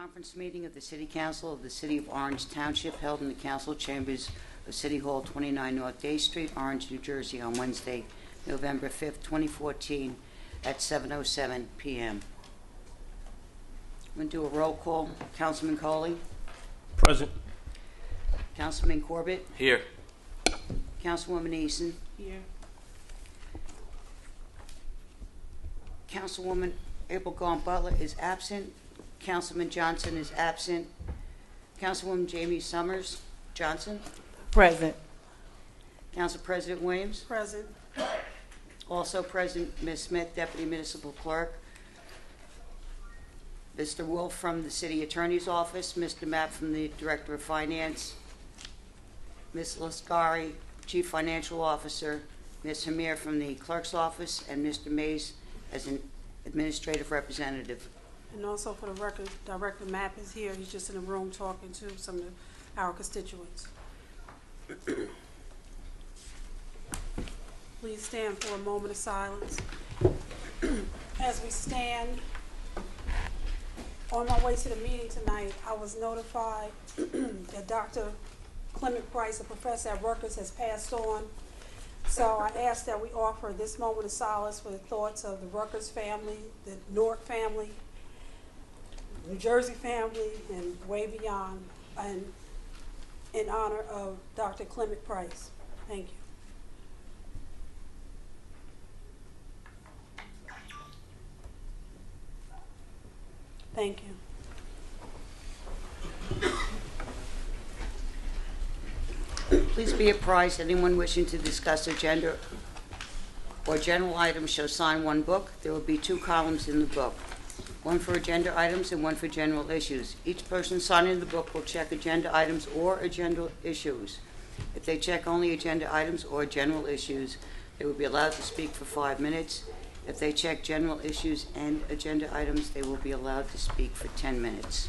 conference meeting of the City Council of the City of Orange Township held in the council chambers of City Hall, 29 North Day Street, Orange, New Jersey, on Wednesday, November 5th, 2014, at 7:07 p.m. I'm going to do a roll call. Councilman Coley, Present. Councilman Corbett, Here. Councilwoman Eason, Here. Councilwoman April Gaunt Butler is absent. Councilman Johnson is absent. Councilwoman Jamie Summers Johnson. Present. Council President Williams. Present. Also present, Ms. Smith, Deputy Municipal Clerk. Mr. Wolf from the City Attorney's Office. Mr. Mapp from the Director of Finance. Ms. Lascari, Chief Financial Officer. Ms. Hamir from the Clerk's Office. And Mr. Mays as an Administrative Representative. And also for the record, Director Mapp is here. He's just in the room talking to some of our constituents. Please stand for a moment of silence. As we stand, on my way to the meeting tonight, I was notified that Dr. Clement Price, a professor at Rutgers, has passed on. So I ask that we offer this moment of silence for the thoughts of the Rutgers family, the Newark family, New Jersey family, and way beyond, and in honor of Dr. Clement Price. Thank you. Thank you. Please be apprised, anyone wishing to discuss agenda or general items shall sign one book. There will be 2 columns in the book, one for agenda items and one for general issues. Each person signing the book will check agenda items or agenda issues. If they check only agenda items or general issues, they will be allowed to speak for 5 minutes. If they check general issues and agenda items, they will be allowed to speak for 10 minutes.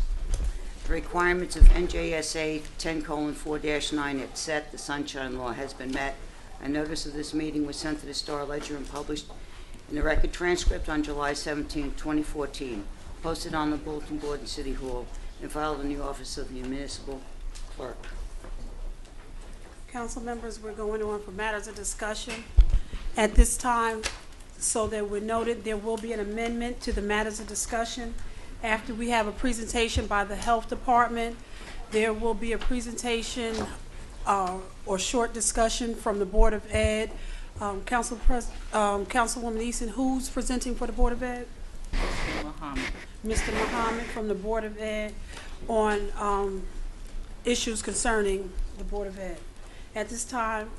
The requirements of NJSA 10:4-9 et set, the Sunshine Law, has been met. A notice of this meeting was sent to the Star Ledger and published in the record transcript on July 17, 2014, posted on the bulletin board in City Hall, and filed in the office of the municipal clerk. Council members, we're going on for matters of discussion. At this time, so that we're noted, there will be an amendment to the matters of discussion. After we have a presentation by the Health Department, there will be a presentation or short discussion from the Board of Ed. Councilwoman Eason, who's presenting for the Board of Ed? Mr. Muhammad from the Board of Ed on issues concerning the Board of Ed. At this time,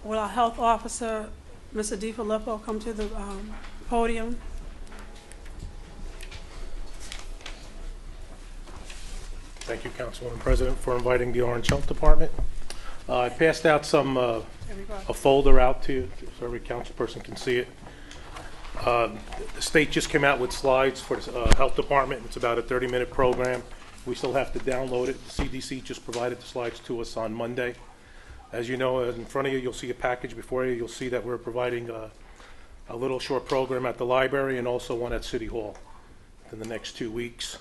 will our Health Officer, Mr. DiFilippo, come to the podium? Thank you, Councilwoman President, for inviting the Orange Health Department. I passed out a folder out to you so every council person can see it. The state just came out with slides for the Health Department. It's about a 30-minute program. We still have to download it. The CDC just provided the slides to us on Monday. As you know, in front of you, you'll see a package before you. You'll see that we're providing a little short program at the library and also one at City Hall in the next 2 weeks.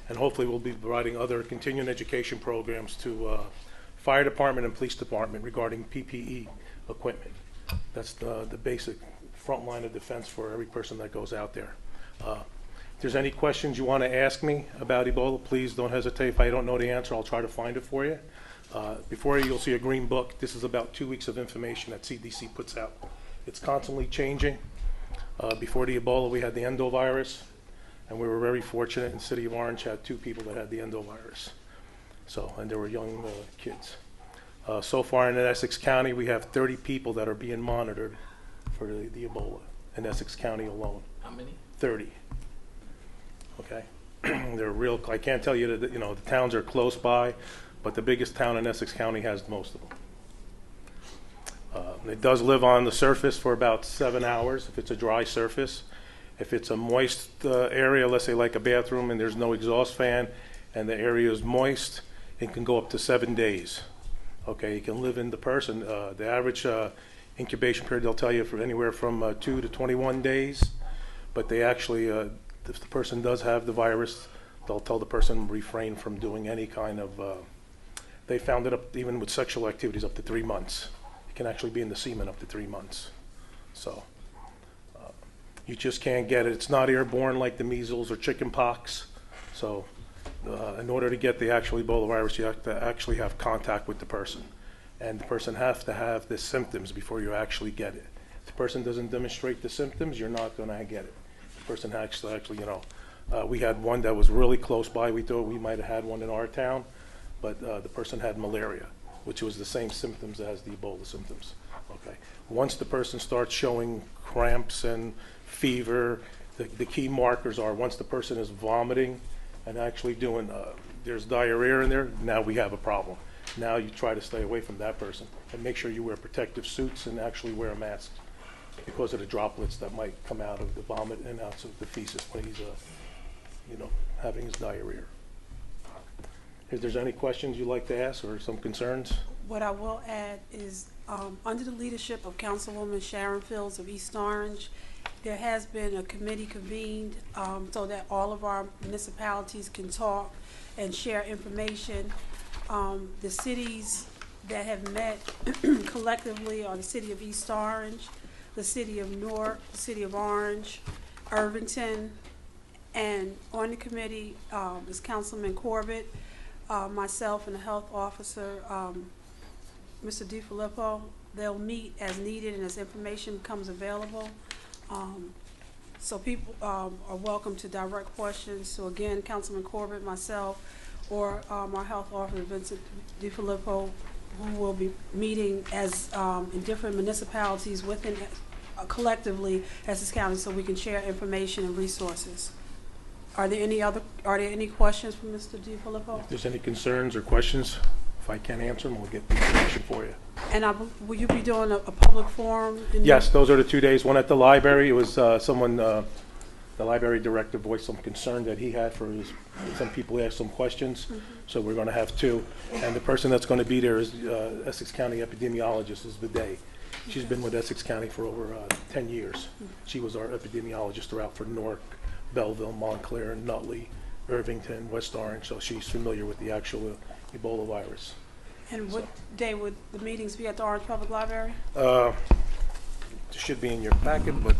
And hopefully we'll be providing other continuing education programs to fire department and police department regarding PPE equipment. That's the basic front line of defense for every person that goes out there. If there's any questions you want to ask me about Ebola, please don't hesitate. If I don't know the answer, I'll try to find it for you. Before you, you'll see a green book. This is about 2 weeks of information that CDC puts out. It's constantly changing. Before the Ebola, we had the endovirus, and we were very fortunate in the city of Orange had 2 people that had the endovirus. So, and they were young kids. So far in Essex County, we have 30 people that are being monitored for the Ebola in Essex County alone. How many? 30. Okay, they're real. I can't tell you that the towns are close by, but the biggest town in Essex County has most of them. It does live on the surface for about 7 hours if it's a dry surface. If it's a moist area, let's say like a bathroom and there's no exhaust fan and the area is moist, it can go up to 7 days. Okay, it can live in the person. The average incubation period, they'll tell you, for anywhere from 2 to 21 days. But they actually, if the person does have the virus, they'll tell the person refrain from doing any kind of, they found it up, even with sexual activities, up to 3 months. You can actually be in the semen up to 3 months. So you just can't get it. It's not airborne like the measles or chicken pox. So in order to get the actual Ebola virus, you have to actually have contact with the person. And the person has to have the symptoms before you actually get it. If the person doesn't demonstrate the symptoms, you're not going to get it. The person actually, you know, we had one that was really close by. We thought we might have had one in our town, but the person had malaria, which was the same symptoms as the Ebola symptoms. Okay. Once the person starts showing cramps and fever, the key markers are once the person is vomiting and actually doing, there's diarrhea in there, now we have a problem. Now you try to stay away from that person and make sure you wear protective suits and actually wear a mask because of the droplets that might come out of the vomit and out of the feces when he's, you know, having his diarrhea. If there's any questions you'd like to ask or some concerns? What I will add is, under the leadership of Councilwoman Sharon Fields of East Orange, there has been a committee convened so that all of our municipalities can talk and share information. The cities that have met collectively are the city of East Orange, the city of Newark, the city of Orange, Irvington, and on the committee is Councilman Corbett, myself, and the health officer, Mr. DiFilippo. They'll meet as needed and as information becomes available. So people are welcome to direct questions. So again, Councilman Corbett, myself, or our health officer, Vincent DiFilippo, who will be meeting as in different municipalities within collectively Essex County, so we can share information and resources. Are there any questions from Mr. DiFilippo? If there's any concerns or questions, if I can't answer them, we'll get the information for you. And will you be doing a public forum? Yes, those are the 2 days. One at the library. It was someone, the library director voiced some concern that he had for some people asked some questions. Mm-hmm. So we're going to have 2. And the person that's going to be there is Essex County epidemiologist is the day. She's been with Essex County for over 10 years. Mm-hmm. She was our epidemiologist throughout for Newark, Belleville, Montclair, Nutley, Irvington, West Orange. So she's familiar with the actual Ebola virus. And what day would the meetings be at the Orange Public Library? It should be in your packet, but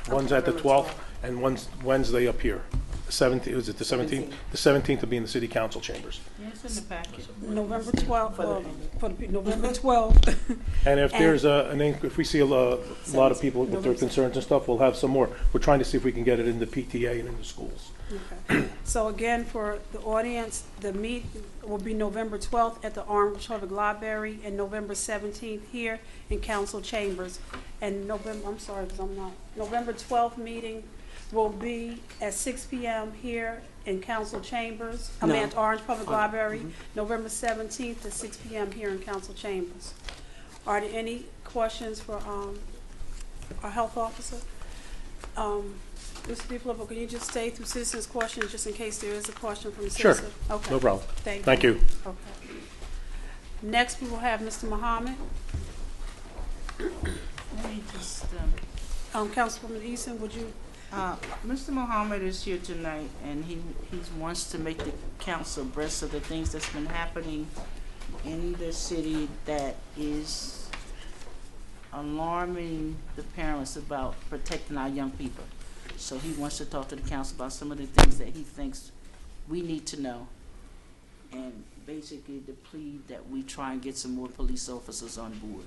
one's at the 12th and one's Wednesday up here. The 17th, is it the 17th? The 17th will be in the City Council chambers. Yes, in the packet. November 12th, November 12th. And if there's if we see a lot of people with their concerns and stuff, we'll have some more. We're trying to see if we can get it in the PTA and in the schools. Okay. So again, for the audience, the meet will be November 12th at the Orange Public Library and November 17th here in Council Chambers. And November 12th meeting will be at 6 p.m. here in Council Chambers. I mean at Orange Public Library. November 17th at 6 p.m. here in Council Chambers. Are there any questions for our health officer? Mr. DiFilippo, can you just stay through citizens' questions just in case there is a question from the citizen? Sure. Okay. No problem. Thank you. Okay. Next, we will have Mr. Muhammad. Let me just, Councilwoman Eason, would you? Mr. Muhammad is here tonight, and he wants to make the council abreast of the things that's been happening in the city that is alarming the parents about protecting our young people. So he wants to talk to the council about some of the things that he thinks we need to know, and basically the plea that we try and get some more police officers on board.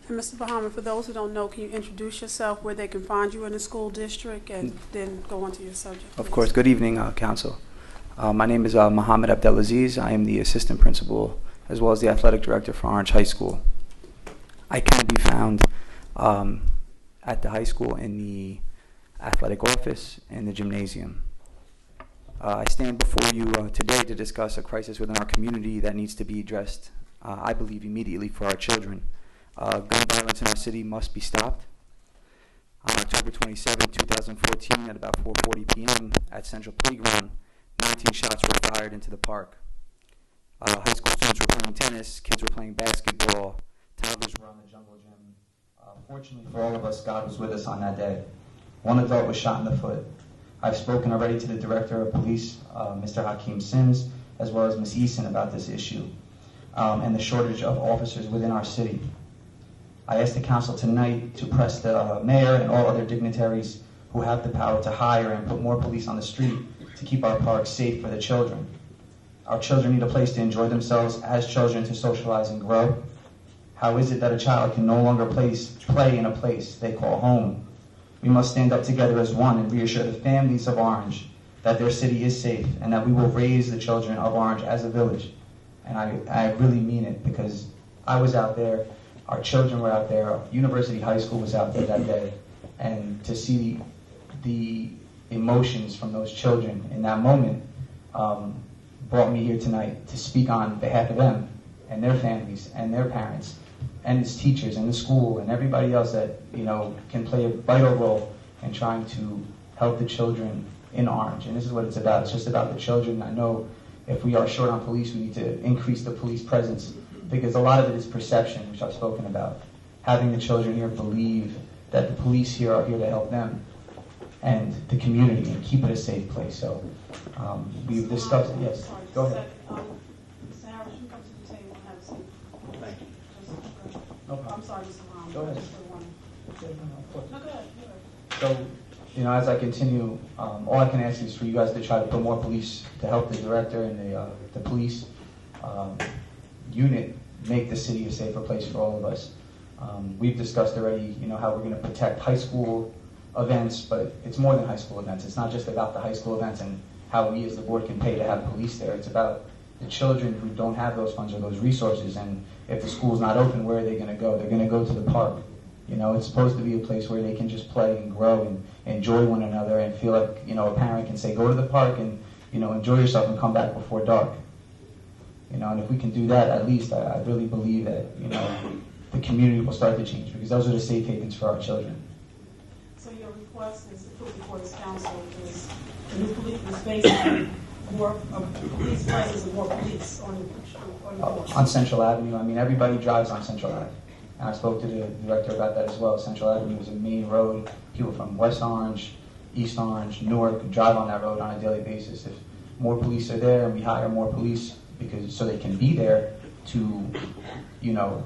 And Mr. Muhammad, for those who don't know, can you introduce yourself, where they can find you in the school district, and then go on to your subject, please? Of course. Good evening, Council. My name is Mohammed Abdelaziz. I am the assistant principal as well as the athletic director for Orange High School. I can be found at the high school in the athletic office and the gymnasium. I stand before you today to discuss a crisis within our community that needs to be addressed, I believe, immediately for our children. Gun violence in our city must be stopped. On October 27, 2014, at about 4:40 p.m. at Central Playground, 19 shots were fired into the park. High school students were playing tennis, kids were playing basketball, toddlers were on the jungle gym. Fortunately for all of us, God was with us on that day. One adult was shot in the foot. I've spoken already to the Director of Police, Mr. Hakeem Sims, as well as Ms. Eason about this issue and the shortage of officers within our city. I asked the council tonight to press the mayor and all other dignitaries who have the power to hire and put more police on the street to keep our parks safe for the children. Our children need a place to enjoy themselves as children, to socialize and grow. How is it that a child can no longer play in a place they call home? We must stand up together as one and reassure the families of Orange that their city is safe and that we will raise the children of Orange as a village. And I really mean it, because I was out there, our children were out there, University High School was out there that day, and to see the emotions from those children in that moment brought me here tonight to speak on behalf of them and their families and their parents and its teachers and the school and everybody else that, you know, can play a vital role in trying to help the children in Orange. And this is what it's about. It's just about the children. I know if we are short on police, we need to increase the police presence, because a lot of it is perception, which I've spoken about. Having the children here believe that the police here are here to help them and the community and keep it a safe place. So we've discussed, yes, go ahead. Mr. Harris, you come to the table and have a seat. Thank you. No problem. I'm sorry, Mr. Muhammad. Go ahead. Just for one. No, go ahead. So, you know, as I continue, all I can ask is for you guys to try to put more police to help the director and the police unit make the city a safer place for all of us. We've discussed already, you know, how we're going to protect high school events, but it's more than high school events. It's not just about the high school events and how we as the board can pay to have police there. It's about the children who don't have those funds or those resources, and if the school's not open, where are they going to go? They're going to go to the park. You know, it's supposed to be a place where they can just play and grow and enjoy one another and feel like, you know, a parent can say, go to the park and, you know, enjoy yourself and come back before dark. You know, and if we can do that, at least I really believe that, you know, the community will start to change, because those are the safe havens for our children. So your request is to put before this council is the new police, is basically more police presence and more police on the board. On Central Avenue, I mean, everybody drives on Central Avenue. And I spoke to the director about that as well. Central Avenue is a main road. People from West Orange, East Orange, Newark drive on that road on a daily basis. If more police are there and we hire more police so they can be there to, you know,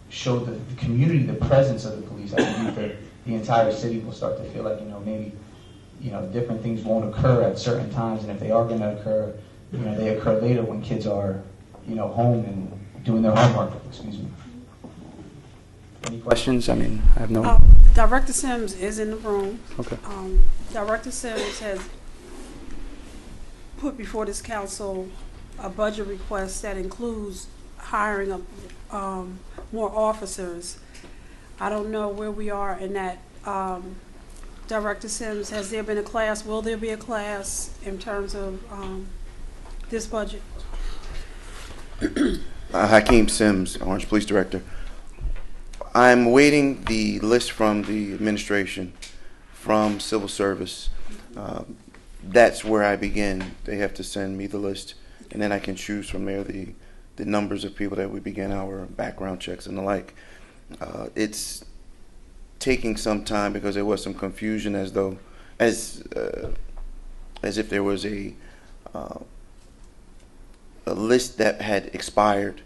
show the community the presence of the police, I believe that the entire city will start to feel like, you know, maybe, you know, different things won't occur at certain times, and if they are going to occur, you know, they occur later when kids are, you know, home and doing their homework. Excuse me. Any questions? I mean, I have no... Director Sims is in the room. Okay. Director Sims has put before this council a budget request that includes hiring of more officers. I don't know where we are in that. Director Sims, has there been a class? Will there be a class in terms of this budget? Hakeem Sims, Orange Police Director. I'm waiting the list from the administration, from civil service. That's where I begin. They have to send me the list, and then I can choose from there the numbers of people that we begin our background checks and the like. It's taking some time because there was some confusion, as if there was a list that had expired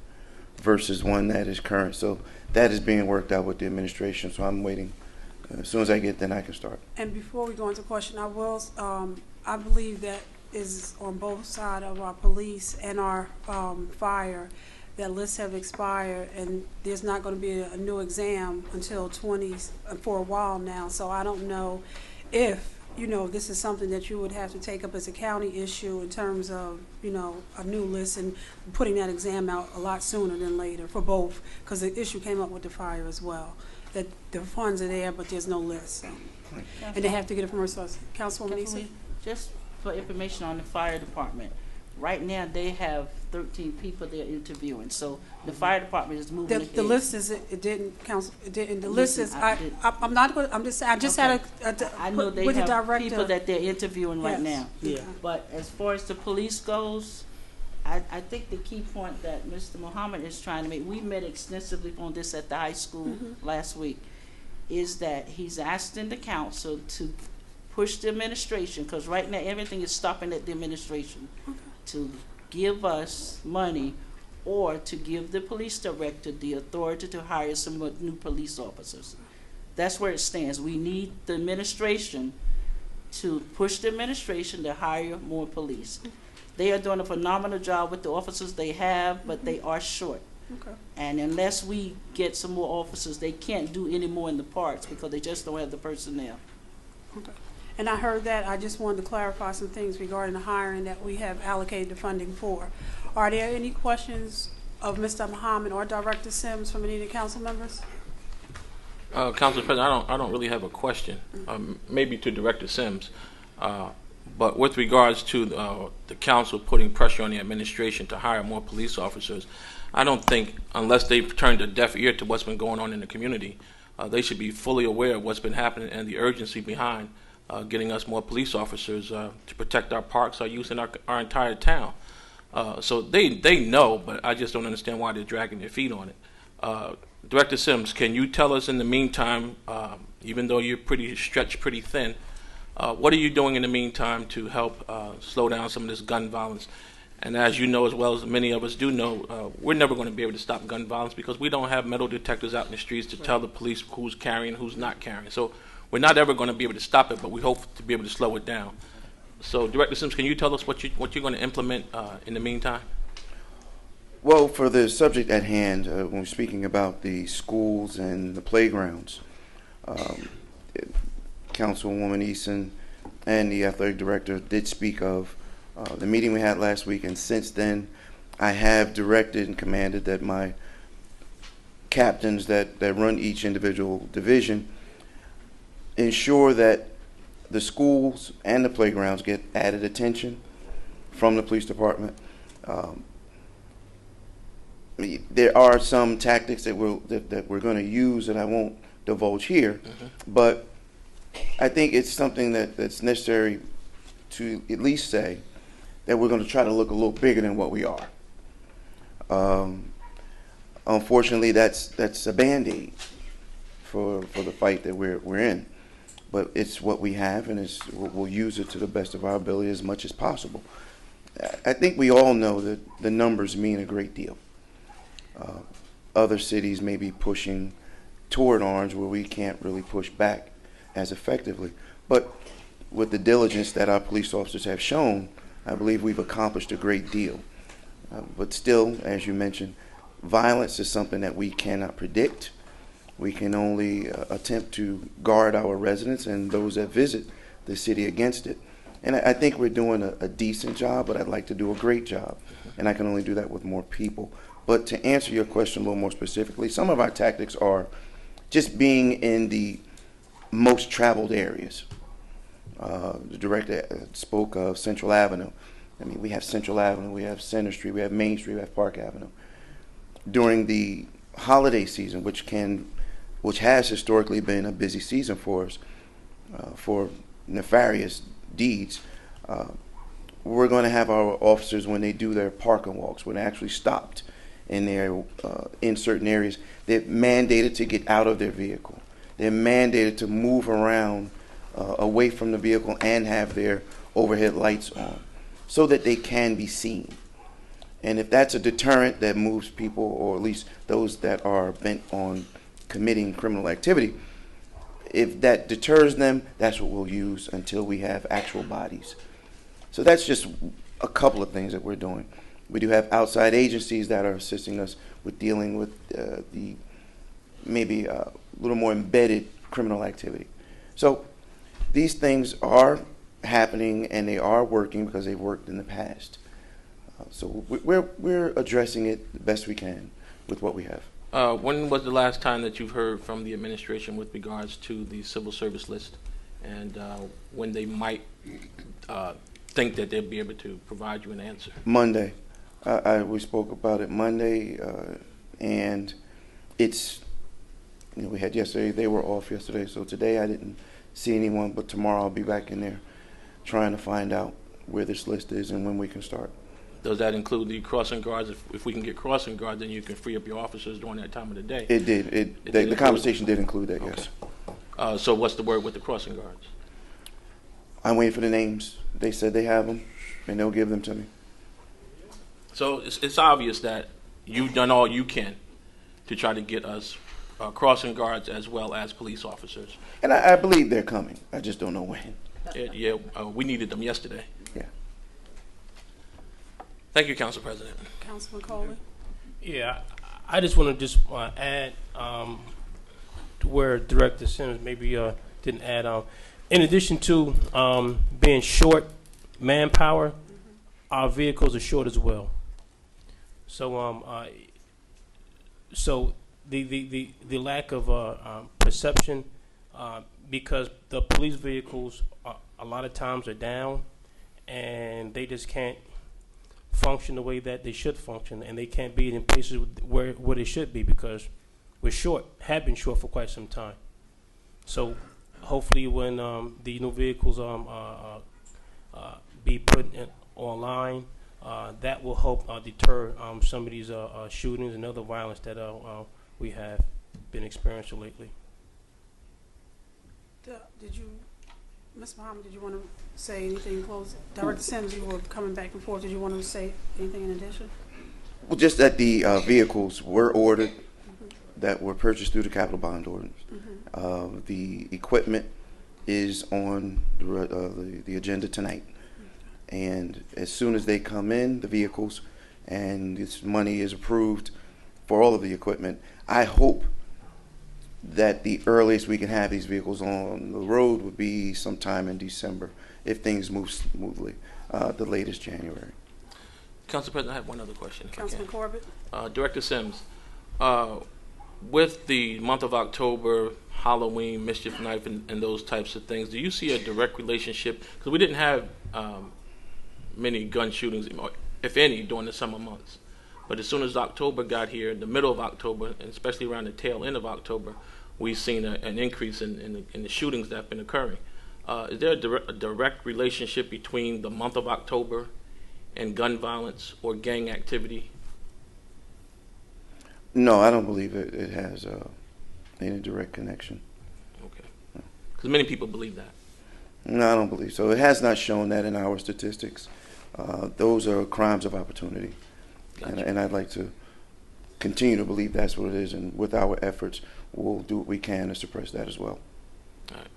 versus one that is current. So that is being worked out with the administration. So I'm waiting. As soon as I get, then I can start. And before we go into question, I believe that is on both sides of our police and our fire, that lists have expired, and there's not going to be a new exam until for a while now. So I don't know if, you know, this is something that you would have to take up as a county issue in terms of, you know, a new list and putting that exam out a lot sooner than later for both, because the issue came up with the fire as well, that the funds are there, but there's no list. So. And they have to get it from her source. Councilwoman Eason? Just for information on the fire department, right now they have 13 people they're interviewing. So the fire department is moving ahead. The list is, it didn't, council, it didn't, the list Listen, is, I'm not going to, I'm just saying, I just Okay. had I know they with the have director. people that they're interviewing right Yes. now. Yeah. But as far as the police goes, I think the key point that Mr. Muhammad is trying to make, we met extensively on this at the high school last week, is that he's asking the council to push the administration, because right now everything is stopping at the administration, to give us money or to give the police director the authority to hire some new police officers. That's where it stands. We need the administration to push the administration to hire more police. They are doing a phenomenal job with the officers they have, but they are short. Okay. And unless we get some more officers, they can't do any more in the parks because they just don't have the personnel. Okay. And I heard that. I just wanted to clarify some things regarding the hiring that we have allocated the funding for. Are there any questions of Mr. Muhammad or Director Sims from any of the council members? Council President, I don't really have a question. Maybe to Director Sims, but with regards to the council putting pressure on the administration to hire more police officers, I don't think, unless they've turned a deaf ear to what's been going on in the community, they should be fully aware of what's been happening and the urgency behind getting us more police officers to protect our parks, our youth, and our entire town. So they know, but I just don't understand why they're dragging their feet on it. Director Sims, can you tell us in the meantime, even though you're stretched pretty thin, what are you doing in the meantime to help slow down some of this gun violence? And as you know, as well as many of us do know, we're never going to be able to stop gun violence because we don't have metal detectors out in the streets to tell the police who's carrying, who's not carrying. So we're not ever going to be able to stop it, but we hope to be able to slow it down. So, Director Sims, can you tell us what you're going to implement in the meantime? Well, for the subject at hand, when we're speaking about the schools and the playgrounds, Councilwoman Eason and the athletic director did speak of the meeting we had last week, and since then I have directed and commanded that my captains that run each individual division ensure that the schools and the playgrounds get added attention from the police department. There are some tactics that we're going to use that I won't divulge here, but I think it's something that's necessary to at least say that we're going to try to look a little bigger than what we are. Unfortunately, that's a Band-Aid for the fight that we're in, but it's what we have, and we'll use it to the best of our ability as much as possible. I think we all know that the numbers mean a great deal. Other cities may be pushing toward Orange where we can't really push back as effectively, but with the diligence that our police officers have shown, I believe we've accomplished a great deal. But still, as you mentioned, violence is something that we cannot predict. We can only attempt to guard our residents and those that visit the city against it. And I think we're doing a decent job, but I'd like to do a great job. And I can only do that with more people. But to answer your question a little more specifically, some of our tactics are just being in the most traveled areas. The director spoke of Central Avenue. I mean, we have Central Avenue, we have Center Street, we have Main Street, we have Park Avenue. During the holiday season, which has historically been a busy season for us, for nefarious deeds, we're going to have our officers, when they do their parking walks, when they're actually stopped in certain areas, they're mandated to get out of their vehicle. They're mandated to move around away from the vehicle and have their overhead lights on so that they can be seen. And if that's a deterrent that moves people, or at least those that are bent on committing criminal activity, if that deters them, that's what we'll use until we have actual bodies. So that's just a couple of things that we're doing. We do have outside agencies that are assisting us with dealing with the maybe a little more embedded criminal activity. So these things are happening and they are working because they've worked in the past. So we're addressing it the best we can with what we have. When was the last time that you've heard from the administration with regards to the civil service list, and when they might think that they'll be able to provide you an answer? Monday. We spoke about it Monday, and it's, we had yesterday, they were off yesterday, so today I didn't see anyone, but tomorrow I'll be back in there trying to find out where this list is and when we can start. Does that include the crossing guards? If we can get crossing guards, then you can free up your officers during that time of the day. It did. The conversation did include that, yes. So what's the word with the crossing guards? I'm waiting for the names. They said they have them, and they'll give them to me. So it's obvious that you've done all you can to try to get us crossing guards as well as police officers. And I believe they're coming. I just don't know when. We needed them yesterday. Yeah. Thank you, Council President. Councilman Coley? Yeah, I just want to add to where Director Sims maybe didn't add on. In addition to being short manpower, our vehicles are short as well. So so the lack of perception, because the police vehicles a lot of times are down, and they just can't function the way that they should function, and they can't be in places where they should be because we're short, have been short for quite some time. So hopefully when the new vehicles be put online, that will help deter some of these shootings and other violence that we have been experiencing lately. Did you, Ms. Muhammad, did you want to say anything close? Director Sims, you were coming back and forth. Did you want to say anything in addition? Well, just that the vehicles were ordered, that were purchased through the capital bond ordinance. The equipment is on the agenda tonight. And as soon as they come in, the vehicles, and this money is approved for all of the equipment, I hope that the earliest we can have these vehicles on the road would be sometime in December, if things move smoothly, the latest January. Council President, I have one other question. Councilman Corbett? Director Sims, with the month of October, Halloween, mischief knife, and those types of things, do you see a direct relationship? Because we didn't have many gun shootings, if any, during the summer months. But as soon as October got here, the middle of October, and especially around the tail end of October, we've seen an increase in the shootings that have been occurring. Is there a direct relationship between the month of October and gun violence or gang activity? No, I don't believe it has any direct connection. Okay. Because many people believe that. No, I don't believe so. It has not shown that in our statistics. Those are crimes of opportunity. Gotcha. And I'd like to continue to believe that's what it is, and with our efforts, we'll do what we can to suppress that as well.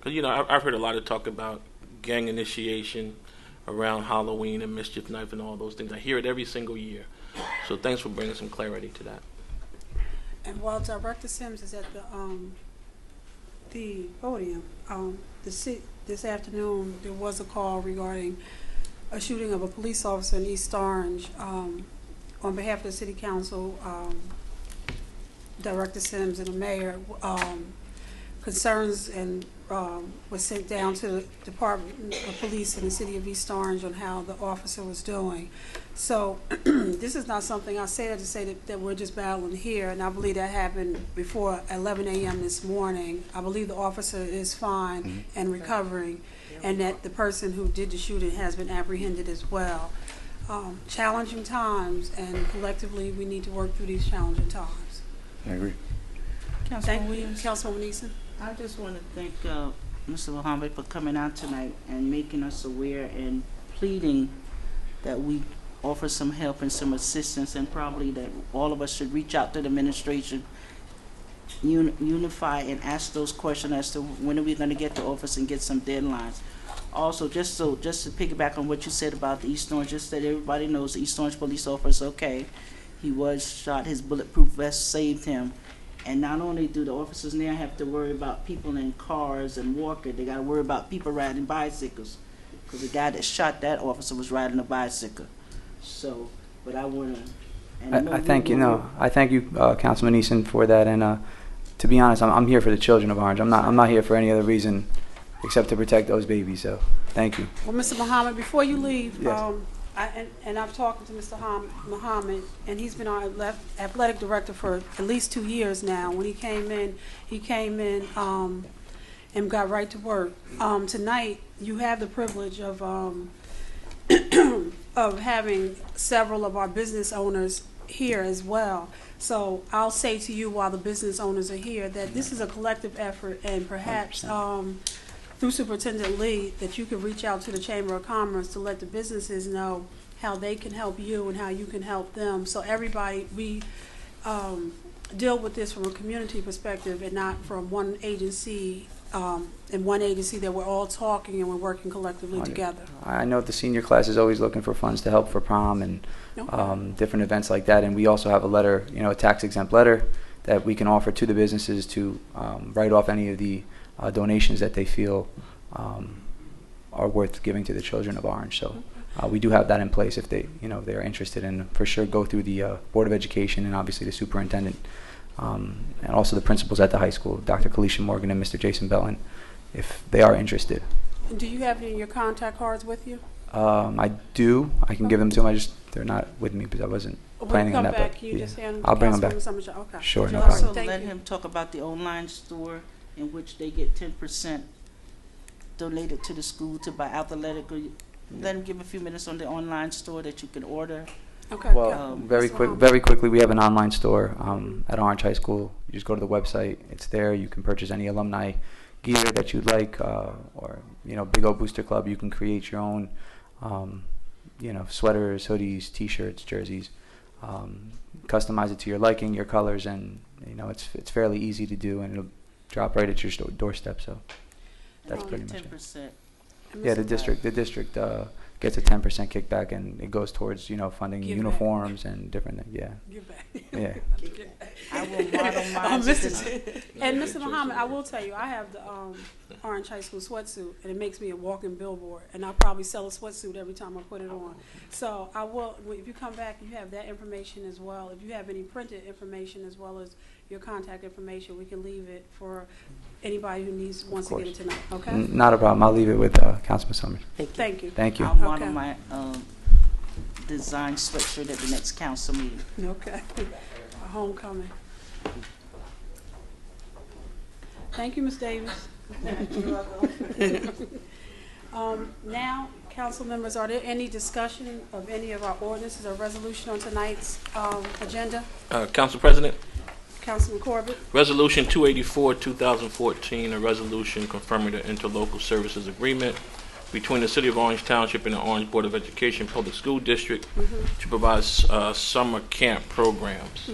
Because, I've heard a lot of talk about gang initiation around Halloween and mischief knife and all those things. I hear it every single year. So thanks for bringing some clarity to that. And while Director Sims is at the podium, this afternoon there was a call regarding a shooting of a police officer in East Orange. On behalf of the City Council, Director Sims and the Mayor, concerns and was sent down to the Department of Police in the City of East Orange on how the officer was doing. So this is not something I say that to say that we're just battling here, and I believe that happened before 11 a.m. this morning. I believe the officer is fine and recovering, and that the person who did the shooting has been apprehended as well. Challenging times, and collectively we need to work through these challenging times. I agree. Thank you, Councilwoman Eason. I just want to thank Mr. Muhammad for coming out tonight and making us aware and pleading that we offer some help and some assistance, and probably that all of us should reach out to the administration, unify and ask those questions as to when are we going to get to office and get some deadlines. Also, just to piggyback on what you said about the East Orange, just that everybody knows the East Orange police officer, okay, he was shot, his bulletproof vest saved him. And not only do the officers now have to worry about people in cars and walking, they got to worry about people riding bicycles, because the guy that shot that officer was riding a bicycle. So, but I want to. I thank you, Councilman Eason, for that. And to be honest, I'm here for the children of Orange. I'm not here for any other reason except to protect those babies. So, thank you. Well, Mr. Muhammad, before you leave, Yes. I've talked to Mr. Muhammad, and he's been our athletic director for at least 2 years now. When he came in and got right to work. Tonight, you have the privilege of of having several of our business owners here as well. So I'll say to you, while the business owners are here, that this is a collective effort, and perhaps through Superintendent Lee, that you could reach out to the Chamber of Commerce to let the businesses know how they can help you and how you can help them. So everybody, we deal with this from a community perspective and not from one agency, in one agency that we're all talking and we're working collectively together. I know the senior class is always looking for funds to help for prom and different events like that, and we also have a letter, a tax-exempt letter that we can offer to the businesses to write off any of the donations that they feel are worth giving to the children of Orange. So we do have that in place if they, they're interested, and for sure go through the Board of Education and obviously the superintendent, and also the principals at the high school, Dr. Kalisha Morgan and Mr. Jason Bellin, if they are interested. And do you have any of your contact cards with you? I do. I can give them to them. They're not with me because I wasn't planning on that. Back, But can you just hand I'll bring them back. Okay. Sure, no Could you also problem. let him talk about the online store in which they get 10% donated to the school to buy athletic, or let him give a few minutes on the online store that you can order. Okay. Well, very quickly, we have an online store at Orange High School. You just go to the website. It's there. You can purchase any alumni gear that you'd like, or Big O Booster Club. You can create your own, sweaters, hoodies, T-shirts, jerseys. Customize it to your liking, your colors, and it's fairly easy to do, and it'll drop right at your doorstep. So that's pretty much it. 10%. Yeah, the district gets a 10% kickback, and it goes towards funding Give uniforms and different things. Yeah, Give back. yeah. I will model mine. And Mr. Muhammad, I will tell you, I have the Orange High School sweatsuit, and it makes me a walking billboard. And I'll probably sell a sweatsuit every time I put it on. So I will. If you come back, you have that information as well. If you have any printed information as well as your contact information, we can leave it for anybody who wants to get it tonight. Okay. Not a problem. I'll leave it with Councilman Summers. Thank you. Thank you. I'll model Okay. my design sweatshirt at the next council meeting. Okay. A homecoming. Thank you, Ms. Davis. Now, council members, are there any discussion of any of our ordinances or resolution on tonight's agenda? Council President, Councilman Corbett? Resolution 284, 2014, a resolution confirming the interlocal services agreement between the City of Orange Township and the Orange Board of Education Public School District to provide summer camp programs.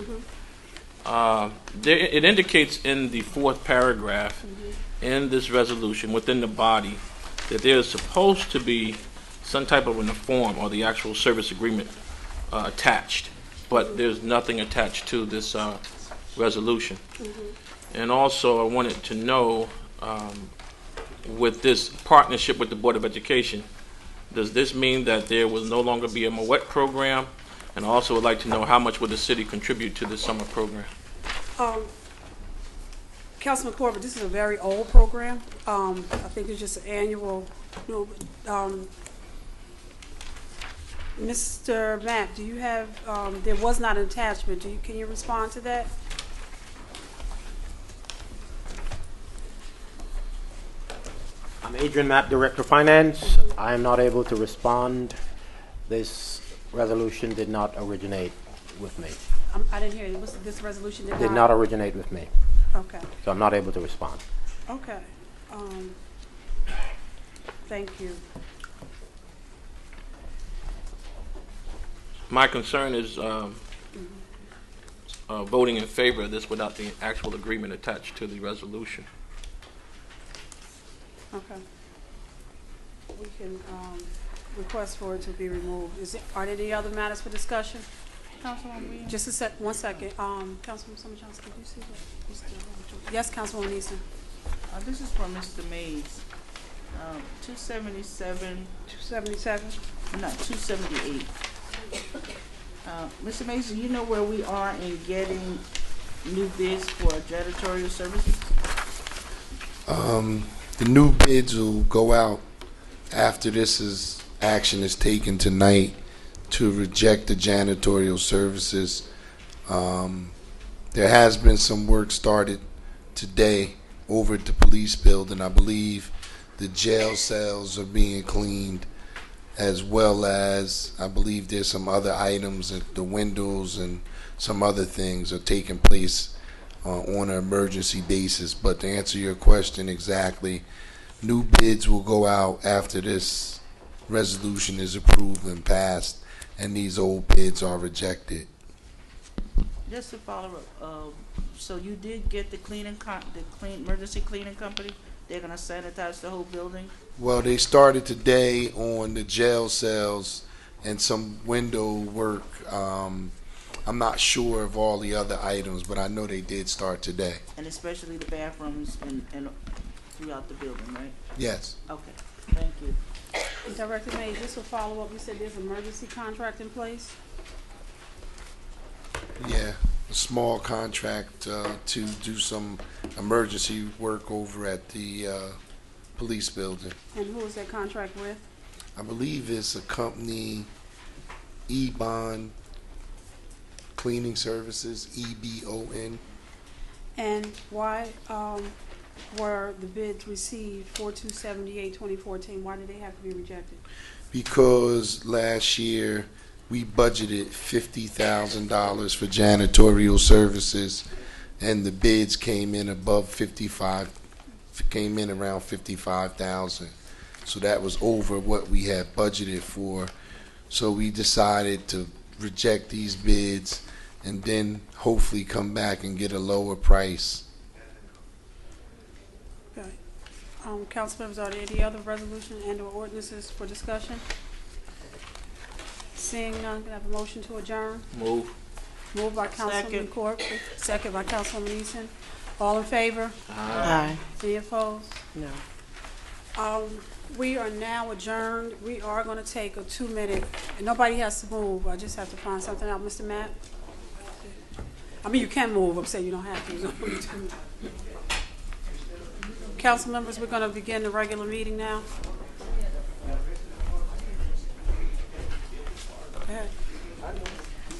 It indicates in the fourth paragraph in this resolution within the body that there is supposed to be some type of a form or the actual service agreement attached, but there's nothing attached to this resolution. And also I wanted to know, with this partnership with the Board of Education, does this mean that there will no longer be a MOET program? And I also would like to know how much would the city contribute to this summer program? Councilman Corbett, this is a very old program. I think it's just an annual. Mr. Mapp, do you have? There was not an attachment. Can you respond to that? I'm Adrian Mapp, Director of Finance. I am not able to respond. This resolution did not originate with me. I didn't hear you. This resolution Did not originate with me, Okay. so I'm not able to respond. Okay. Thank you. My concern is voting in favor of this without the actual agreement attached to the resolution. Okay. We can request for it to be removed. Are there any other matters for discussion? Councilwoman Williams? Just 1 second. Councilwoman Summer Johnson, did you see that? Yes, Councilwoman Easton. This is for Mr. Mays. 277, 277. no, 278. Mr. Mays, do you know where we are in getting new bids for janitorial services? The new bids will go out after action is taken tonight to reject the janitorial services. There has been some work started today over at the police building. I believe the jail cells are being cleaned, as well as I believe there's some other items, the windows and some other things are taking place on an emergency basis. But to answer your question exactly, New bids will go out after this resolution is approved and passed, and these old bids are rejected. Just to follow up, so you did get the emergency cleaning company? They're gonna sanitize the whole building? Well, they started today on the jail cells and some window work. I'm not sure of all the other items, but I know they did start today. And especially the bathrooms and throughout the building, right? Yes. Okay, thank you. Director Mays, just to follow up, you said there's an emergency contract in place? Yeah, a small contract to do some emergency work over at the police building. And who is that contract with? I believe it's a company, Ebon Cleaning Services, EBON. And why were the bids received for 2014? Why did they have to be rejected? Because last year we budgeted $50,000 for janitorial services, and the bids came in around 55,000. So that was over what we had budgeted for. So we decided to reject these bids and then hopefully come back and get a lower price. Okay. Council members, are there any other resolutions and or ordinances for discussion? Seeing none, can I have a motion to adjourn? Move. Moved by Councilman Court, second by Councilwoman Eason. All in favor? Aye. Any opposed? No. We are now adjourned. We are going to take a 2-minute, and nobody has to move. I just have to find something out. Mr. Matt? I mean, you can move. I'm saying you don't have to. Council members, we're going to begin the regular meeting now. Go ahead.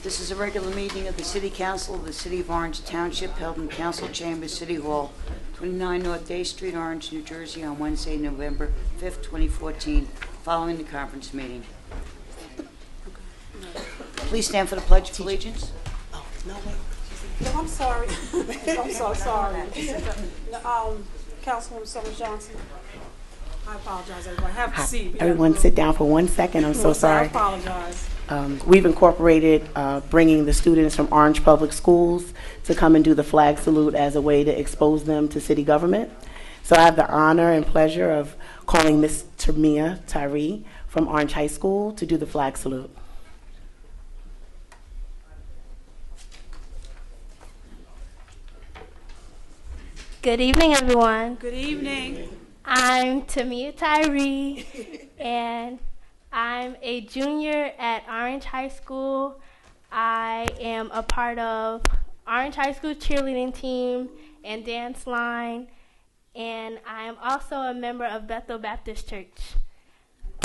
This is a regular meeting of the City Council of the City of Orange Township held in Council Chambers, City Hall, 29 North Day Street, Orange, New Jersey, on Wednesday, November 5th, 2014, following the conference meeting. Please stand for the Pledge of Allegiance. No, I'm sorry. I'm so sorry. Councilwoman Summers Johnson. I apologize, everybody. Have a seat. Everyone sit down for 1 second. I'm so I sorry. apologize. We've incorporated bringing the students from Orange Public Schools to come and do the flag salute as a way to expose them to city government. So I have the honor and pleasure of calling Ms. Tamia Tyree from Orange High School to do the flag salute. Good evening, everyone. Good evening. I'm Tamia Tyree, and I'm a junior at Orange High School. I am a part of Orange High School cheerleading team and dance line, and I am also a member of Bethel Baptist Church.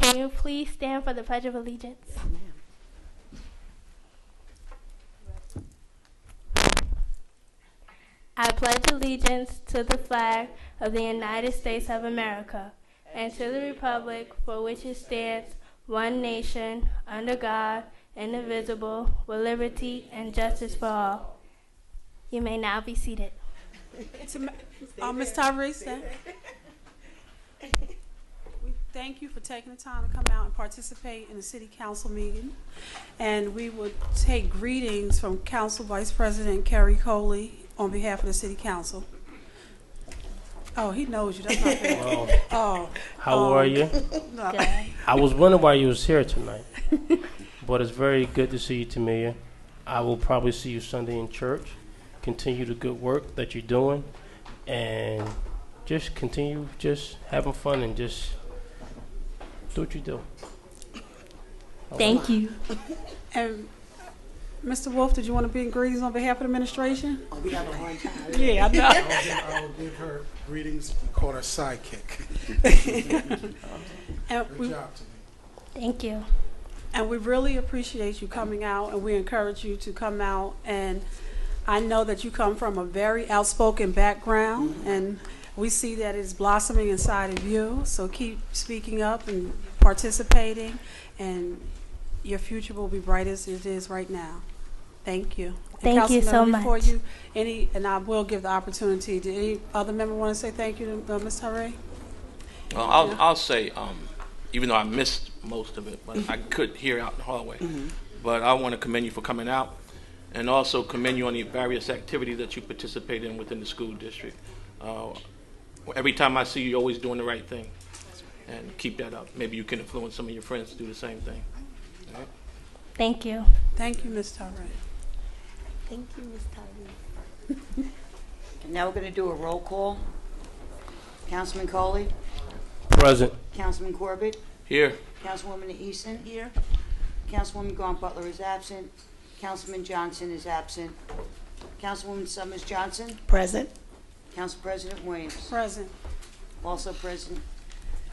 Can you please stand for the Pledge of Allegiance? I pledge allegiance to the flag of the United States of America and to the republic for which it stands, one nation, under God, indivisible, with liberty and justice for all. You may now be seated. Ms. Tyree, we thank you for taking the time to come out and participate in the City Council meeting. And we would take greetings from Council Vice President Kerry Coley on behalf of the City Council. Oh, he knows you. That's not fair. Well, how are you? No. I was wondering why you was here tonight, but it's very good to see you, Tamia. I will probably see you Sunday in church. Continue the good work that you're doing, and just continue just having fun and just do what you do. Thank you. And Mr. Wolf, did you want to be in greetings on behalf of the administration? Oh, we have a hard time. Yeah, I know. I will give her greetings and call her sidekick. And Good job to me. Thank you. And we really appreciate you coming out, and we encourage you to come out. And I know that you come from a very outspoken background, and we see that it's blossoming inside of you. So keep speaking up and participating, and your future will be bright as it is right now. Thank you. Thank you so much. Before you, and I will give the opportunity. Did any other member want to say thank you to Ms. Tyree? Well, I'll say, even though I missed most of it, but I could hear out in the hallway. But I want to commend you for coming out, and also commend you on the various activities that you participate in within the school district. Every time I see you, you're always doing the right thing, and keep that up. Maybe you can influence some of your friends to do the same thing. All right? Thank you. Thank you, Ms. Tyree. Thank you, Ms. Tyree. And now we're going to do a roll call. Councilman Coley, Present. Councilman Corbett, Here. Councilwoman Easton, Here. Councilwoman Gaunt Butler is absent, Councilman Johnson is absent, Councilwoman Summers Johnson, Present. Council President Williams. Present. Also present,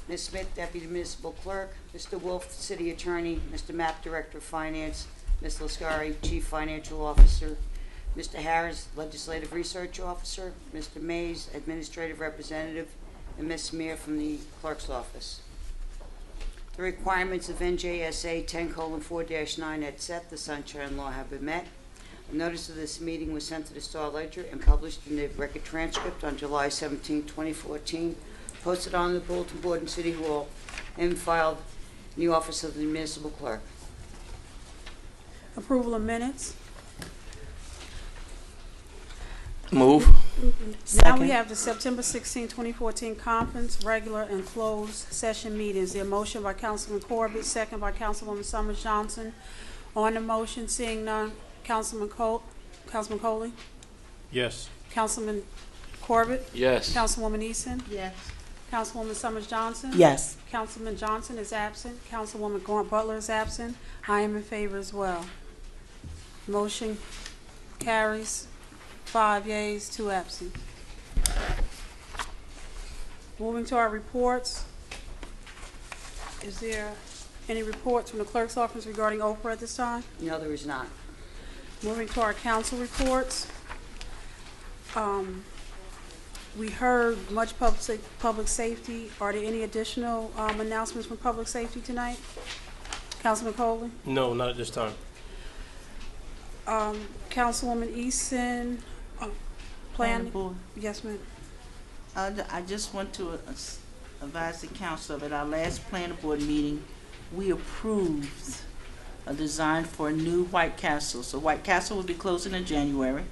Ms. Smith, Deputy Municipal Clerk, Mr. Wolf, City Attorney, Mr. Mapp, Director of Finance, Ms. Lascari, Chief Financial Officer, Mr. Harris, Legislative Research Officer, Mr. Mays, Administrative Representative, and Ms. Smear from the Clerk's Office. The requirements of NJSA 10:4-9 et seq., the Sunshine Law, have been met. A notice of this meeting was sent to the Star-Ledger and published in the Record Transcript on July 17, 2014, posted on the bulletin board in City Hall, and filed in the office of the Municipal Clerk. Approval of minutes. Move. Now we have the September 16, 2014 conference, regular and closed session meetings. The motion by Councilman Corbett, second by Councilwoman Summers Johnson. On the motion, seeing none, Councilman Coley, Yes. Councilman Corbett, Yes. Councilwoman Easton, Yes. Councilwoman Summers Johnson. Yes. Councilman Johnson is absent. Councilwoman Gaunt Butler is absent. I am in favor as well. Motion carries. 5 yeas, 2 absent. Moving to our reports. Is there any reports from the clerk's office regarding Oprah at this time? No, there is not. Moving to our council reports. We heard much public safety. Are there any additional announcements from public safety tonight? Councilman Coley? No, not at this time. Councilwoman Easton, plan. Board. Yes, ma'am. I just want to advise the council that our last planning board meeting, we approved a design for a new White Castle. So White Castle will be closing in January,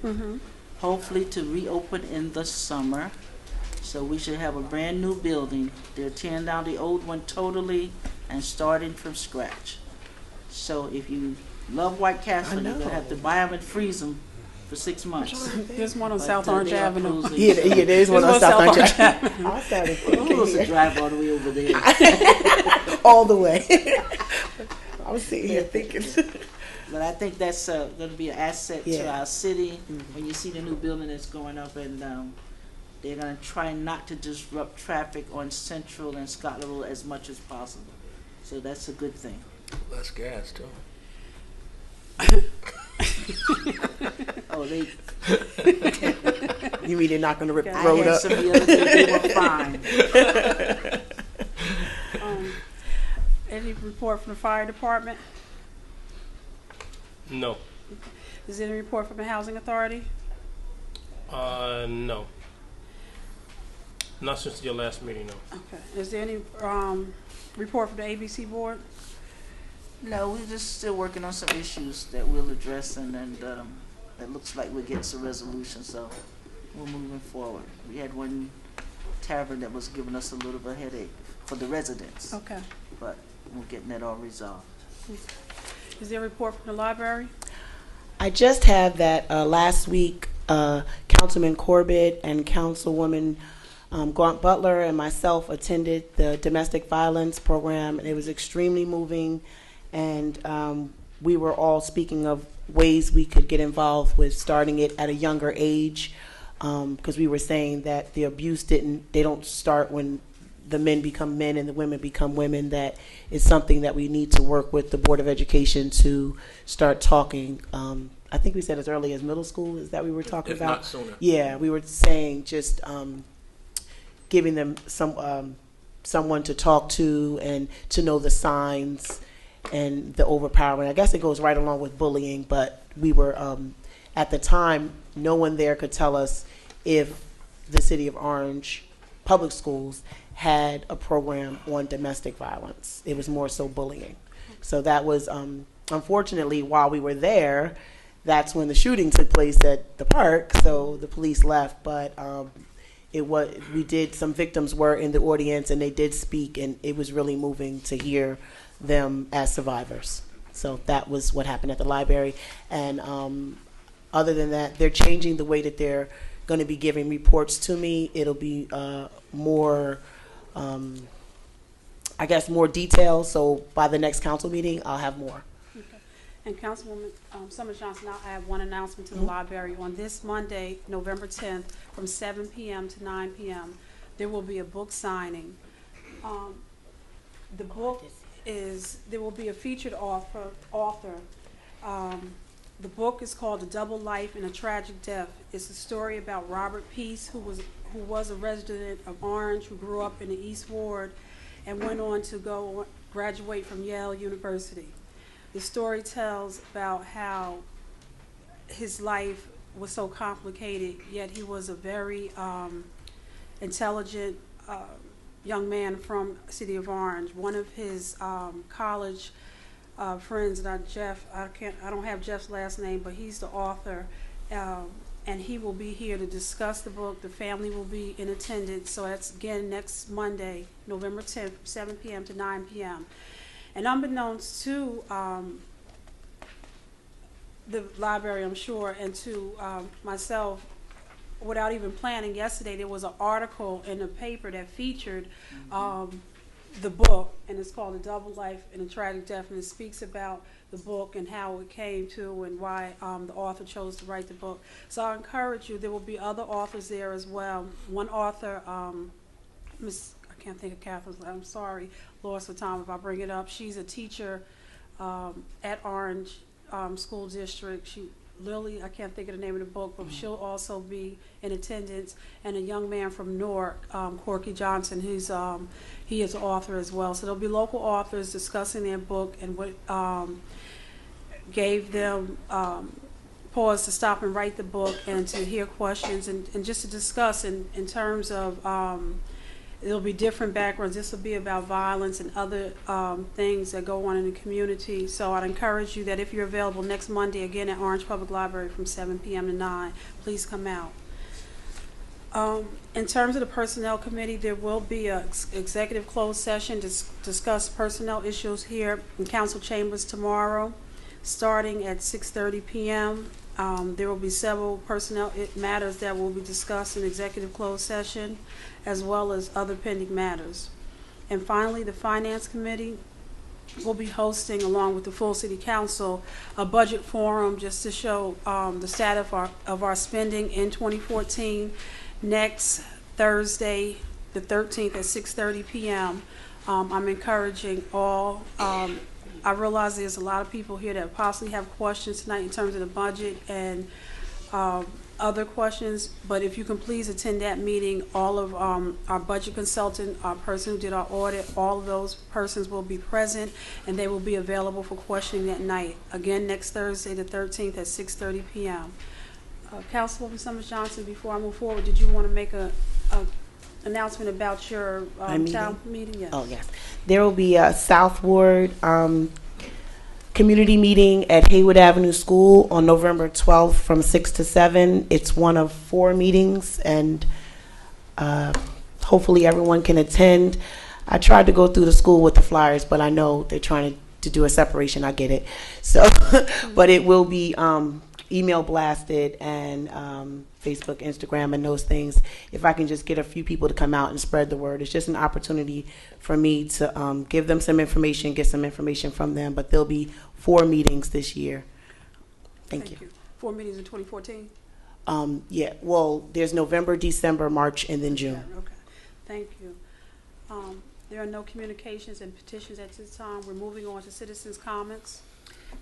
hopefully to reopen in the summer. So we should have a brand new building. They're tearing down the old one totally and starting from scratch. So if you love White Castle, you're gonna have to buy them and freeze them for 6 months. There's one on But, South Orange they are Avenue. closing. Yeah, there's one on South Orange Avenue. Who wants to drive all the way over there? All the way. I was sitting here thinking. But I think that's going to be an asset to Yeah. our city when you see the new building that's going up, and they're going to try not to disrupt traffic on Central and Scotland Road as much as possible. So that's a good thing. Less gas, too. Oh, they. You mean they're not going to rip the I road had up? some the other day. They were fine. Any report from the fire department? No. Is there any report from the housing authority? No. Not since your last meeting, no. Okay. Is there any report from the ABC board? No, we're just still working on some issues that we'll address, and it looks like we're getting some resolution, so we're moving forward. We had one tavern that was giving us a little bit of a headache for the residents, Okay. but we're getting that all resolved. Is there a report from the library? I just have that last week, Councilman Corbett and Councilwoman Gaunt Butler and myself attended the domestic violence program, and it was extremely moving. And we were all speaking of ways we could get involved with starting it at a younger age, because we were saying that the abuse they don't start when the men become men and the women become women. That is something that we need to work with the Board of Education to start talking. I think we said as early as middle school, is that we were talking If about? not sooner. Yeah, we were saying just giving them someone to talk to and to know the signs and the overpowering. I guess it goes right along with bullying, but we were, at the time, no one there could tell us if the city of Orange public schools had a program on domestic violence. It was more so bullying. So that was, unfortunately, while we were there, that's when the shooting took place at the park, so the police left. But some victims were in the audience, and they did speak, and it was really moving to hear them as survivors. So that was what happened at the library. And other than that, they're changing the way that they're going to be giving reports to me. It'll be more, I guess, more detail. So by the next council meeting, I'll have more. Okay. And Councilwoman Summers Johnson, I have one announcement to the library. On this Monday, November 10th, from 7 p.m. to 9 p.m., there will be a book signing. The book there will be a featured author. The book is called A Double Life and a Tragic Death. It's a story about Robert Peace, who was a resident of Orange, who grew up in the East Ward and went on to graduate from Yale University. The story tells about how his life was so complicated, yet he was a very intelligent young man from the city of Orange. One of his college friends, Jeff, I don't have Jeff's last name, but he's the author, and he will be here to discuss the book. The family will be in attendance. So that's again next Monday, November 10th, from 7 p.m. to 9 p.m. And unbeknownst to the library, I'm sure, and to myself, without even planning, yesterday there was an article in the paper that featured the book, and it's called A Double Life and a Tragic Death, and it speaks about the book and how it came to and why the author chose to write the book. So I encourage you, there will be other authors there as well. One author, I can't think of Catherine's, I'm sorry, lost her time if I bring it up. She's a teacher at Orange School District. Lily, I can't think of the name of the book, but she'll also be in attendance. And a young man from Newark, Corky Johnson, he is an author as well. So there'll be local authors discussing their book and what gave them pause to stop and write the book and to hear questions and just to discuss in terms of it'll be different backgrounds. This will be about violence and other things that go on in the community. So I'd encourage you that if you're available next Monday, again at Orange Public Library from 7 p.m. to 9, please come out. In terms of the Personnel Committee, there will be an executive closed session to discuss personnel issues here in Council Chambers tomorrow, starting at 6:30 p.m. There will be several personnel matters that will be discussed in executive closed session, as well as other pending matters. And finally, the Finance Committee will be hosting, along with the full City Council, a budget forum just to show the status of our spending in 2014 next Thursday, the 13th at 6:30 p.m. I'm encouraging all. I realize there's a lot of people here that possibly have questions tonight in terms of the budget and other questions, but if you can please attend that meeting. All of our budget consultant, our person who did our audit, all of those persons will be present, and they will be available for questioning that night. Again, next Thursday, the 13th at 6:30 p.m. Councilwoman Summers Johnson, before I move forward, did you want to make a announcement about your town meeting? Yes. Oh, yes. There will be a South Ward community meeting at Haywood Avenue School on November 12th from 6 to 7. It's one of 4 meetings, and hopefully everyone can attend. I tried to go through the school with the flyers, but I know they're trying to do a separation. I get it. So, but it will be email blasted and Facebook, Instagram, and those things. If I can just get a few people to come out and spread the word. It's just an opportunity for me to give them some information, get some information from them. But there'll be 4 meetings this year. Thank you. 4 meetings in 2014? Yeah, well, there's November, December, March, and then June. Okay, thank you. There are no communications and petitions at this time. We're moving on to citizens' comments.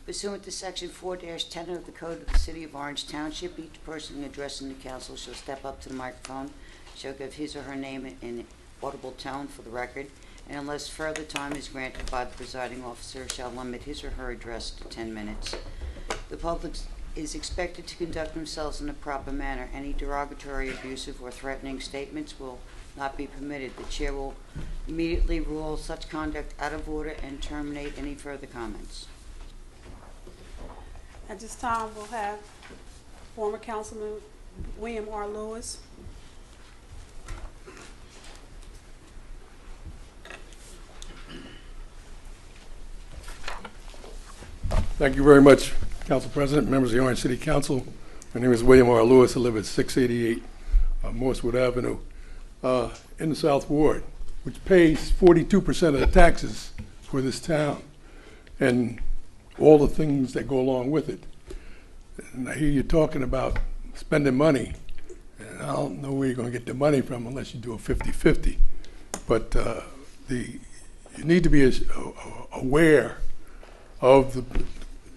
Pursuant to Section 4-10 of the Code of the City of Orange Township, each person addressing the council shall step up to the microphone, shall give his or her name in audible tone for the record, and unless further time is granted by the presiding officer, shall limit his or her address to 10 minutes. The public is expected to conduct themselves in a proper manner. Any derogatory, abusive, or threatening statements will not be permitted. The chair will immediately rule such conduct out of order and terminate any further comments. At this time, we'll have former Councilman William R. Lewis. Thank you very much, Council President, members of the Orange City Council. My name is William R. Lewis. I live at 688 Morsewood Avenue in the South Ward, which pays 42% of the taxes for this town and all the things that go along with it. And I hear you talking about spending money, and I don't know where you're going to get the money from unless you do a 50-50. But you need to be aware of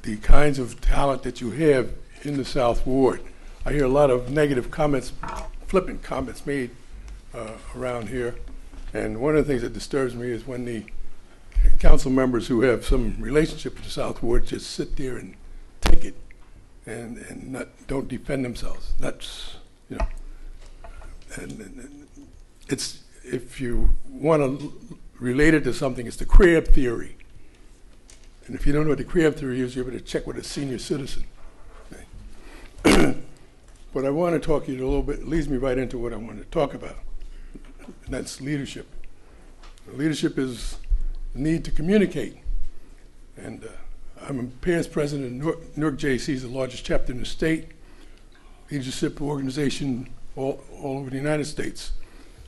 the kinds of talent that you have in the South Ward. I hear a lot of negative comments, flippant comments made around here. And one of the things that disturbs me is when the council members who have some relationship with the South Ward just sit there and take it and don't defend themselves. That's, you know, and it's, if you want to relate it to something, it's the crab theory. And if you don't know what the crab theory is, you're able to check with a senior citizen. Okay. But I want to talk to you a little bit, it leads me right into what I want to talk about, and that's leadership. Leadership is the need to communicate. And I'm a past president of Newark JCs, the largest chapter in the state, leadership organization all over the United States.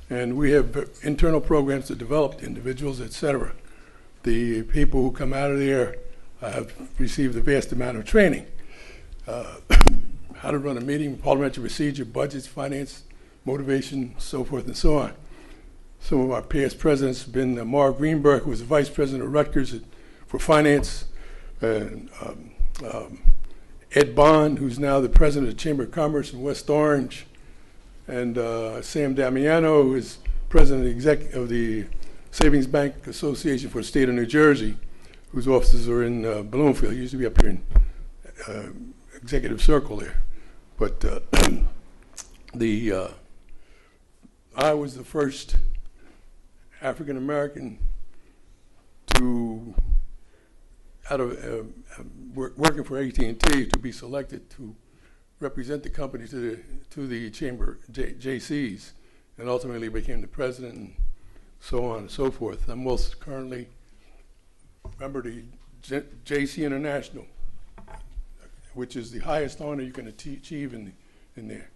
And we have internal programs to develop individuals, et cetera. The people who come out of there have received a vast amount of training. How to run a meeting, parliamentary procedure, budgets, finance, motivation, so forth and so on. Some of our past presidents have been Marv Greenberg, who was the vice president of Rutgers for finance, Ed Bond, who's now the president of the Chamber of Commerce in West Orange, and Sam Damiano, who is president of the Savings Bank Association for the state of New Jersey, whose offices are in Bloomfield. He used to be up here in Executive Circle there. But I was the first African American to, out of working for AT&T, to be selected to represent the company to the Chamber JCs, and ultimately became the president, and so on and so forth. I'm most currently a member of the JC International, which is the highest honor you can achieve in there.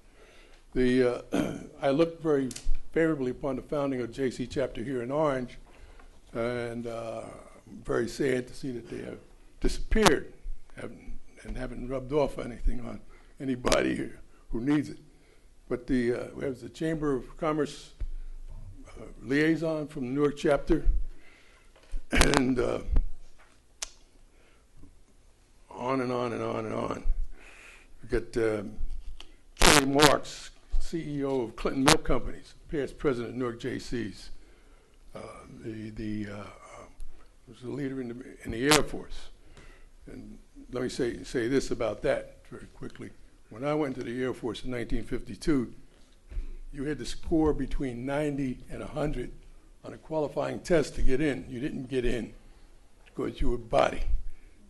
I look very favorably upon the founding of JC chapter here in Orange, and I'm very sad to see that they have disappeared and haven't rubbed off anything on anybody here who needs it. But we have the Chamber of Commerce liaison from the Newark chapter, and on and on and on and on. We got Kelly Marks, CEO of Clinton Milk Companies, past president of Newark JCs. Was a leader in the Air Force. And let me say this about that very quickly. When I went to the Air Force in 1952, you had to score between 90 and 100 on a qualifying test to get in. You didn't get in because you were body.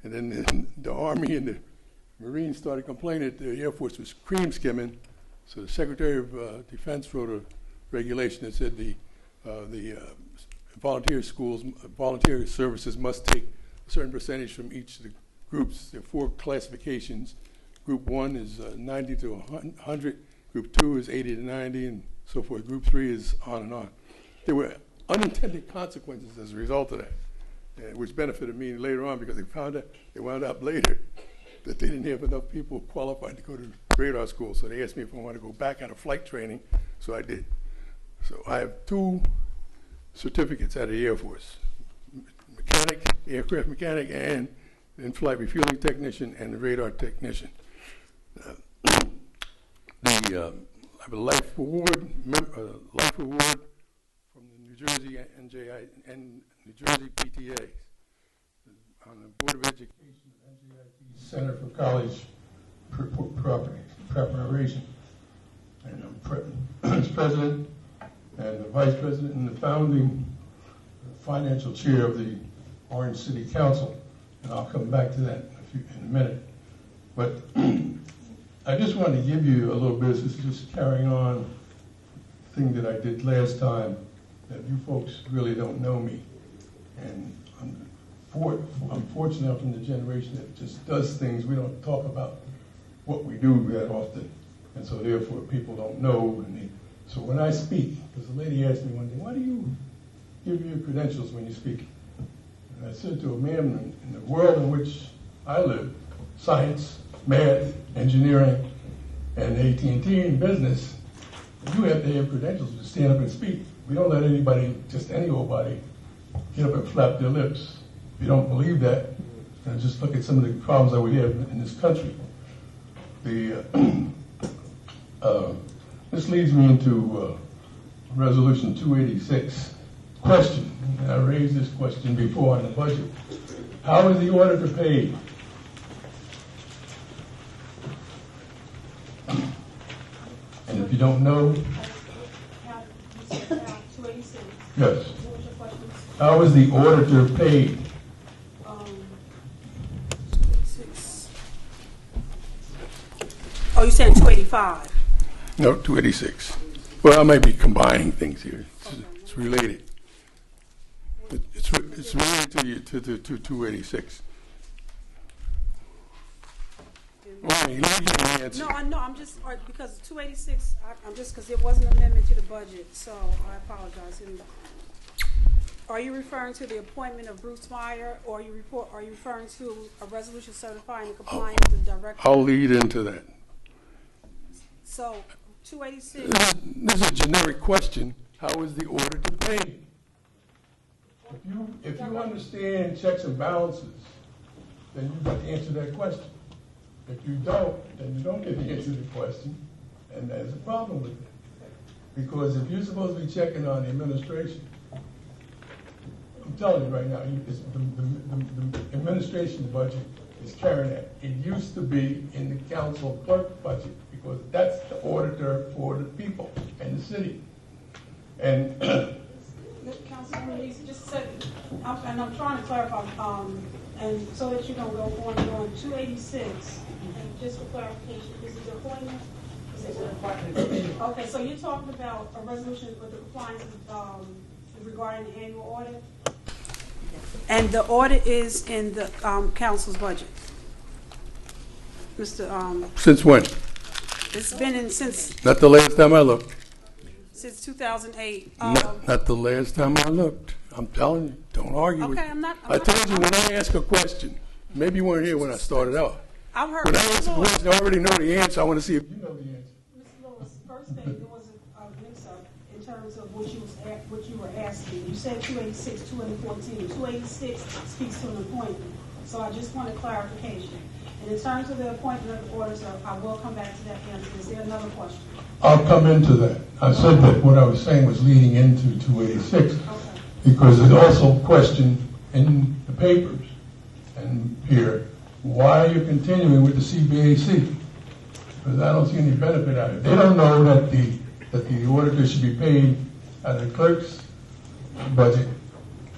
And then the Army and the Marines started complaining that the Air Force was cream skimming. So the Secretary of Defense wrote a regulation that said the volunteer schools, volunteer services must take a certain percentage from each of the groups. There are 4 classifications. Group 1 is 90 to 100. Group 2 is 80 to 90, and so forth. Group 3 is on and on. There were unintended consequences as a result of that, which benefited me later on because they wound up later that they didn't have enough people qualified to go to radar school. So they asked me if I wanted to go back out of flight training, so I did. So I have 2 certificates out of the Air Force: mechanic, aircraft mechanic, and in-flight refueling technician and the radar technician. I have a life award from the New Jersey NJI and New Jersey PTA on the Board of Education of NJIT Center for College Preparation. And I'm president and the vice president and the founding financial chair of the Orange City Council. And I'll come back to that in a minute. But I just wanted to give you a little bit, this is just carrying on the thing that I did last time, that you folks really don't know me. And I'm fortunate enough in the generation that just does things. We don't talk about what we do that often. And so therefore people don't know. So when I speak, because the lady asked me one day, why do you give your credentials when you speak? And I said to a man, in the world in which I live, science, math, engineering, and AT&T in business, you have to have credentials to stand up and speak. We don't let anybody, just any old body, get up and flap their lips. If you don't believe that, then just look at some of the problems that we have in this country. This leads me into Resolution 286. Question, and I raised this question before on the budget. How is the auditor paid? And if you don't know, yes. How is the auditor paid? Oh, you're saying 285? No, 286. Well, I might be combining things here. It's related. It's related to 286. Well, you let me get an answer. No, I know. I'm just because 286. I'm just because there was an amendment to the budget, so I apologize. Are you referring to the appointment of Bruce Meyer, or are you referring to a resolution certifying the compliance of the director? I'll lead into that. So 286. This is a generic question. How is the auditor paid? If you understand checks and balances, then you've got to answer that question. If you don't, then you don't get the answer to the question, and there's a problem with it. Because if you're supposed to be checking on the administration, I'm telling you right now, the administration budget is carrying that. It used to be in the council clerk budget, because that's the auditor for the people and the city. And Councilman, just said, and I'm trying to clarify, and so that you don't go on and on. 286, and just for clarification, is it the appointment? Okay, so you're talking about a resolution with the compliance regarding the annual audit? And the audit is in the council's budget? Mr. Since when? It's been in since... Not the last time I looked. Since 2008. Not the last time I looked. I'm telling you, don't argue with me. I told you when I ask a question, maybe you weren't here when I started out. I've heard when I ask a question, I already know the answer. I want to see if you know the answer. Mr. Lewis, first thing, there was a mix-up in terms of what you were asking. You said 286, 214. 286 speaks to an appointment. So I just wanted clarification. And in terms of the appointment of the auditor, I will come back to that answer. Is there another question? I'll come into that. I said that what I was saying was leading into 286, because there's also a question in the papers and here, why are you continuing with the CBAC? Because I don't see any benefit out of it. They don't know that the auditor should be paid out of the clerk's budget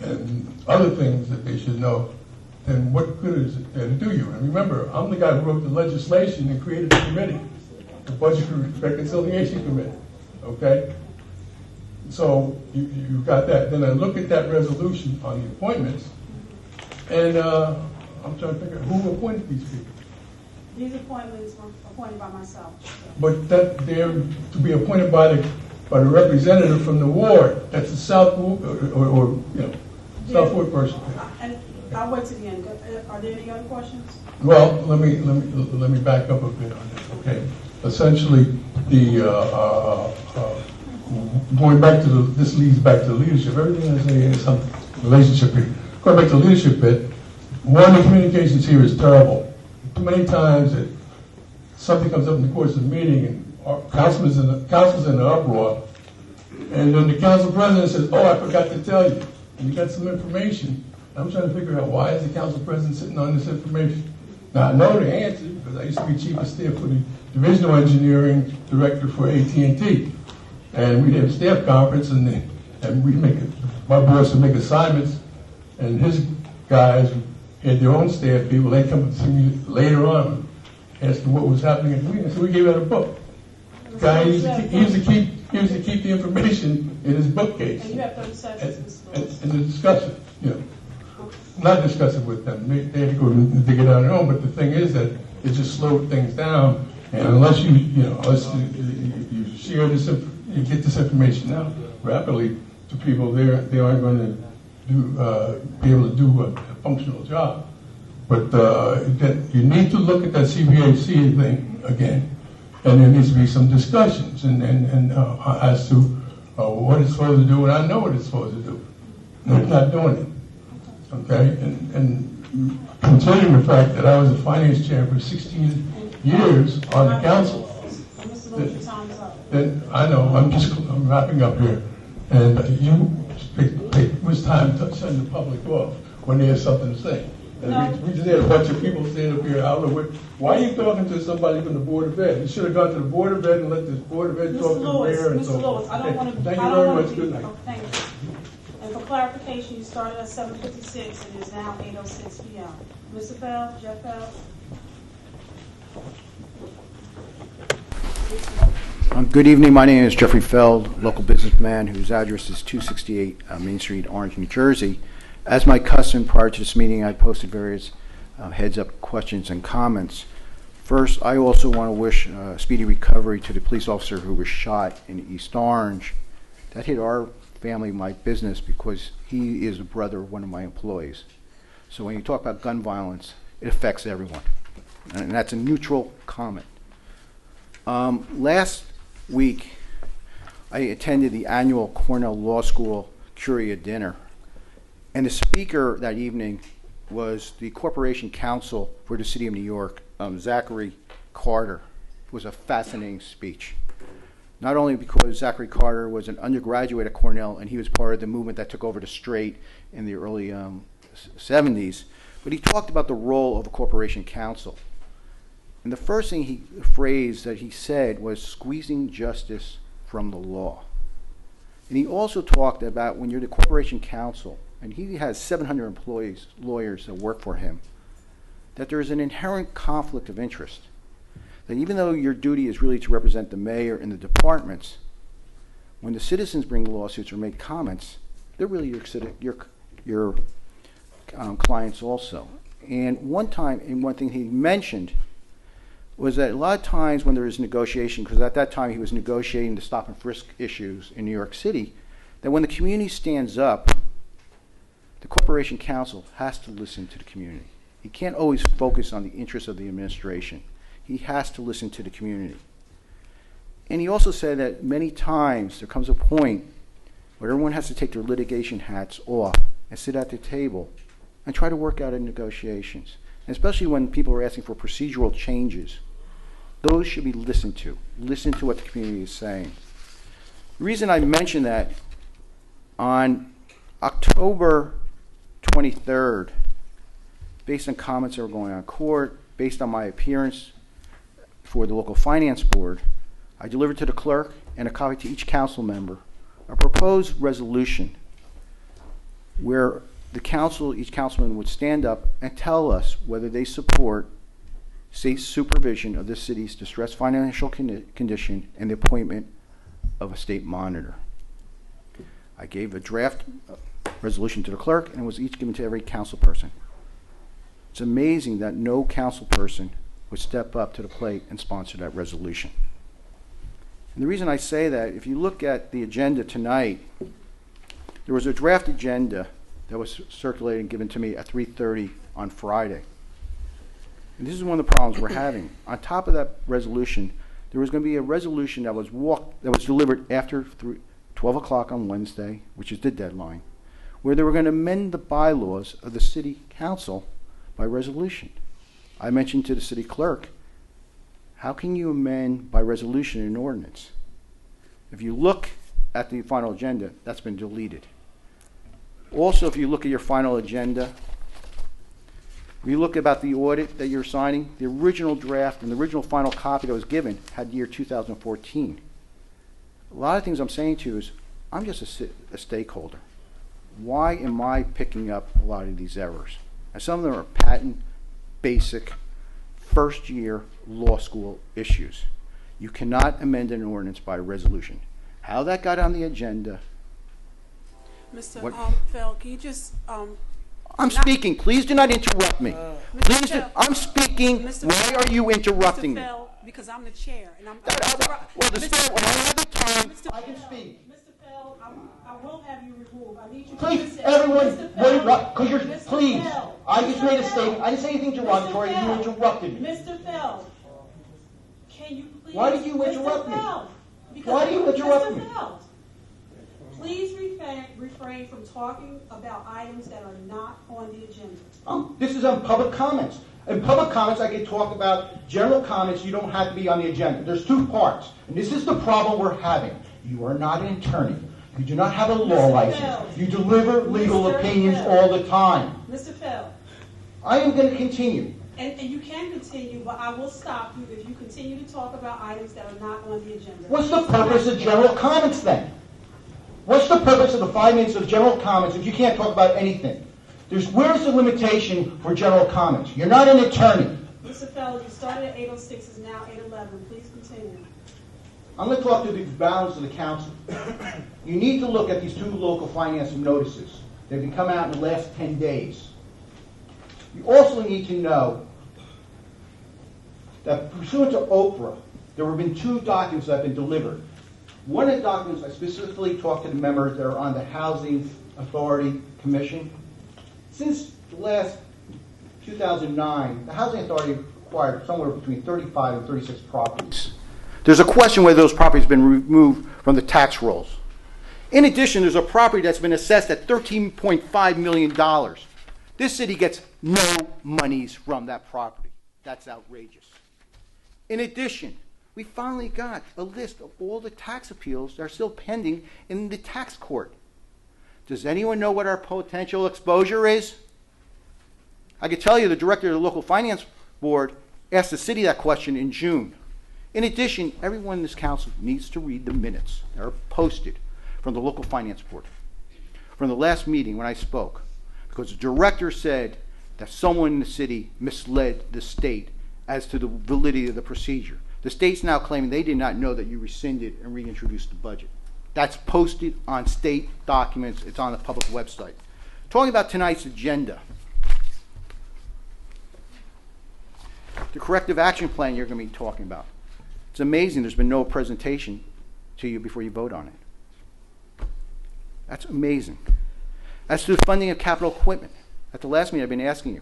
and other things that they should know. Then what good is it there to do you? And remember, I'm the guy who wrote the legislation and created the committee, the Budget Reconciliation Committee, okay? So you got that. Then I look at that resolution on the appointments, and I'm trying to figure out who appointed these people. These appointments were appointed by myself. But that they're to be appointed by the representative from the ward. That's the South or South Ward person. And I'll wait to the end. Are there any other questions? Well, let me back up a bit on this. Okay, essentially, going back to this leads back to the leadership. Everything I say has some relationship here. Going back to the leadership bit, one, the communications here is terrible. Too many times that something comes up in the course of the meeting and council's in an uproar, and then the council president says, "Oh, I forgot to tell you," and you got some information. I'm trying to figure out why is the council president sitting on this information. Now I know the answer because I used to be chief of staff for the divisional engineering director for AT&T, and we'd have staff conference, and we my boss would make assignments, and his guys had their own staff people. They'd come to me later on, asking what was happening at the meeting. So we gave out a book. The guy used to keep the information in his bookcase. And you have 30 seconds, Mr. Lewis. And the discussion, not discuss it with them. They had to go and dig it on their own. But the thing is that it just slowed things down. And unless you share this, you get this information out rapidly to people, they aren't going to be able to do a functional job. But you need to look at that CBHC thing again, and there needs to be some discussions and as to what it's supposed to do, and I know what it's supposed to do. And it's not doing it. Okay, and considering the fact that I was a finance chair for 16 years on the council, then I know I'm wrapping up here, and you take much time to send the public off when they have something to say. And we just had a bunch of people standing up here. I don't know why are you talking to somebody from the Board of Ed? You should have gone to the Board of Ed and let the Board of Ed talk to the mayor and so Mr. Lewis, I don't want to. Thank you very much. Good night. Thank you. And for clarification, you started at 7:56 and it is now 8:06 p.m. Mr. Feld, Jeff Feld. Good evening. My name is Jeffrey Feld, local businessman whose address is 268 Main Street, Orange, New Jersey. As my custom prior to this meeting, I posted various heads-up questions and comments. First, I also want to wish speedy recovery to the police officer who was shot in East Orange. That hit our family, my business, because he is a brother of one of my employees. So when you talk about gun violence, it affects everyone. And that's a neutral comment. Last week, I attended the annual Cornell Law School Curia dinner. And the speaker that evening was the Corporation Counsel for the City of New York, Zachary Carter. It was a fascinating speech. Not only because Zachary Carter was an undergraduate at Cornell and he was part of the movement that took over the Straight in the early 70s, but he talked about the role of a Corporation Counsel. And the first phrase that he said was squeezing justice from the law. And he also talked about when you're the Corporation Counsel, and he has 700 employees, lawyers that work for him, that there is an inherent conflict of interest. That even though your duty is really to represent the mayor and the departments, when the citizens bring lawsuits or make comments, they're really your clients also. And one thing he mentioned was that a lot of times when there is negotiation, because at that time he was negotiating the stop and frisk issues in New York City, that when the community stands up, the Corporation Counsel has to listen to the community. He can't always focus on the interests of the administration. He has to listen to the community. And he also said that many times there comes a point where everyone has to take their litigation hats off and sit at the table and try to work out in negotiations. And especially when people are asking for procedural changes, those should be listened to. Listen to what the community is saying. The reason I mention that, on October 23rd, based on comments that were going on in court, based on my appearance for the local finance board, I delivered to the clerk and a copy to each council member a proposed resolution where each councilman would stand up and tell us whether they support safe supervision of the city's distressed financial condition and the appointment of a state monitor. I gave a draft resolution to the clerk, and it was each given to every council person. It's amazing that no council person would step up to the plate and sponsor that resolution. And the reason I say that, if you look at the agenda tonight, there was a draft agenda that was circulated and given to me at 3:30 on Friday. And this is one of the problems we're having. On top of that resolution, there was going to be a resolution that was delivered after 12 o'clock on Wednesday, which is the deadline, where they were going to amend the bylaws of the city council by resolution. I mentioned to the city clerk, how can you amend by resolution an ordinance? If you look at the final agenda, that's been deleted. Also, if you look at your final agenda, if you look about the audit that you're signing, the original draft and the original final copy that was given had year 2014. A lot of things I'm saying to you is, I'm just a stakeholder. Why am I picking up a lot of these errors? And some of them are patent, basic, first-year law school issues. You cannot amend an ordinance by a resolution. How that got on the agenda. Mr. What- Fell, can you just, I'm speaking. Please do not interrupt me. Please, Fell. I'm speaking. Mr. Why Fell. are you interrupting Mr. me? Fell, because I'm the chair, and I'm. Well, the chair, when I have the time, I can speak. Mr. Fell, I will have you removed. I need you to Please, listen. everyone, Mr. Fell, because you're, Mr. please, Fell, I just Mr. made a Fell, statement, I didn't say anything derogatory, Mr. you Fell, interrupted me. Mr. Fell, can you please? Why did you interrupt Mr. me? Fell, because Why do you interrupt me? Mr. Fell, please refrain from talking about items that are not on the agenda. This is on public comments. In public comments, I can talk about general comments, you don't have to be on the agenda. There's two parts, and this is the problem we're having. You are not an attorney. You do not have a law Mr. license. Fell. You deliver legal Mr. opinions Fell. all the time. Mr. Fell, I am going to continue. and you can continue, but I will stop you if you continue to talk about items that are not on the agenda. What's the purpose of general comments then? What's the purpose of the 5 minutes of general comments if you can't talk about anything? Where's the limitation for general comments? You're not an attorney. Mr. Fell, you started at 8:06, it's now 8:11. Please continue. I'm going to talk to the balance of the council. You need to look at these two local finance notices. They've been coming out in the last 10 days. You also need to know that pursuant to Oprah, there have been 2 documents that have been delivered. One of the documents, I specifically talked to the members that are on the Housing Authority Commission. Since the last 2009, the Housing Authority acquired somewhere between 35 and 36 properties. There's a question whether those properties have been removed from the tax rolls. In addition, there's a property that's been assessed at $13.5 million. This city gets no monies from that property. That's outrageous. In addition, we finally got a list of all the tax appeals that are still pending in the tax court. Does anyone know what our potential exposure is? I can tell you the director of the local finance board asked the city that question in June. In addition, everyone in this council needs to read the minutes that are posted from the local finance board from the last meeting when I spoke, because the director said that someone in the city misled the state as to the validity of the procedure. The state's now claiming they did not know that you rescinded and reintroduced the budget. That's posted on state documents. It's on the public website. Talking about tonight's agenda, the corrective action plan you're going to be talking about. It's amazing there's been no presentation to you before you vote on it. That's amazing. As to the funding of capital equipment, at the last meeting I've been asking you,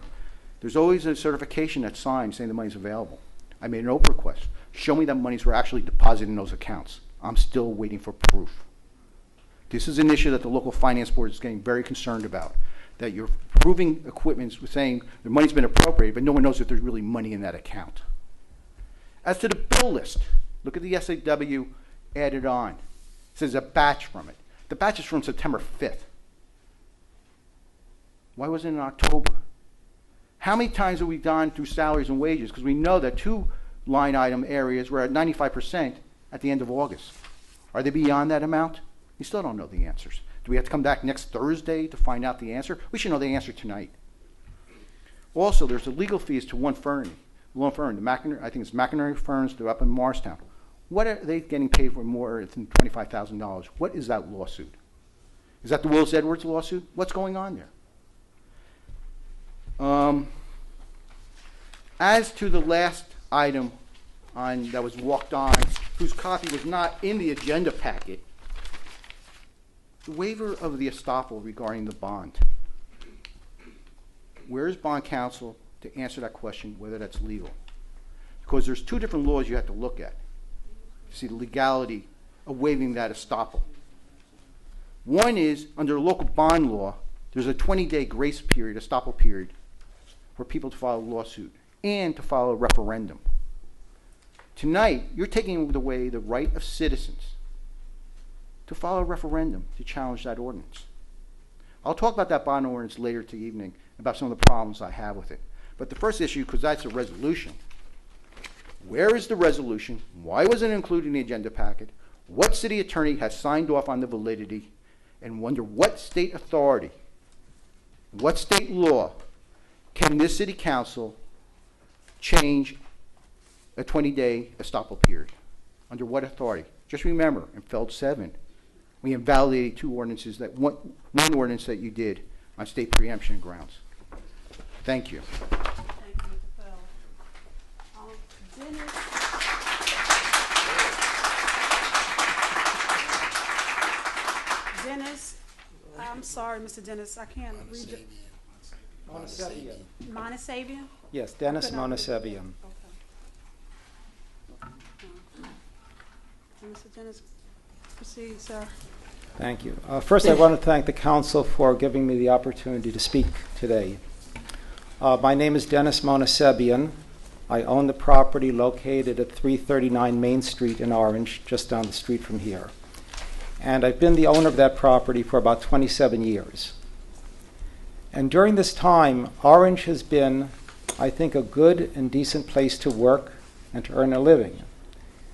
there's always a certification that's signed saying the money's available. I made an Oprah request. Show me that monies were actually deposited in those accounts. I'm still waiting for proof. This is an issue that the local finance board is getting very concerned about, that you're proving equipment saying the money's been appropriated, but no one knows if there's really money in that account. As to the bill list, look at the SAW added on. It says a batch from it. The batch is from September 5th. Why wasn't it in October? How many times have we gone through salaries and wages? Because we know that 2 line item areas were at 95% at the end of August. Are they beyond that amount? We still don't know the answers. Do we have to come back next Thursday to find out the answer? We should know the answer tonight. Also, there's the legal fees to one firm, I think it's McInerney Firms. They're up in Morristown. What are they getting paid for more than $25,000? What is that lawsuit? Is that the Willis Edwards lawsuit? What's going on there? As to the last item that was walked on, whose copy was not in the agenda packet, the waiver of the estoppel regarding the bond. Where is bond counsel to answer that question, whether that's legal? Because there's 2 different laws you have to look at to see the legality of waiving that estoppel. One is, under the local bond law, there's a 20-day grace period, estoppel period, for people to file a lawsuit and to file a referendum. Tonight, you're taking away the right of citizens to file a referendum to challenge that ordinance. I'll talk about that bond ordinance later this evening, about some of the problems I have with it. But the first issue, because that's a resolution. Where is the resolution? Why wasn't it included in the agenda packet? what city attorney has signed off on the validity, and wonder what state authority, what state law can this city council change a 20-day estoppel period? Under what authority? Just remember, in Feld 7, we invalidated two ordinances, one ordinance that you did on state preemption grounds. Thank you. Thank you, Mr. Feld. Dennis, I'm sorry, Mr. Dennis, I can't read it. Monasevian. Monasavian? Yes, Dennis Monasevian. Mr. Dennis, proceed, sir. Thank you. First, I want to thank the council for giving me the opportunity to speak today. My name is Dennis Monasevian. I own the property located at 339 Main Street in Orange, just down the street from here. And I've been the owner of that property for about 27 years. And during this time, Orange has been, I think, a good and decent place to work and to earn a living.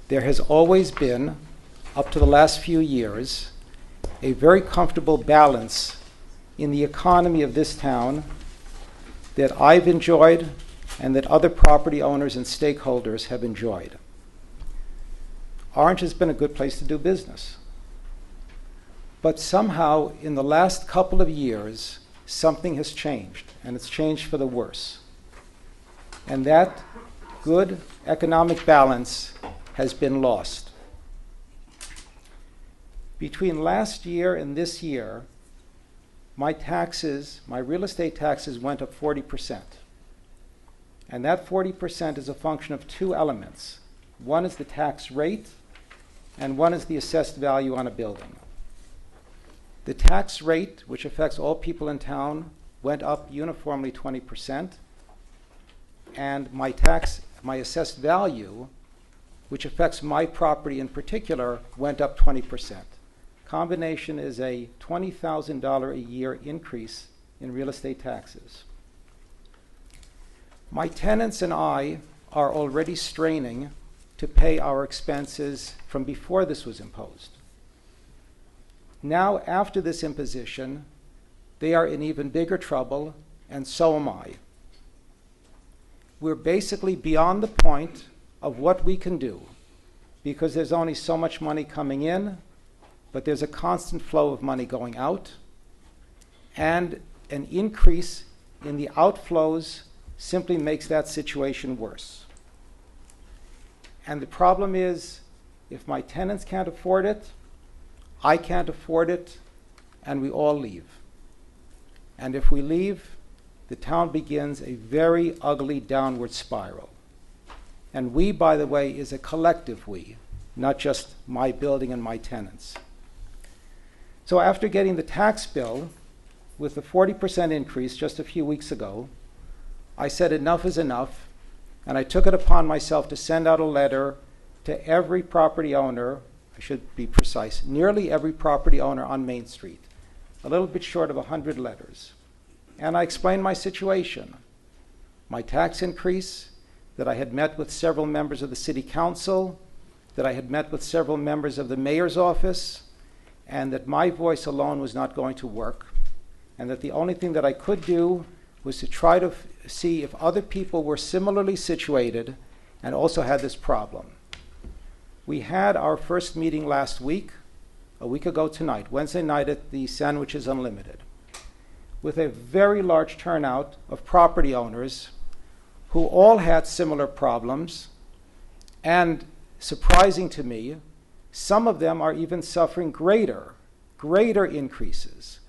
There has always been, up to the last few years, a very comfortable balance in the economy of this town that I've enjoyed and that other property owners and stakeholders have enjoyed. Orange has been a good place to do business. But somehow, in the last couple of years, something has changed, and it's changed for the worse. And that good economic balance has been lost. Between last year and this year, my real estate taxes went up 40%. And that 40% is a function of two elements. One is the tax rate, and one is the assessed value on a building. The tax rate, which affects all people in town, went up uniformly 20%, and my assessed value, which affects my property in particular, went up 20%. Combination is a $20,000 a year increase in real estate taxes. My tenants and I are already straining to pay our expenses from before this was imposed. Now, after this imposition, they are in even bigger trouble, and so am I. We're basically beyond the point of what we can do, because there's only so much money coming in, but there's a constant flow of money going out, and an increase in the outflows simply makes that situation worse. And the problem is, if my tenants can't afford it, I can't afford it, and we all leave. And if we leave, the town begins a very ugly downward spiral. And we, by the way, is a collective we, not just my building and my tenants. So after getting the tax bill with the 40% increase just a few weeks ago, I said enough is enough, and I took it upon myself to send out a letter to every property owner, I should be precise, nearly every property owner on Main Street, a little bit short of 100 letters. And I explained my situation, my tax increase, that I had met with several members of the city council, that I had met with several members of the mayor's office, and that my voice alone was not going to work, and that the only thing that I could do was to try to see if other people were similarly situated and also had this problem. We had our first meeting last week, a week ago tonight, Wednesday night at the Sandwiches Unlimited, with a very large turnout of property owners who all had similar problems, and surprising to me, some of them are even suffering greater increases.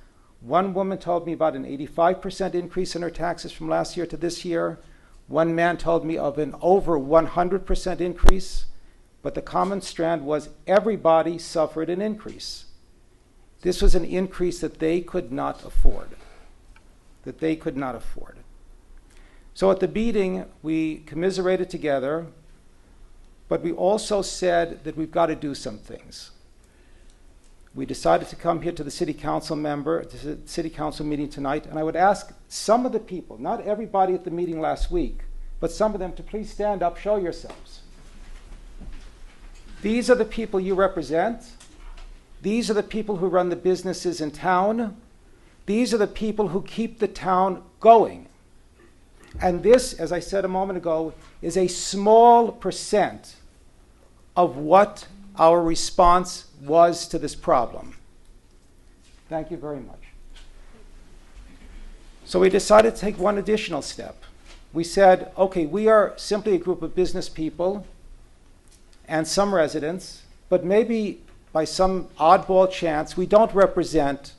One woman told me about an 85% increase in her taxes from last year to this year. One man told me of an over 100% increase. But the common strand was everybody suffered an increase. This was an increase that they could not afford. So at the meeting, we commiserated together, but we also said that we've got to do some things. We decided to come here to the city council meeting tonight, and I would ask some of the people, not everybody at the meeting last week, but some of them to please stand up, show yourselves. These are the people you represent. These are the people who run the businesses in town. These are the people who keep the town going. And this, as I said a moment ago, is a small percent of what our response was to this problem. Thank you very much. So we decided to take one additional step. We said, okay, we are simply a group of business people and some residents, but maybe by some oddball chance, we don't represent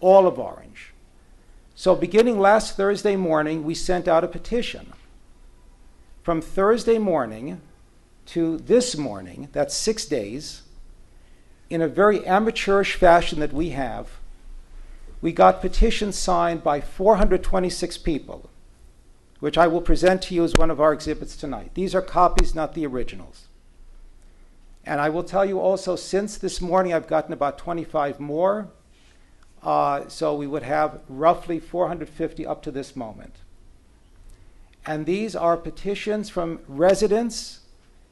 all of Orange. So beginning last Thursday morning, we sent out a petition. From Thursday morning to this morning, that's 6 days, in a very amateurish fashion that we have, we got petitions signed by 426 people, which I will present to you as one of our exhibits tonight. These are copies, not the originals. And I will tell you also, since this morning, I've gotten about 25 more. So we would have roughly 450 up to this moment. And these are petitions from residents,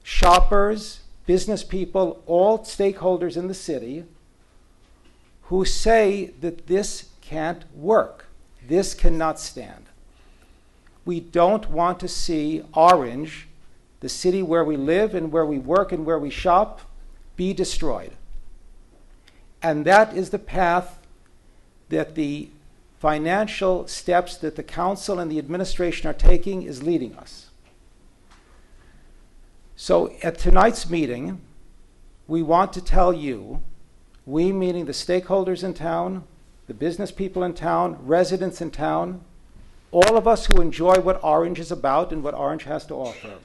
shoppers, business people, all stakeholders in the city who say that this can't work. This cannot stand. We don't want to see Orange, the city where we live and where we work and where we shop, be destroyed. And that is the path that the financial steps that the council and the administration are taking is leading us. So at tonight's meeting, we want to tell you, we meaning the stakeholders in town, the business people in town, residents in town, all of us who enjoy what Orange is about and what Orange has to offer,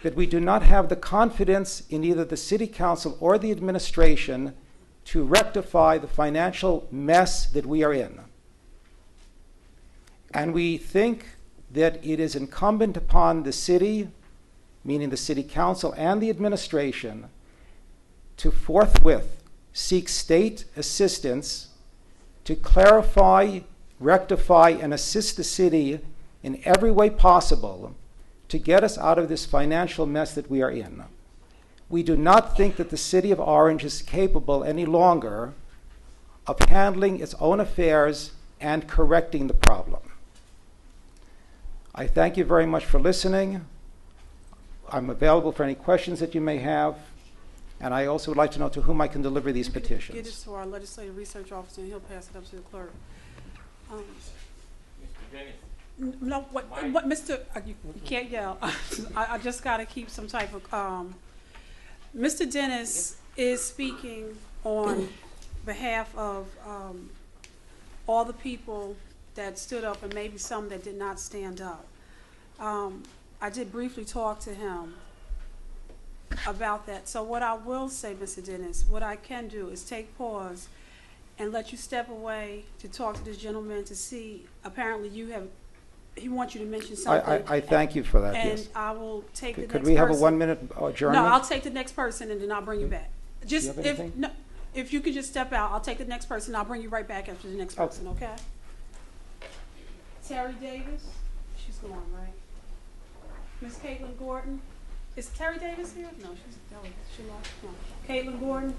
that we do not have the confidence in either the city council or the administration to rectify the financial mess that we are in. And we think that it is incumbent upon the city, meaning the city council and the administration, to forthwith seek state assistance to clarify, rectify, and assist the city in every way possible to get us out of this financial mess that we are in. We do not think that the city of Orange is capable any longer of handling its own affairs and correcting the problem. I thank you very much for listening. I'm available for any questions that you may have, and I also would like to know to whom I can deliver these petitions. Get this to our legislative research officer, and he'll pass it up to the clerk. No, what, Mr. You can't yell. I just got to keep some type of. Mr. Dennis is speaking on behalf of all the people that stood up and maybe some that did not stand up. I did briefly talk to him about that. So what I will say, Mr. Dennis, what I can do is take pause and let you step away to talk to this gentleman to see, apparently he wants you to mention something. I thank you for that, and yes. I will take the next person. Could we have a 1 minute adjournment? No, I'll take the next person and then I'll bring you back. Just Do you have anything? if you could just step out, I'll take the next person. I'll bring you right back after the next person. Okay. Terry Davis, she's gone, right? Miss Caitlin Gordon, is Terry Davis here? No, she lost. No. Caitlin Gordon.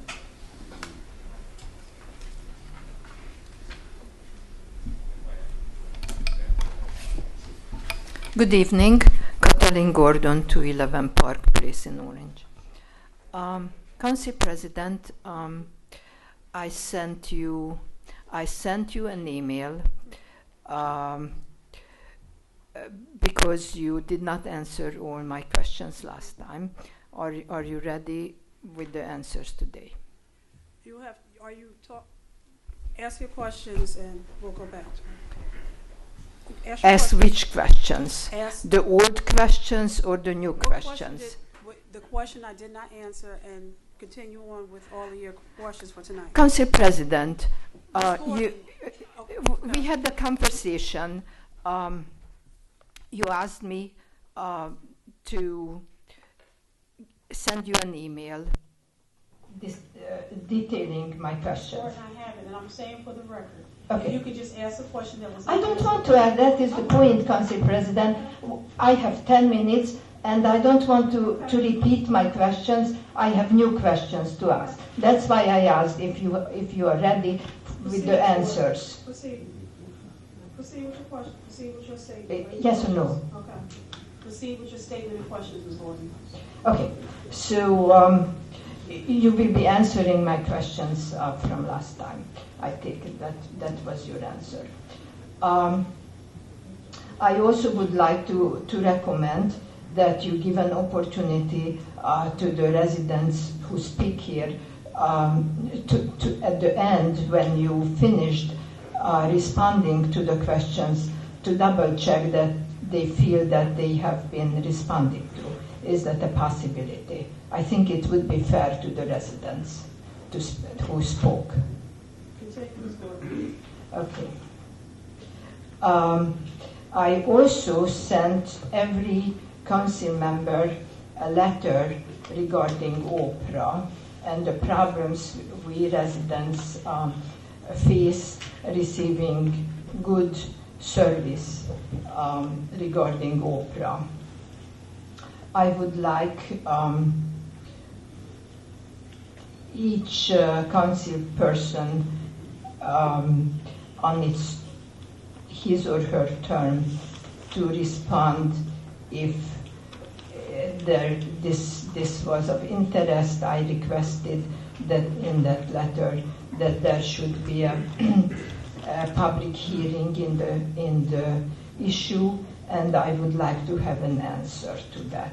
Good evening, Kathleen Gordon, 211 Park Place in Orange. Council President, I sent you an email because you did not answer all my questions last time. Are you ready with the answers today? Ask your questions and we'll go back to it. Ask which questions? Ask the old questions or the new questions? The question I did not answer, and continue on with all of your questions for tonight. Council President, we had the conversation. You asked me to send you an email detailing my questions. I have it, and I'm saying for the record, If you could just ask a question that was. I don't want to add, that is the point, Council President. I have 10 minutes and I don't want to repeat my questions. I have new questions to ask. That's why I asked if you are ready with the answers. Proceed. Proceed with your question. Proceed with your statement. Yes or no? Okay. Proceed with your statement and questions, Ms. Gordon. Okay, so you will be answering my questions from last time. I take it that was your answer. I also would like to recommend that you give an opportunity to the residents who speak here to at the end, when you finished responding to the questions, to double check that they feel that they have been responding to. Is that a possibility? I think it would be fair to the residents who spoke. Okay. I also sent every council member a letter regarding OPRA and the problems we residents face receiving good service regarding OPRA. I would like each council person on his or her term to respond if this was of interest. I requested that in that letter that there should be a public hearing in the issue, and I would like to have an answer to that.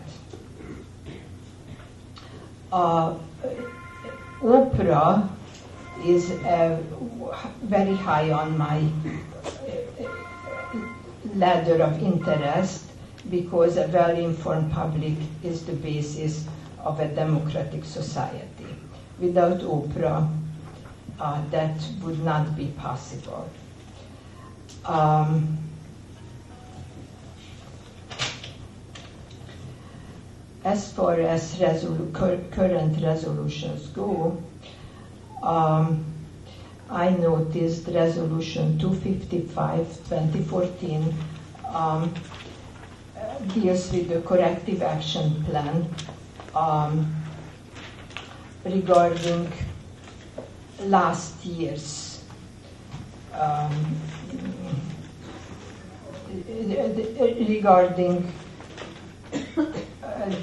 OPRA is very high on my ladder of interest because a well-informed public is the basis of a democratic society. Without OPRA, that would not be possible. As far as current resolutions go, I noticed resolution 255/2014 deals with the corrective action plan regarding last year's regarding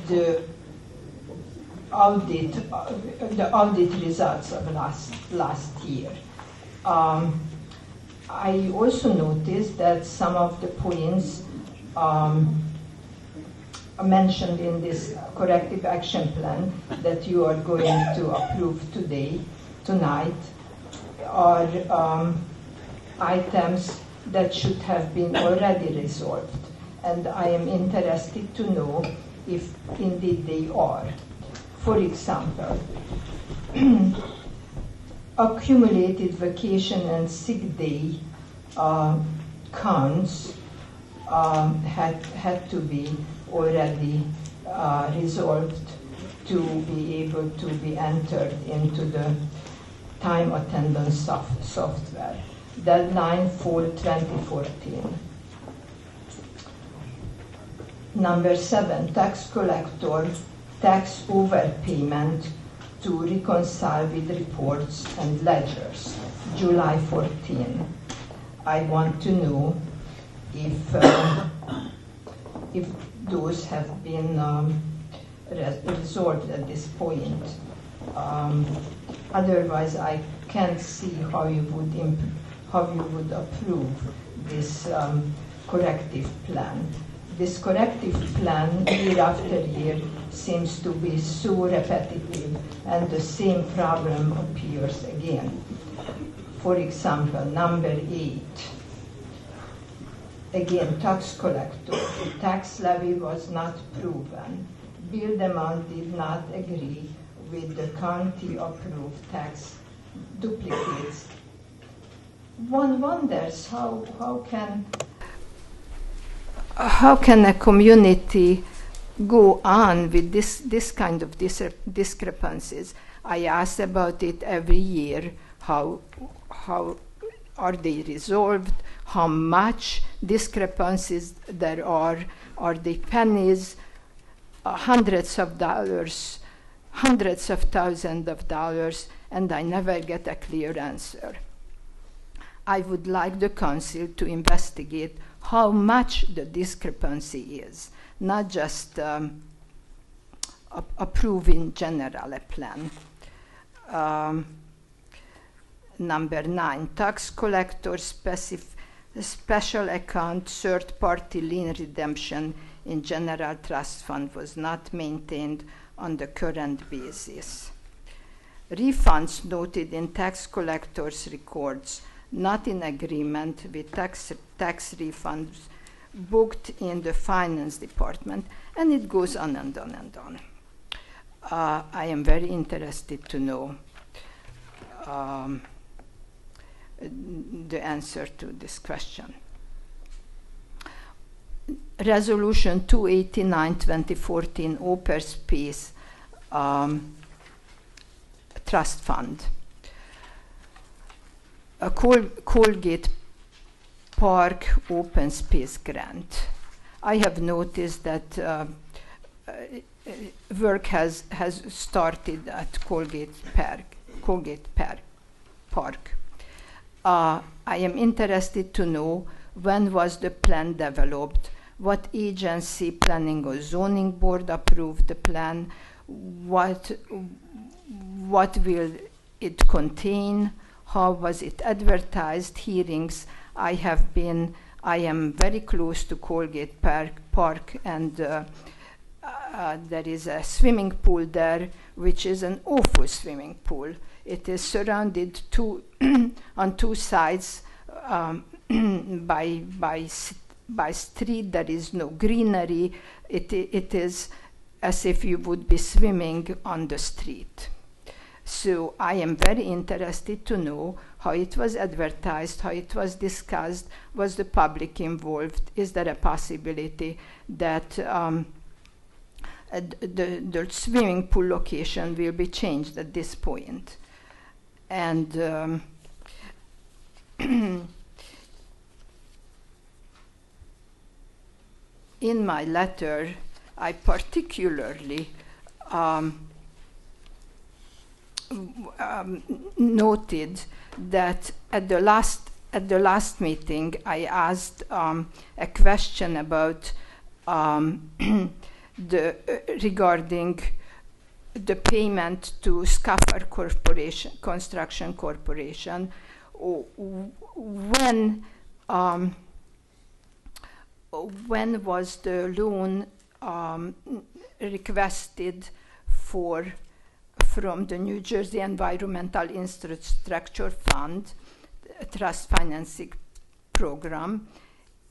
the audit results of last year. I also noticed that some of the points mentioned in this corrective action plan that you are going to approve tonight, are items that should have been already resolved. And I am interested to know if indeed they are. For example, accumulated vacation and sick day counts had to be already resolved to be able to be entered into the time attendance software. Deadline fall 2014. Number 7, tax collector tax overpayment to reconcile with reports and ledgers, July 14. I want to know if those have been resolved at this point. Otherwise, I can't see how you would approve this corrective plan. This corrective plan, year after year, seems to be so repetitive, and the same problem appears again. For example, number 8. Again, tax collector. The tax levy was not proven. Billed amount did not agree with the county-approved tax duplicates. One wonders how can a community go on with this kind of discrepancies? I ask about it every year, how are they resolved? How much discrepancies there are? Are they pennies, hundreds of dollars, hundreds of thousands of dollars? And I never get a clear answer. I would like the council to investigate how much the discrepancy is, not just approve in general a plan. Number 9, tax collector special account third-party lien redemption in general trust fund was not maintained on the current basis. Refunds noted in tax collector's records not in agreement with tax refunds booked in the finance department, and it goes on and on and on. I am very interested to know the answer to this question. Resolution 289/2014 Open Space Trust Fund. A Colgate Park Open Space Grant. I have noticed that work has started at Colgate Park. I am interested to know when was the plan developed, what agency, planning or zoning board approved the plan, what will it contain, how was it advertised, hearings. I am very close to Colgate Park, and there is a swimming pool there, which is an awful swimming pool. It is surrounded on two sides by street. There is no greenery. It is as if you would be swimming on the street. So I am very interested to know how it was advertised, how it was discussed, was the public involved, is there a possibility that the swimming pool location will be changed at this point. And in my letter, I particularly noted that at the last meeting, I asked a question about regarding the payment to Scaffer Construction Corporation. When was the loan requested from the New Jersey Environmental Infrastructure Fund Trust Financing Program,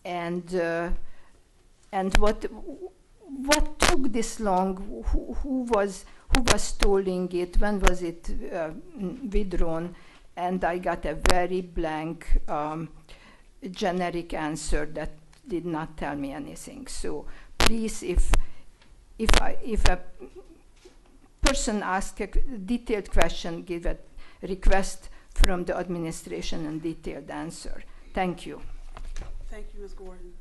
and what took this long? Who was stalling it? When was it withdrawn? And I got a very blank, generic answer that did not tell me anything. So please, if a person asks a detailed question, give a request from the administration and detailed answer. Thank you. Thank you, Ms. Gordon.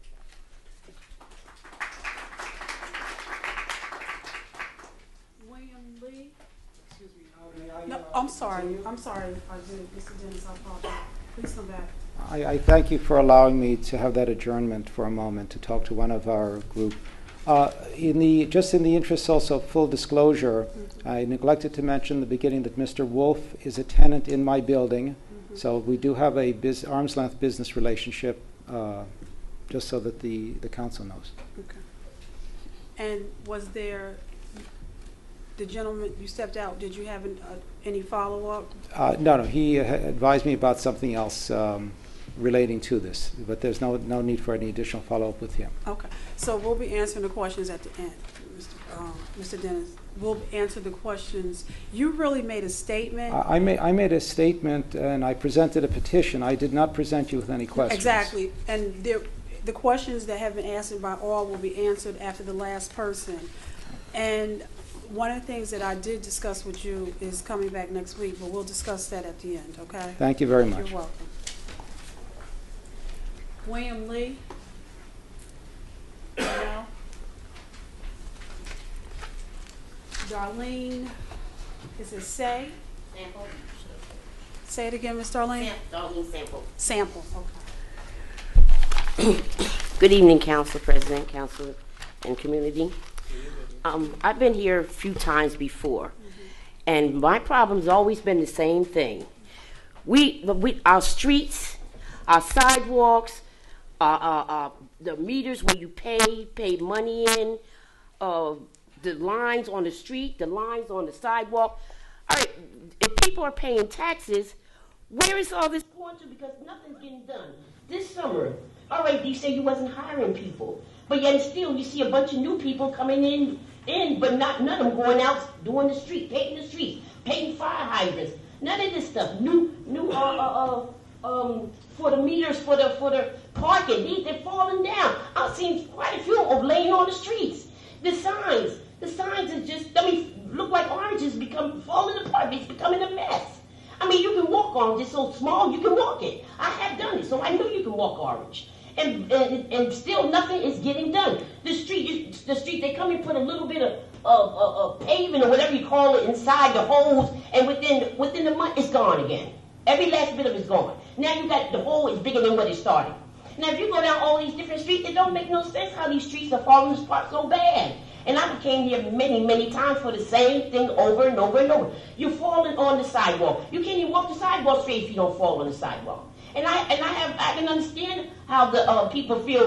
William Lee? Excuse me. No, I'm sorry. If I did. Mr. Dennis, I apologize. Please come back. I thank you for allowing me to have that adjournment for a moment to talk to one of our group. Just in the interest also of full disclosure, I neglected to mention at the beginning that Mr. Wolf is a tenant in my building, so we do have a arm's length business relationship, just so that the council knows. Okay. And was there, the gentleman, you stepped out, did you have any follow-up? No, he advised me about something else relating to this, but there's no need for any additional follow-up with him. Okay, so we'll be answering the questions at the end, Mr. Dennis. We'll answer the questions. You really made a statement. I made a statement and I presented a petition. I did not present you with any questions. Exactly, and the questions that have been answered by all will be answered after the last person. And one of the things that I did discuss with you is coming back next week, but we'll discuss that at the end, okay? Thank you very much. You're welcome. William Lee. No. Darlene, is it Say? Sample. Say it again, Miss Darlene. Darlene Sample. Sample, okay. Good evening, Council President, Council, and community. I've been here a few times before, and my problem's always been the same thing. Our streets, our sidewalks, the meters where you pay money in, the lines on the street, the lines on the sidewalk. All right, if people are paying taxes, where is all this going to? Because nothing's getting done. This summer, all right, you say you wasn't hiring people, but yet still you see a bunch of new people coming in, but none of them going out doing the street, painting the streets, painting fire hydrants. None of this stuff. For the meters for the parking, they're falling down. I've seen quite a few of laying on the streets. The signs is just, look like oranges falling apart. It's becoming a mess. You can walk orange. It's so small, you can walk it. I have done it, so I know you can walk orange. And still nothing is getting done. The street, they come and put a little bit of paving or whatever you call it inside the holes, and within the month, it's gone again. Every last bit of it's gone. Now you got the hole is bigger than what it started. Now if you go down all these different streets, it don't make no sense how these streets are falling apart so bad. And I came here many, many times for the same thing over and over and over. You're falling on the sidewalk. You can't even walk the sidewalk straight if you don't fall on the sidewalk. And I can understand how the people feel.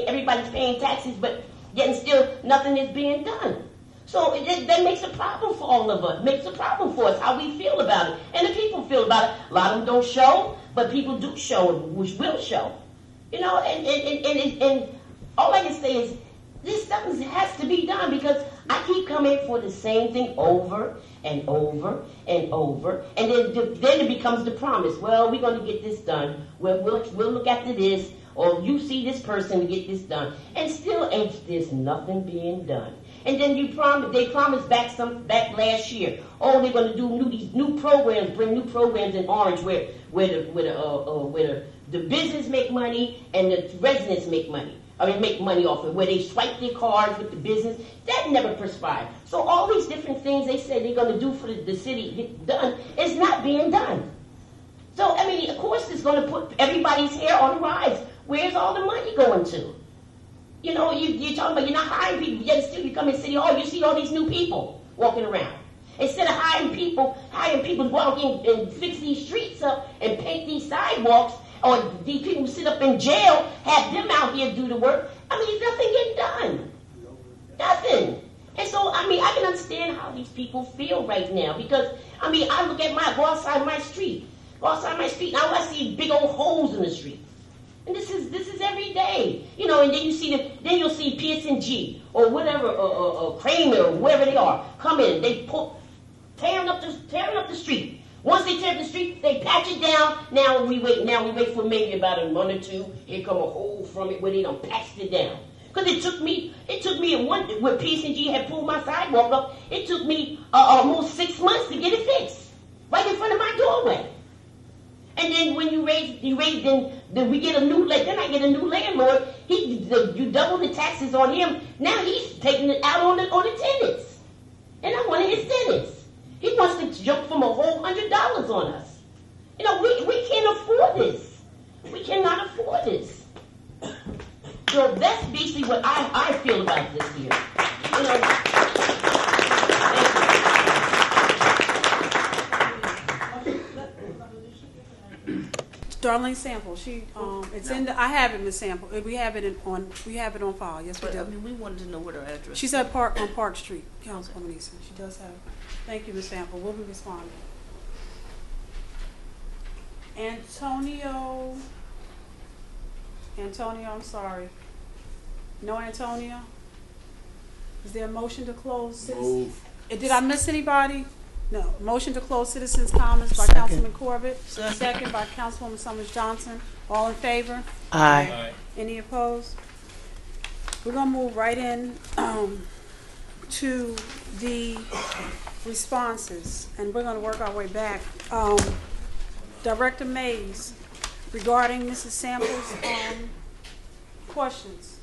Everybody's paying taxes, but yet still nothing is being done. So that makes a problem for all of us. Makes a problem for us how we feel about it, and the people feel about it. A lot of them don't show, but people do show, which will show. And all I can say is this stuff has to be done, because I keep coming for the same thing over and over and over, and then it becomes the promise. Well, we're going to get this done. We'll look after this, or you see this person to get this done, and still there's nothing being done. And then they promised back last year. Oh, they're going to do these new programs, bring new programs in Orange where the business make money and the residents make money. Make money off it, where they swipe their cards with the business. That never perspired. So all these different things they said they're going to do for the city get done is not being done. So, of course it's going to put everybody's hair on the rise. Where's all the money going to? You're talking about you're not hiring people, yet still you come in City Hall, you see all these new people walking around. Instead of hiring people to go out and fix these streets up and paint these sidewalks, or these people who sit up in jail, have them out here do the work. Nothing getting done. Nothing. And so, I can understand how these people feel right now, because, I look at go outside my street, now I see big old holes in the street. And this is every day, and then you'll see PSNG or whatever, Kramer or whoever they are, come in, they tearing up the street. Once they tear up the street, they patch it down. Now we wait for maybe about a month or two. Here come a hole from it where they done patched it down. Because it took me when PSNG had pulled my sidewalk up, it took me almost 6 months to get it fixed, right in front of my doorway. And then when you raise, then we get then I get a new landlord. You double the taxes on him. Now he's taking it out on the tenants. And I'm one of his tenants. He wants to jump from a whole $100 on us. We can't afford this. We cannot afford this. So that's basically what I feel about this here. Darlene Sample, I have it, Miss Sample. We have it on file. Yes, we do. We wanted to know what her address. She's at on Park Street, Councilwoman Eason. She does have it. Thank you, Miss Sample. We'll be responding. Antonio, I'm sorry. No, Antonio? Is there a motion to close? Move. Did I miss anybody? No. Motion to close citizens' comments by Councilman Corbett. Second by Councilwoman Summers Johnson. All in favor? Aye. Any opposed? We're going to move right in to the responses, and we're going to work our way back. Director Mays, regarding Mrs. Sample's Questions?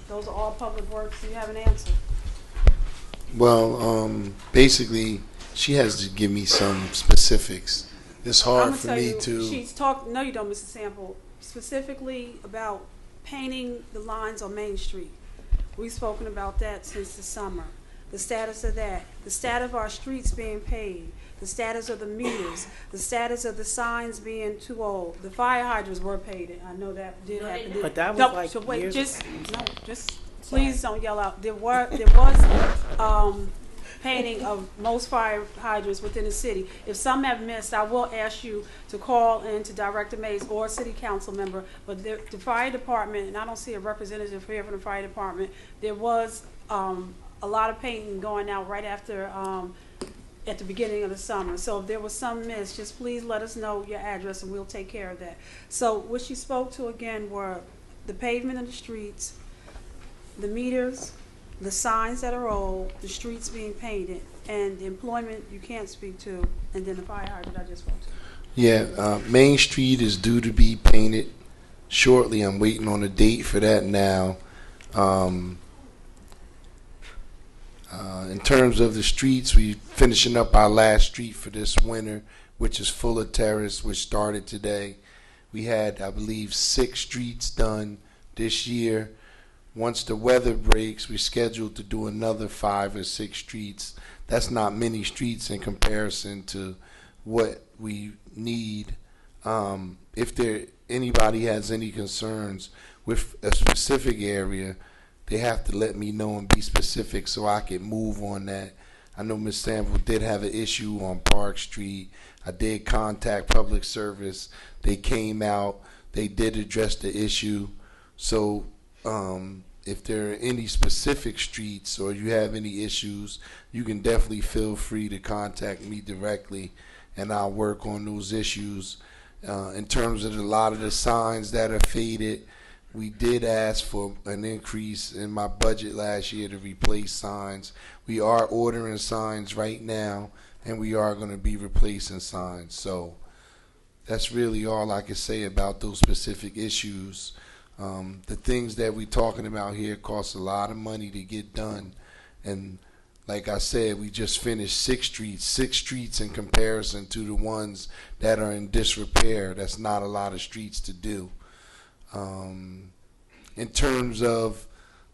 Those are all public works. Do you have an answer? Well, basically, she has to give me some specifics. It's hard for me to. She's talked. No, you don't, Mr. Sample. Specifically about painting the lines on Main Street. We've spoken about that since the summer. The status of that, the status of our streets being paved, the status of the meters, the status of the signs being too old. The fire hydrants were painted. I know that did happen. But that was No, like so wait, years just ago. no, just please don't yell out. There was painting of most fire hydrants within the city. If some have missed, I will ask you to call in to Director Mays or a city council member. But the fire department, and I don't see a representative here from the fire department, there was a lot of painting going out right after at the beginning of the summer. So if there was some miss, just please let us know your address and we'll take care of that. So what she spoke to again were the pavement of the streets, the meters, the signs that are old, the streets being painted, and the employment you can't speak to, and then the fire hydrant I just spoke to. Yeah, Main Street is due to be painted shortly. I'm waiting on a date for that now. In terms of the streets, we're finishing up our last street for this winter, which is Fuller Terrace, which started today. We had, I believe, 6 streets done this year. Once the weather breaks, we're scheduled to do another 5 or 6 streets. That's not many streets in comparison to what we need. If anybody has any concerns with a specific area, they have to let me know and be specific so I can move on that. I know Ms. Sample did have an issue on Park Street. I did contact Public Service. They came out. They did address the issue. So if there are any specific streets or you have any issues, you can definitely feel free to contact me directly, and I'll work on those issues. In terms of a lot of the signs that are faded, we did ask for an increase in my budget last year to replace signs. We are ordering signs right now, and we are going to be replacing signs. So that's really all I can say about those specific issues. The things that we're talking about here cost a lot of money to get done. And like I said, we just finished 6 streets in comparison to the ones that are in disrepair. That's not a lot of streets to do. In terms of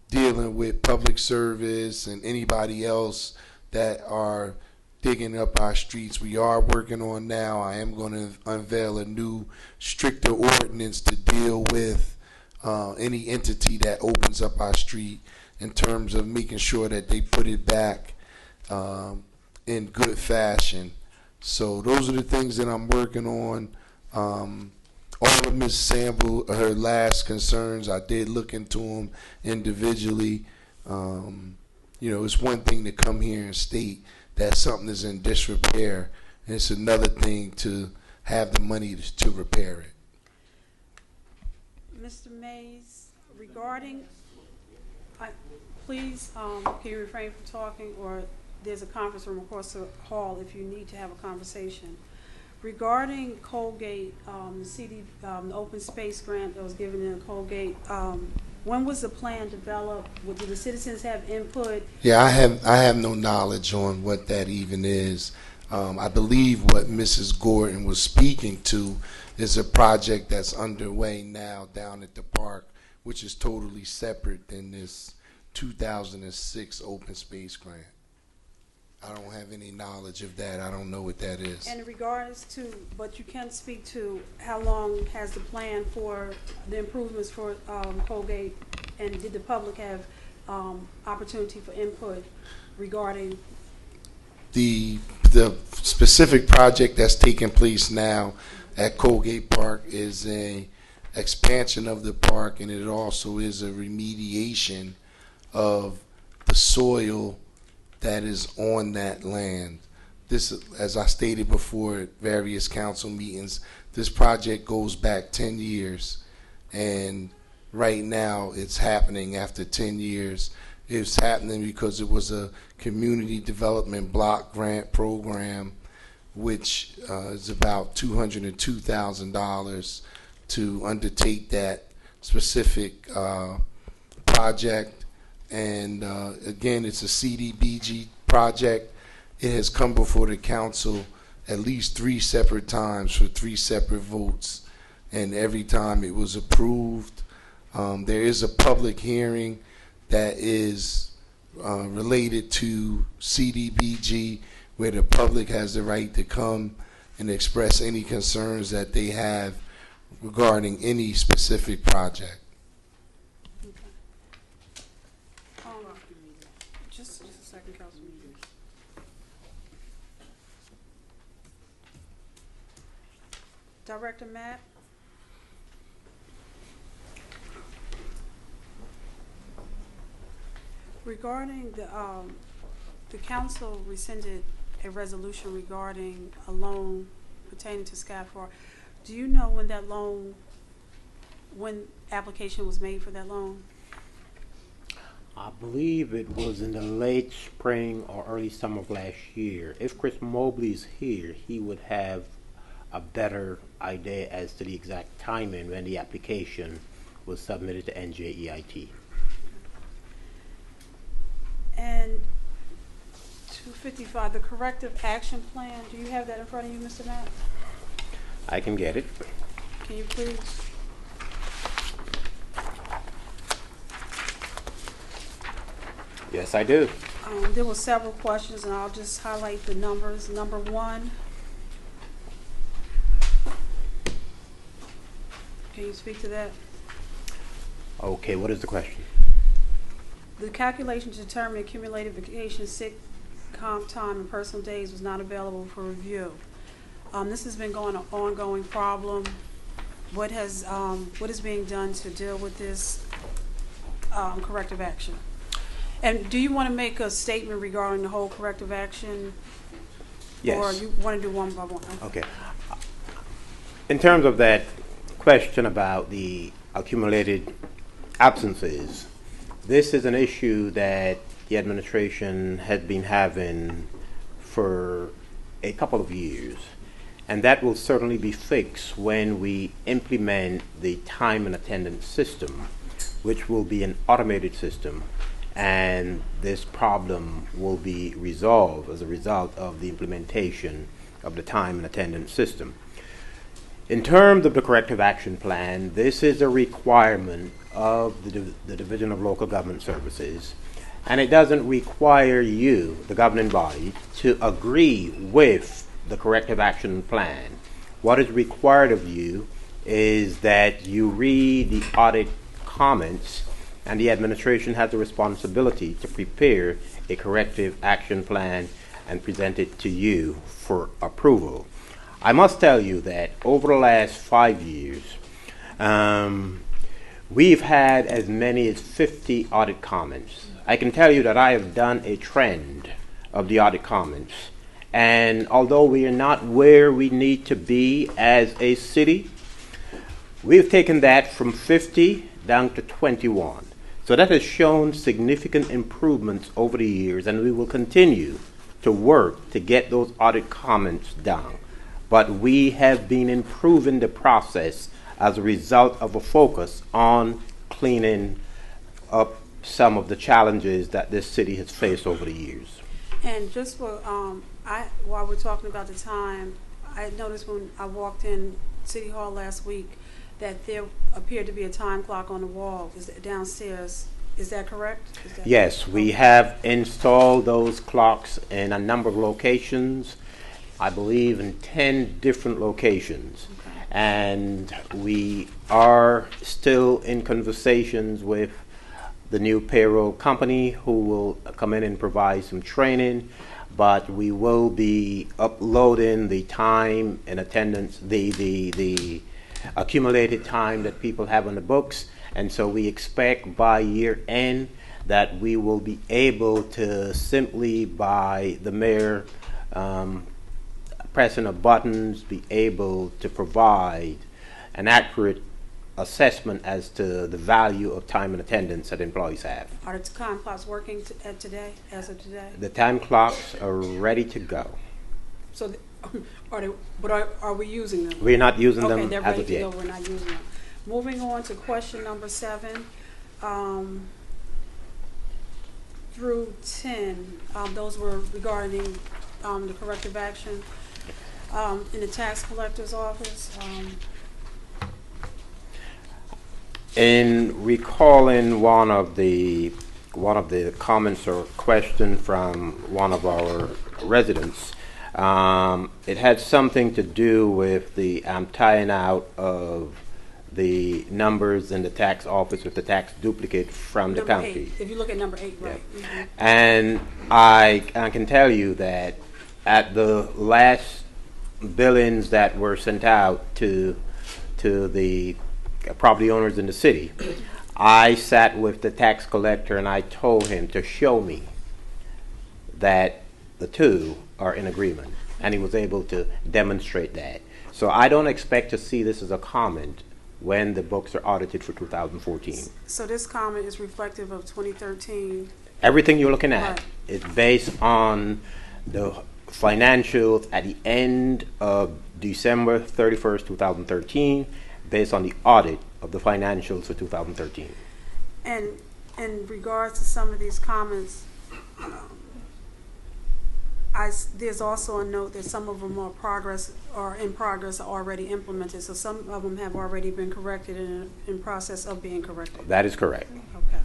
dealing with Public Service and anybody else that are digging up our streets, we are working on now. I am going to unveil a new, stricter ordinance to deal with any entity that opens up our street in terms of making sure that they put it back in good fashion. So those are the things that I'm working on. All of Ms. Sample, her last concerns, I did look into them individually. It's one thing to come here and state that something is in disrepair, and it's another thing to have the money to repair it. Mr. Mays, regarding, please, can you refrain from talking, or there's a conference room across the hall if you need to have a conversation. Regarding Colgate, the open space grant that was given in Colgate, when was the plan developed? Did the citizens have input? Yeah, I have no knowledge on what that even is. I believe what Mrs. Gordon was speaking to is a project that's underway now down at the park, which is totally separate than this 2006 open space grant. I don't have any knowledge of that. I don't know what that is. And in regards to, but you can speak to how long has the plan for the improvements for Colgate, and did the public have opportunity for input regarding the specific project that's taking place now at Colgate Park is a expansion of the park, and it also is a remediation of the soil that is on that land. This, as I stated before at various council meetings, this project goes back 10 years, and right now it's happening after 10 years. It's happening because it was a community development block grant program, which is about $202,000 to undertake that. specific project. And again, it's a CDBG project. It has come before the council at least 3 separate times for 3 separate votes, and every time it was approved. There is a public hearing that is related to CDBG, where the public has the right to come and express any concerns that they have regarding any specific project. Just a second, Councilman. Director Matt? Regarding the council rescinded a resolution regarding a loan pertaining to SCAFR. Do you know when application was made for that loan? I believe it was in the late spring or early summer of last year. If Chris Mobley is here, he would have a better idea as to the exact timing when the application was submitted to NJEIT. And 255, the corrective action plan, do you have that in front of you, Mr. Matt? I can get it. Can you please? Yes, I do. There were several questions, and I'll just highlight the numbers. Number 1, can you speak to that? Okay, what is the question? The calculation to determine accumulated vacation, sick, comp time, and personal days was not available for review. This has been an ongoing problem. What is being done to deal with this corrective action? And do you want to make a statement regarding the whole corrective action? Yes. Or you want to do one by one? Okay. In terms of that question about the accumulated absences, this is an issue that the administration has been having for a couple of years, and that will certainly be fixed when we implement the time and attendance system, which will be an automated system, and this problem will be resolved as a result of the implementation of the time and attendance system. In terms of the corrective action plan, this is a requirement of the Division of Local Government Services, and it doesn't require you, the governing body, to agree with the corrective action plan. What is required of you is that you read the audit comments, and the administration has the responsibility to prepare a corrective action plan and present it to you for approval. I must tell you that over the last 5 years, we've had as many as 50 audit comments. I can tell you that I have done a trend of the audit comments, and although we are not where we need to be as a city, we've taken that from 50 down to 21. So that has shown significant improvements over the years, and we will continue to work to get those audit comments down. But we have been improving the process as a result of a focus on cleaning up some of the challenges that this city has faced over the years. And just for, while we're talking about the time, I noticed when I walked in City Hall last week that there appeared to be a time clock on the wall downstairs. Is that correct? Yes, we have installed those clocks in a number of locations, I believe in 10 different locations. Okay. And we are still in conversations with the new payroll company who will come in and provide some training, but we will be uploading the time and attendance, the accumulated time that people have on the books. And so we expect by year end that we will be able to simply by the mayor pressing of buttons be able to provide an accurate assessment as to the value of time and attendance that employees have. Are the time clocks working today, as of today? The time clocks are ready to go. So, are we using them? We're not using them okay, they're as ready of to yet. go. We're not using them. Moving on to question number 7 through 10. Those were regarding the corrective action in the tax collector's office. In recalling one of the comments or question from one of our residents, it had something to do with the tying out of the numbers in the tax office with the tax duplicate from the Number county. 8. If you look at number 8, right. Yeah. Mhm. And I can tell you that at the last billings that were sent out to the property owners in the city, I sat with the tax collector and I told him to show me that the two are in agreement, and he was able to demonstrate that. So I don't expect to see this as a comment when the books are audited for 2014. So this comment is reflective of 2013. Everything you're looking at Right. is based on the financials at the end of December 31st, 2013, based on the audit of the financials for 2013. And in regards to some of these comments, there's also a note that some of them are in progress, already implemented. So some of them have already been corrected and in process of being corrected. That is correct. Okay.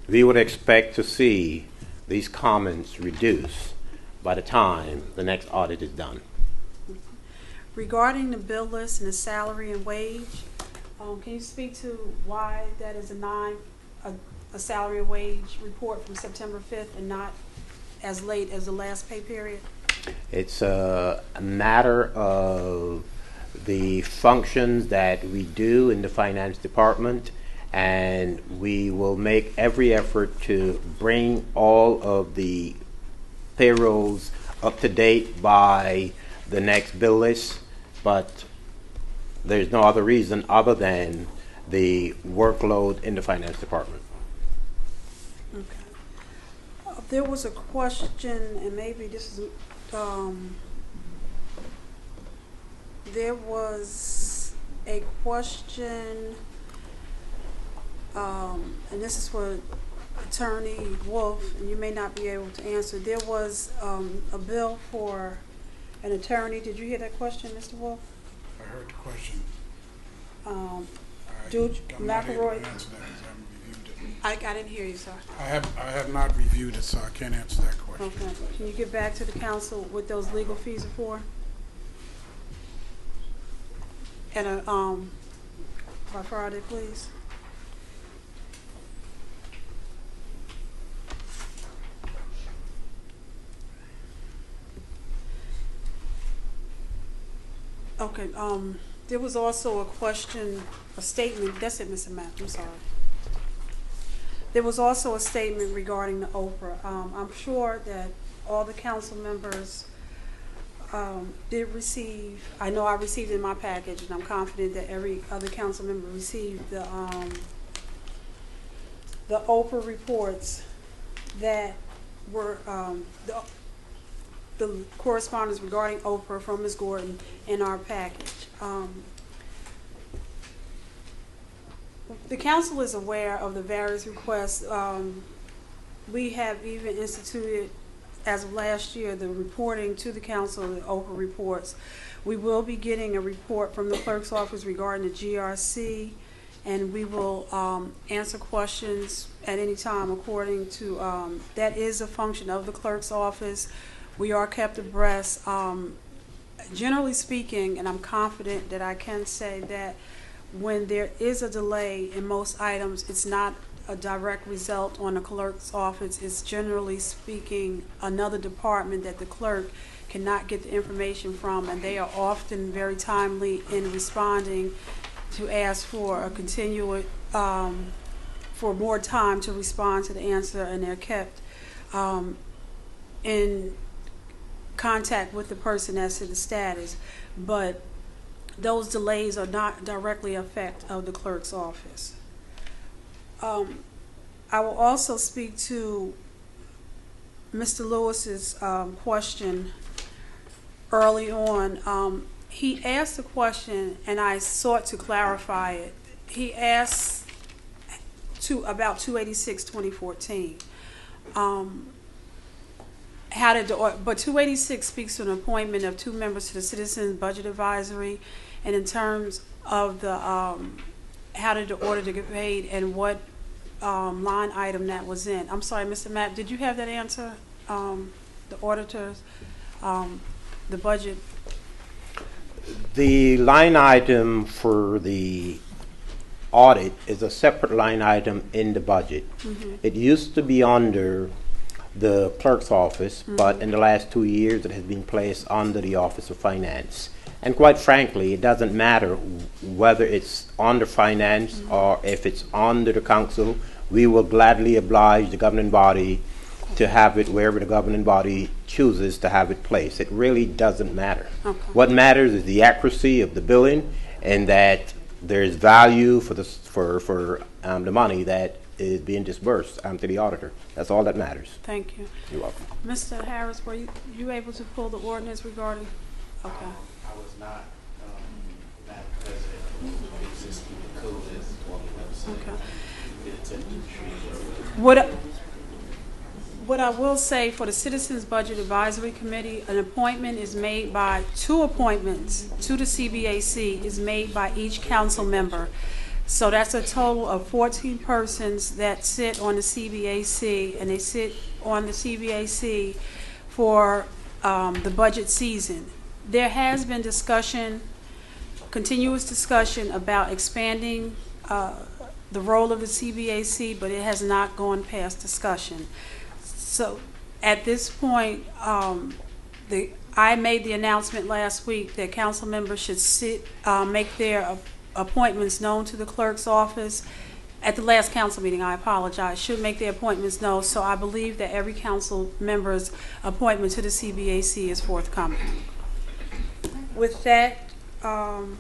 We would expect to see these comments reduced by the time the next audit is done. Regarding the bill list and the salary and wage, can you speak to why that is a salary and wage report from September 5th and not as late as the last pay period? It's a matter of the functions that we do in the finance department, and we will make every effort to bring all of the payrolls up to date by the next bill list, but there's no other reason other than the workload in the finance department. Okay. There was a question, and maybe this is, there was a question, and this is for Attorney Wolf, and you may not be able to answer. There was a bill for an attorney. Did you hear that question, Mr. Wolf? I heard the question. Dude, I'm not able to McElroy? answer that because I haven't reviewed it. I didn't hear you, sir. I have not reviewed it, so I can't answer that question. Okay. Can you get back to the council what those legal fees are for? And by Friday, please. Okay, there was also a question, a statement, that's it, Mr. Matt, I'm sorry. There was also a statement regarding the Oprah. I'm sure that all the council members did receive, I know I received it in my package, and I'm confident that every other council member received the Oprah reports that were, the correspondence regarding Oprah from Ms. Gordon in our package. The council is aware of the various requests. We have even instituted, as of last year, the reporting to the council of the Oprah reports. We will be getting a report from the clerk's office regarding the GRC, and we will answer questions at any time according to, that is a function of the clerk's office. We are kept abreast. Generally speaking, and I'm confident that I can say that when there is a delay in most items, it's not a direct result on the clerk's office. It's generally speaking another department that the clerk cannot get the information from, and they are often very timely in responding to ask for a continued, for more time to respond to the answer, and they're kept in contact with the person as to the status. But those delays are not directly a effect of the clerk's office. I will also speak to Mr. Lewis's question early on. He asked a question, and I sought to clarify it. He asked about 286, 2014. But 286 speaks to an appointment of 2 members to the Citizens Budget Advisory, and in terms of the how did the auditor get paid and what line item that was in. I'm sorry, Mr. Mapp, did you have that answer? The auditors, the budget. The line item for the audit is a separate line item in the budget. It used to be under the clerk's office, but in the last 2 years it has been placed under the Office of Finance. And quite frankly, it doesn't matter whether it's under finance or if it's under the council. We will gladly oblige the governing body to have it wherever the governing body chooses to have it placed. It really doesn't matter. Okay. What matters is the accuracy of the billing and that there's value for the money that is being disbursed to the auditor. That's all that matters. Thank you. You're welcome. Mr. Harris, were you able to pull the ordinance regarding? Okay. I was not, Madam President, existing code is on the website. Okay. What I will say for the Citizens Budget Advisory Committee, an appointment is made by 2 appointments to the CBAC is made by each council member. So that's a total of 14 persons that sit on the CBAC, and they sit on the CBAC for the budget season. There has been discussion, continuous discussion about expanding the role of the CBAC, but it has not gone past discussion. So at this point, I made the announcement last week that council members should make their appointments known to the clerk's office. At the last council meeting, I apologize, should make their appointments known. So I believe that every council member's appointment to the CBAC is forthcoming. With that, I'm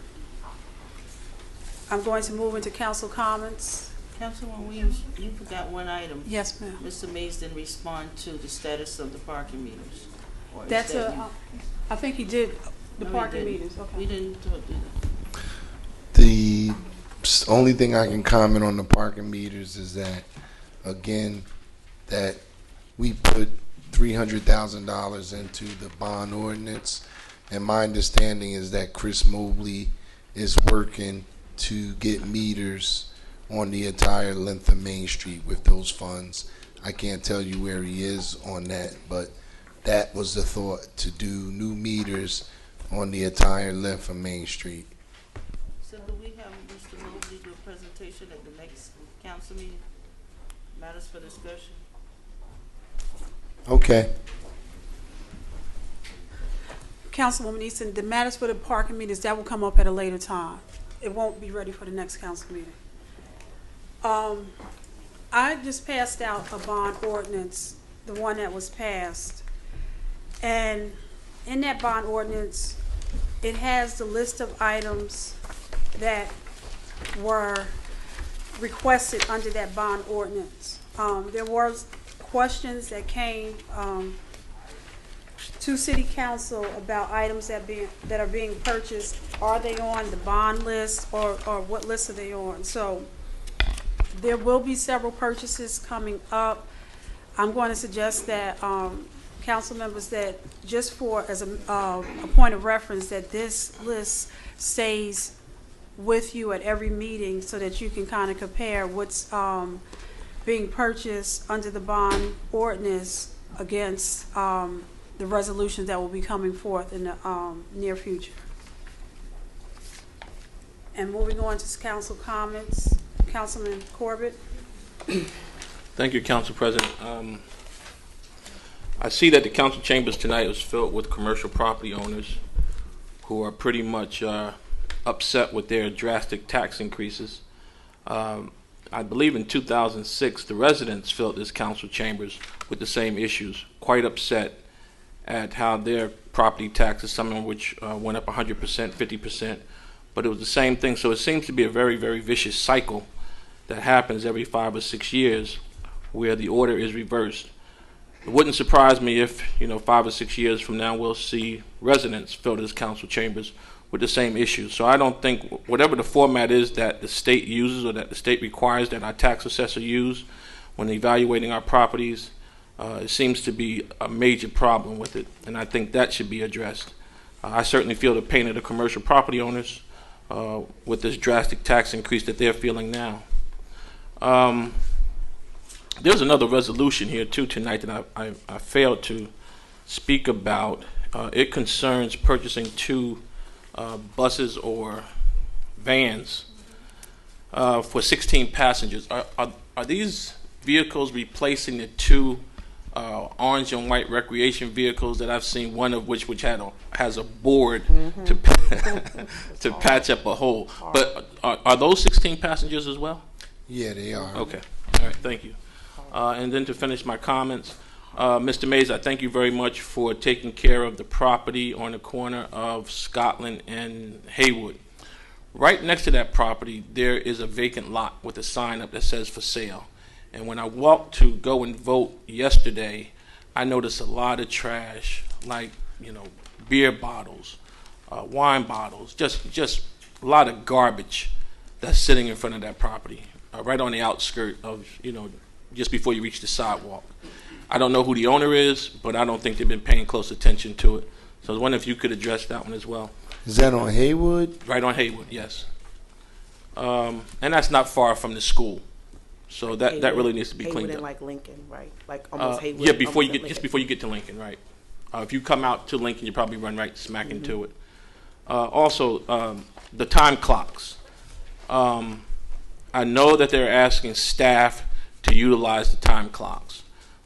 going to move into council comments. Councilwoman Williams, you forgot one item. Yes, ma'am. Mr. Mays didn't respond to the status of the parking meters. Or is That's that I think he did the No, he parking didn't. meters. Okay. We didn't do that. The only thing I can comment on the parking meters is that, again, that we put $300,000 into the bond ordinance, and my understanding is that Chris Mobley is working to get meters on the entire length of Main Street with those funds. I can't tell you where he is on that, but that was the thought, to do new meters on the entire length of Main Street. So do we have Mr. Mobley do a presentation at the next council meeting? Matters for discussion? Okay. Councilwoman Easton, the matters for the parking meters, that will come up at a later time. It won't be ready for the next council meeting. I just passed out a bond ordinance, the one that was passed. And in that bond ordinance, it has the list of items that were requested under that bond ordinance. There was questions that came to City Council about items that are being purchased. Are they on the bond list, or what list are they on? So there will be several purchases coming up. I'm going to suggest that council members, that just as a point of reference, that this list stays with you at every meeting so that you can kind of compare what's being purchased under the bond ordinance against the resolutions that will be coming forth in the near future. And moving on to council comments, Councilman Corbett. Thank you, Council President. I see that the council chambers tonight was filled with commercial property owners who are pretty much upset with their drastic tax increases. I believe in 2006, the residents filled this council chambers with the same issues, quite upset at how their property taxes, some of which went up 100%, 50%, but it was the same thing. So it seems to be a very, very vicious cycle that happens every 5 or 6 years where the order is reversed. It wouldn't surprise me if, 5 or 6 years from now, we'll see residents fill these council chambers with the same issues. So I don't think, whatever the format is that the state uses or that the state requires that our tax assessor use when evaluating our properties, it seems to be a major problem with it, and I think that should be addressed. I certainly feel the pain of the commercial property owners with this drastic tax increase that they're feeling now. There's another resolution here too tonight that I failed to speak about. It concerns purchasing 2 buses or vans for 16 passengers. Are these vehicles replacing the 2 orange and white recreation vehicles that I've seen, one of which has a board to to patch up a hole? But are those 16 passengers as well? Yeah, they are. Okay. All right. Thank you. And then to finish my comments, Mr. Mays, I thank you very much for taking care of the property on the corner of Scotland and Haywood. Right next to that property, there is a vacant lot with a sign up that says for sale. And when I walked to go and vote yesterday, I noticed a lot of trash, like, beer bottles, wine bottles, just a lot of garbage that's sitting in front of that property, right on the outskirt of, just before you reach the sidewalk. I don't know who the owner is, but I don't think they've been paying close attention to it. So I was wondering if you could address that one as well. Is that on Haywood? Right on Haywood, yes. And that's not far from the school. So that really needs to be cleaned Haywood up. and like Lincoln, right? Like almost Haywood. Yeah, just before you get to Lincoln, right? If you come out to Lincoln, you probably run right smack into it. Also, the time clocks. I know that they're asking staff to utilize the time clocks,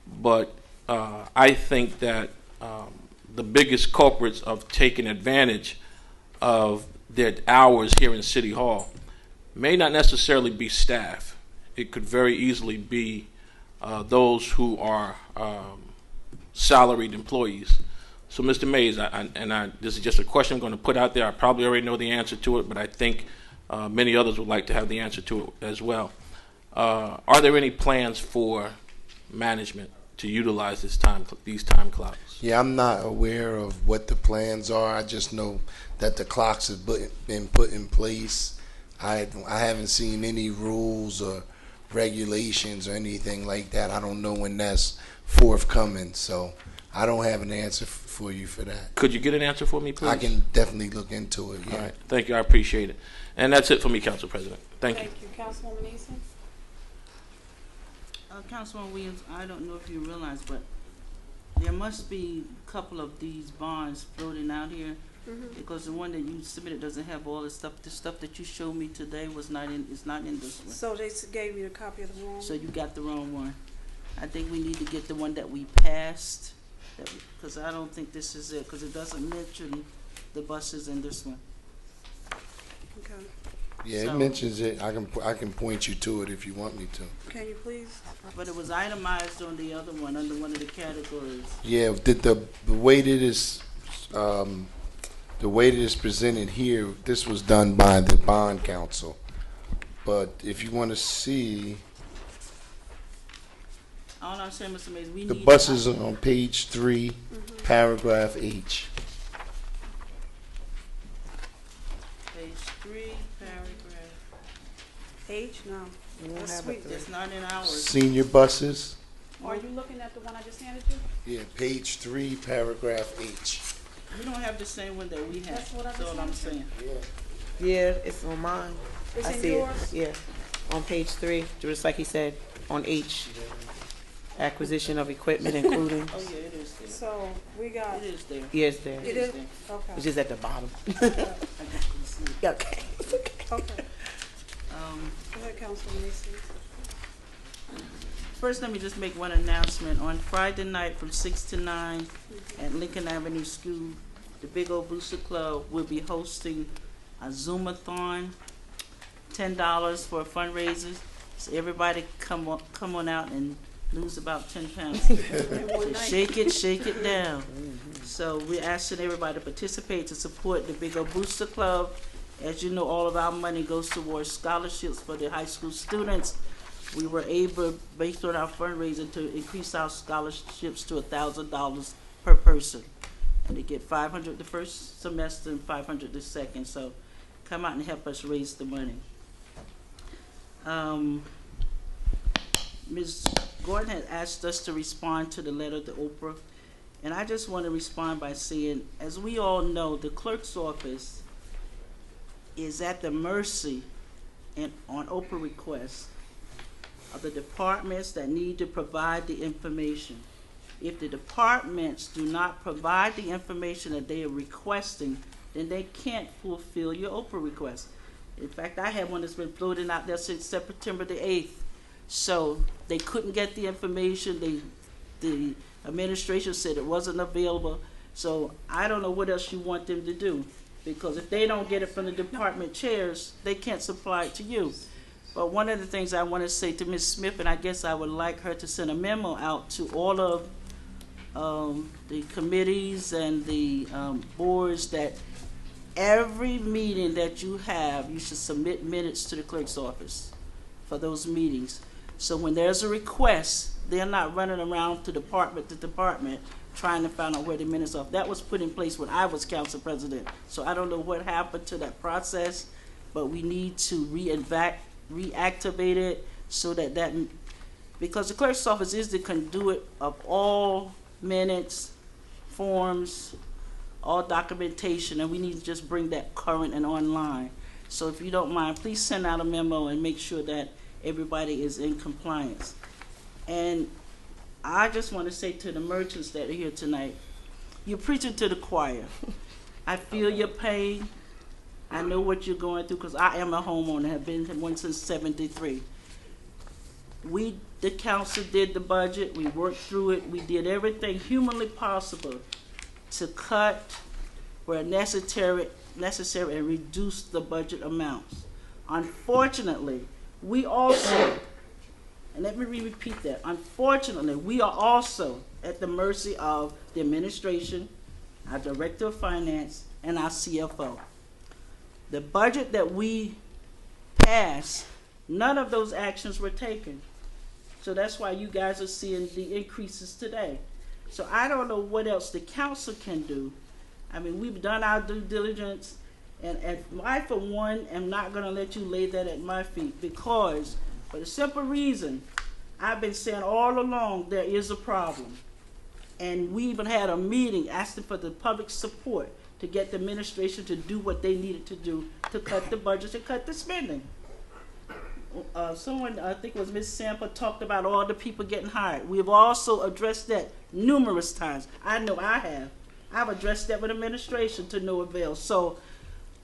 but I think that the biggest culprits of taking advantage of their hours here in City Hall may not necessarily be staff. It could very easily be those who are salaried employees. So, Mr. Mays, this is just a question I'm going to put out there. I probably already know the answer to it, but I think many others would like to have the answer to it as well. Are there any plans for management to utilize these time clocks? Yeah, I'm not aware of what the plans are. I just know that the clocks have been put in place. I haven't seen any rules or regulations or anything like that. I don't know when that's forthcoming, so I don't have an answer for you for that. Could you get an answer for me, please? I can definitely look into it, yeah. All right. Thank you. I appreciate it. And that's it for me, Council President. Thank you. Thank you. Councilwoman Eason? Councilman Williams, I don't know if you realize, but there must be a couple of these bonds floating out here, because the one that you submitted doesn't have all the stuff. The stuff that you showed me today is not in this one. So they gave you a copy of the wrong one? So you got the wrong one. I think we need to get the one that we passed, because I don't think this is it, because it doesn't mention the buses in this one. Okay. Yeah, it mentions it. I can point you to it if you want me to. Can you please? But it was itemized on the other one, under one of the categories. Yeah, the way that is the way that it's presented here, this was done by the bond council. But if you want to see, All I'm saying, Mr. Mays, we the need buses are on page 3, paragraph H. Page 3, paragraph H? No. That's sweet. It's not in ours. Senior buses. Are you looking at the one I just handed you? Yeah, page 3, paragraph H. We don't have the same one that we have. That's what I That's just all I'm handed you. saying. Yeah, it's on mine. It's I in see yours? it. Yeah, on page 3, just like he said, on H, acquisition of equipment including. Oh, yeah, it is there. So we got. It is there. Yeah, it's there. It is? Okay. It's just at the bottom. Okay. Okay. Okay. Go ahead, Councilwoman Eason. First, let me just make one announcement. On Friday night from 6 to 9 at Lincoln Avenue School, the Big Old Booster Club will be hosting a Zoomathon, $10 for a fundraiser. So everybody come on out and lose about 10 pounds. So shake it down. So we're asking everybody to participate to support the Big Old Booster Club. As you know, all of our money goes towards scholarships for the high school students. We were able, based on our fundraising, to increase our scholarships to $1,000 per person. And they get 500 the first semester and 500 the second. So come out and help us raise the money. Ms. Gordon had asked us to respond to the letter to Oprah. And I just want to respond by saying, as we all know, the clerk's office is at the mercy and on Oprah request of the departments that need to provide the information. If the departments do not provide the information that they are requesting, then they can't fulfill your Oprah request. In fact, I had one that's been floating out there since September the 8th. So they couldn't get the information. The administration said it wasn't available. So I don't know what else you want them to do, because if they don't get it from the department chairs, they can't supply it to you. But one of the things I want to say to Ms. Smith, and I guess I would like her to send a memo out to all of the committees and the boards, that every meeting that you have, you should submit minutes to the clerk's office for those meetings. So when there's a request, they're not running around to department to department trying to find out where the minutes are. That was put in place when I was council president. So I don't know what happened to that process, but we need to reactivate it so that because the clerk's office is the conduit of all minutes, forms, all documentation, and we need to just bring that current and online. So if you don't mind, please send out a memo and make sure that everybody is in compliance. And I just want to say to the merchants that are here tonight, you're preaching to the choir. I feel your pain. I know what you're going through, because I am a homeowner, have been one since '73. The council did the budget, we worked through it, we did everything humanly possible to cut where necessary and reduce the budget amounts. Unfortunately, we also, and let me repeat that, unfortunately, we are also at the mercy of the administration, our director of finance, and our CFO. The budget that we passed, none of those actions were taken. So that's why you guys are seeing the increases today. So I don't know what else the council can do. I mean, we've done our due diligence, and I, for one, am not going to let you lay that at my feet, because for the simple reason, I've been saying all along there is a problem. And we even had a meeting asking for the public support to get the administration to do what they needed to do to cut the budgets and cut the spending. Someone, I think it was Ms. Sample, talked about all the people getting hired. We've also addressed that numerous times. I know I have. I've addressed that with administration to no avail. So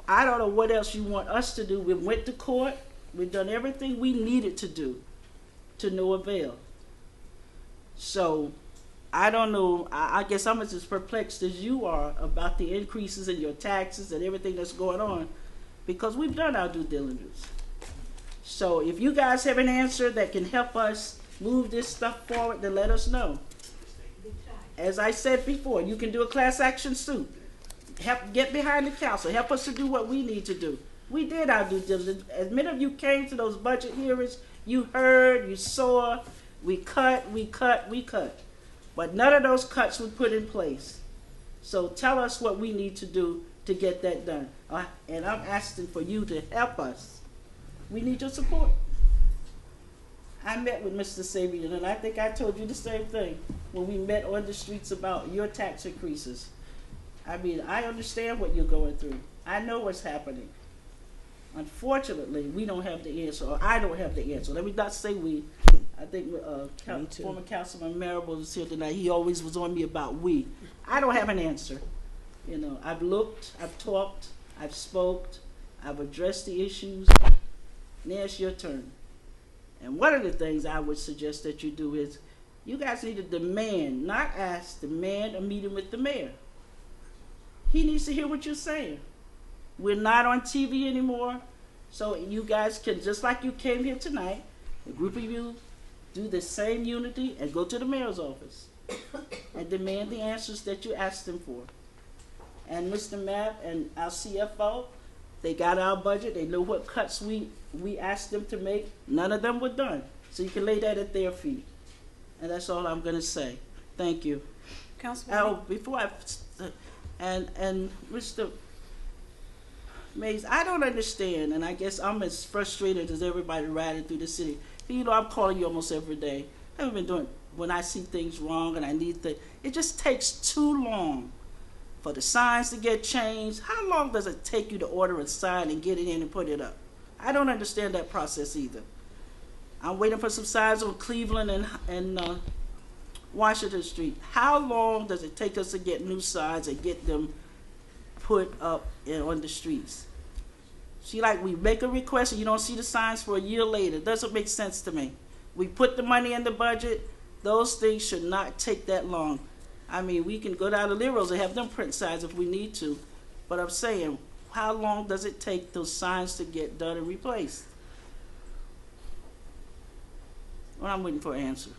I don't know what else you want us to do. We went to court. We've done everything we needed to do to no avail. So I don't know. I guess I'm as perplexed as you are about the increases in your taxes and everything that's going on, because we've done our due diligence. So if you guys have an answer that can help us move this stuff forward, then let us know. As I said before, you can do a class action suit. Help get behind the council. Help us to do what we need to do. We did our due diligence. As many of you came to those budget hearings, you heard, you saw, we cut. But none of those cuts were put in place. So tell us what we need to do to get that done. And I'm asking for you to help us. We need your support. I met with Mr. Sabian, and I think I told you the same thing when we met on the streets about your tax increases. I mean, I understand what you're going through. I know what's happening. Unfortunately, we don't have the answer, or I don't have the answer. Let me not say we. I think former Councilman Marable was here tonight. He always was on me about we. I don't have an answer. You know, I've looked, I've talked, I've spoke, I've addressed the issues. Now it's your turn. And one of the things I would suggest that you do is, you guys need to demand, not ask, demand a meeting with the mayor. He needs to hear what you're saying. We're not on TV anymore, so you guys can, just like you came here tonight, a group of you do the same unity and go to the mayor's office and demand the answers that you asked them for. And Mr. Mapp and our CFO, they got our budget. They know what cuts we asked them to make. None of them were done. So you can lay that at their feet. And that's all I'm going to say. Thank you. Councilwoman. Before and Mr. Mays, I don't understand, and I guess I'm as frustrated as everybody riding through the city. You know, I'm calling you almost every day. I haven't been doing, when I see things wrong and I need to, it just takes too long for the signs to get changed. How long does it take you to order a sign and get it in and put it up? I don't understand that process either. I'm waiting for some signs on Cleveland and Washington Street. How long does it take us to get new signs and get them put up on the streets? See, like we make a request and you don't see the signs for a year later. It doesn't make sense to me. We put the money in the budget. Those things should not take that long. I mean, we can go down to Leroy's and have them print signs if we need to. But I'm saying, how long does it take those signs to get done and replaced? Well, I'm waiting for an answer.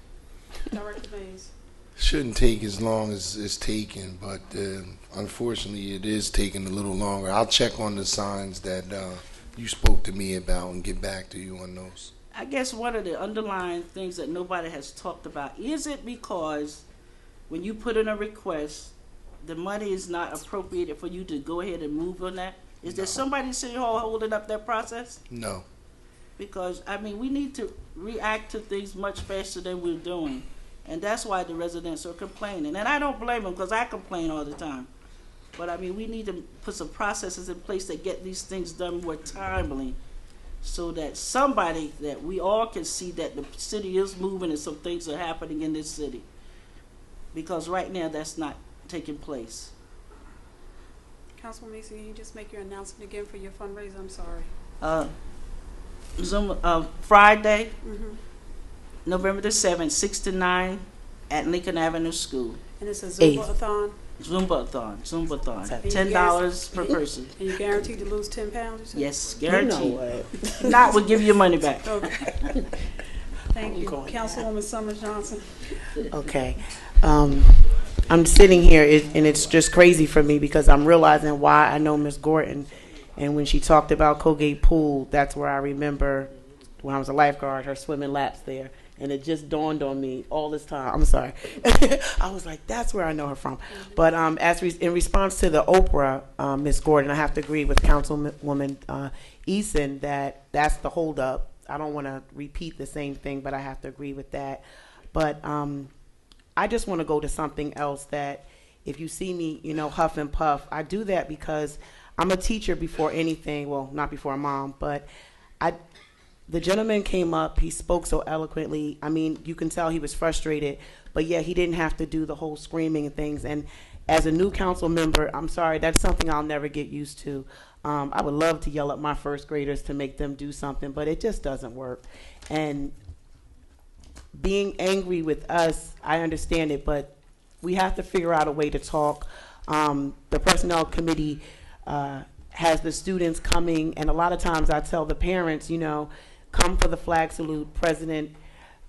Director Mays. Shouldn't take as long as it's taken, but unfortunately it is taking a little longer. I'll check on the signs that you spoke to me about and get back to you on those. I guess one of the underlying things that nobody has talked about, is it because when you put in a request, the money is not appropriated for you to go ahead and move on that? Is there somebody sitting hall holding up that process? No. Because, I mean, we need to react to things much faster than we're doing. And that's why the residents are complaining. And I don't blame them because I complain all the time. But, I mean, we need to put some processes in place that get these things done more timely so that somebody, that we all can see that the city is moving and some things are happening in this city. Because right now that's not taking place. Councilwoman Mason, can you just make your announcement again for your fundraiser? I'm sorry. Friday, November the 7th, 6 to 9 at Lincoln Avenue School. And it's a Zumba-a-thon? Zumba-a-thon. $10 per person. And you're guaranteed to lose 10 pounds? Yes, guaranteed. You know what? Not, we'll give you your money back. Okay. Thank you. Councilwoman Summers Johnson. Okay. I'm sitting here, and it's just crazy for me because I'm realizing why I know Ms. Gordon. And when she talked about Colgate Pool, that's where I remember when I was a lifeguard, her swimming laps there. And it just dawned on me all this time. I'm sorry. I was like, that's where I know her from. But in response to the Oprah, Ms. Gordon, I have to agree with Councilwoman Eason that that's the holdup. I don't want to repeat the same thing, but I have to agree with that. But I just want to go to something else that if you see me, huff and puff, I do that because I'm a teacher before anything. Well, not before a mom, but the gentleman came up, he spoke so eloquently. I mean, you can tell he was frustrated, but yeah, he didn't have to do the whole screaming and things. And as a new council member, I'm sorry, that's something I'll never get used to. I would love to yell at my first graders to make them do something, but it just doesn't work. And being angry with us, I understand it, but we have to figure out a way to talk. The personnel committee has the students coming, and a lot of times I tell the parents, come for the flag salute. President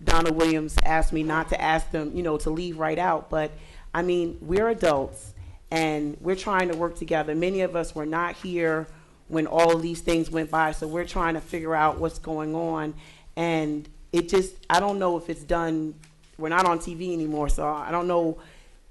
Donna Williams asked me not to ask them, to leave right out. But, I mean, we're adults, and we're trying to work together. Many of us were not here when all of these things went by, so we're trying to figure out what's going on. And I don't know if it's done. We're not on TV anymore, so I don't know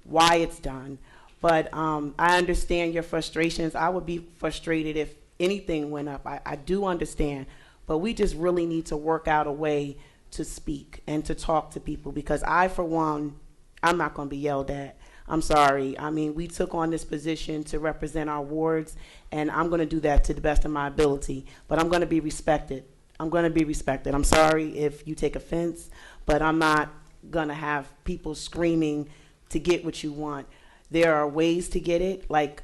why it's done. But I understand your frustrations. I would be frustrated if anything went up. I do understand. But we just really need to work out a way to speak and to talk to people because I, for one, I'm not going to be yelled at. I'm sorry. I mean, we took on this position to represent our wards, and I'm going to do that to the best of my ability. But I'm going to be respected. I'm sorry if you take offense, but I'm not going to have people screaming to get what you want. There are ways to get it, like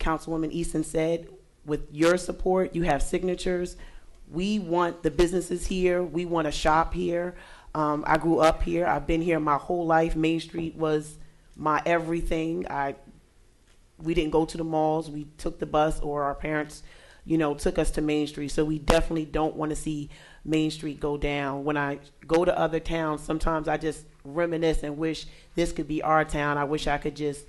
Councilwoman Easton said, with your support, you have signatures. We want the businesses here. We want to shop here. I grew up here. I've been here my whole life. Main Street was my everything. We didn't go to the malls. We took the bus, or our parents, took us to Main Street. So we definitely don't want to see Main Street go down. When I go to other towns, sometimes I just reminisce and wish this could be our town. I wish I could just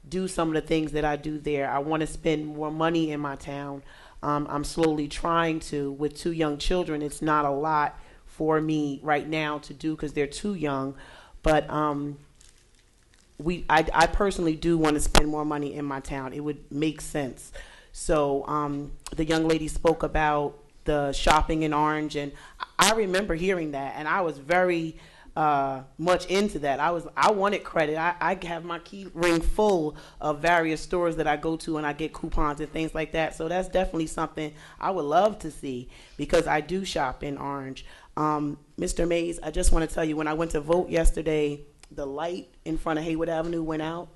do some of the things that I do there. I want to spend more money in my town. I'm slowly trying to. With 2 young children, it's not a lot for me right now to do because they're too young. But I personally do want to spend more money in my town. It would make sense. So the young lady spoke about the shopping in Orange, and I remember hearing that, and I was very much into that. I wanted credit. I have my key ring full of various stores that I go to, and I get coupons and things like that. So that's definitely something I would love to see, because I do shop in Orange. Mr. Mays, I just want to tell you, when I went to vote yesterday, the light in front of Hayward Avenue went out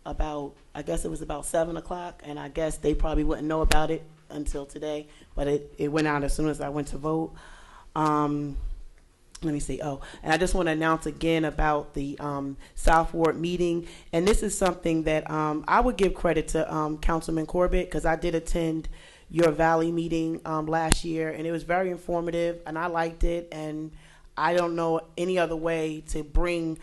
about, I guess it was about 7 o'clock, and I guess they probably wouldn't know about it until today, but it went out as soon as I went to vote. Let me see. Oh, and I just want to announce again about the South Ward meeting. And this is something that I would give credit to Councilman Corbett, because I did attend your Valley meeting last year, and it was very informative, and I liked it. And I don't know any other way to bring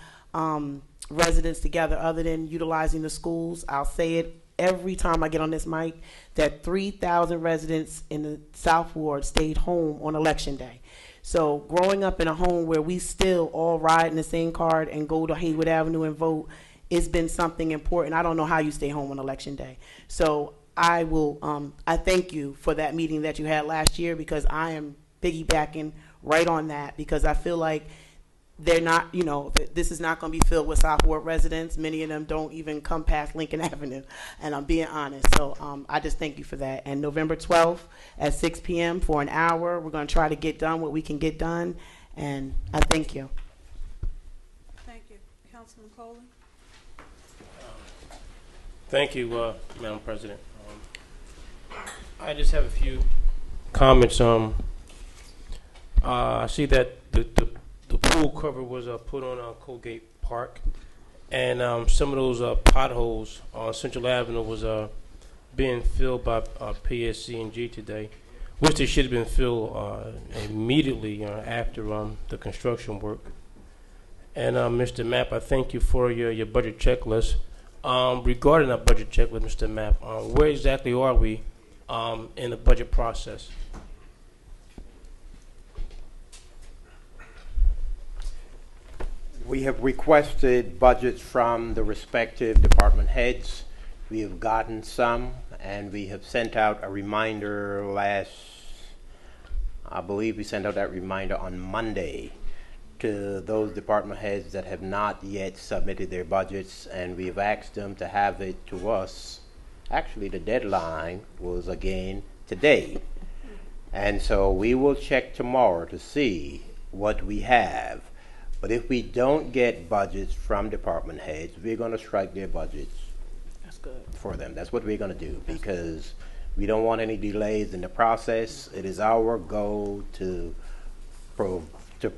residents together other than utilizing the schools. I'll say it every time I get on this mic, that 3,000 residents in the South Ward stayed home on Election Day. So growing up in a home where we still all ride in the same car and go to Hayward Avenue and vote, it's been something important. I don't know how you stay home on Election Day. So I will, I thank you for that meeting that you had last year, because I am piggybacking right on that, because I feel like they're not, you know, this is not going to be filled with South Ward residents. Many of them don't even come past Lincoln Avenue, and I'm being honest. So I just thank you for that. And November 12th at 6 p.m. for an hour, we're going to try to get done what we can get done, and I thank you. Thank you. Councilman Coley? Thank you, Madam President. I just have a few comments. I see that the pool cover was put on Colgate Park, and some of those potholes on Central Avenue was being filled by PSC&G today, which they should have been filled immediately after the construction work. And Mr. Mapp, I thank you for your budget checklist. Regarding our budget checklist, Mr. Mapp, where exactly are we in the budget process? We have requested budgets from the respective department heads. We have gotten some, and we have sent out a reminder I believe we sent out that reminder on Monday to those department heads that have not yet submitted their budgets, and we have asked them to have it to us. Actually, the deadline was again today. And so we will check tomorrow to see what we have. But if we don't get budgets from department heads, we're going to strike their budgets. That's good. For them. That's what we're going to do, because we don't want any delays in the process. It is our goal to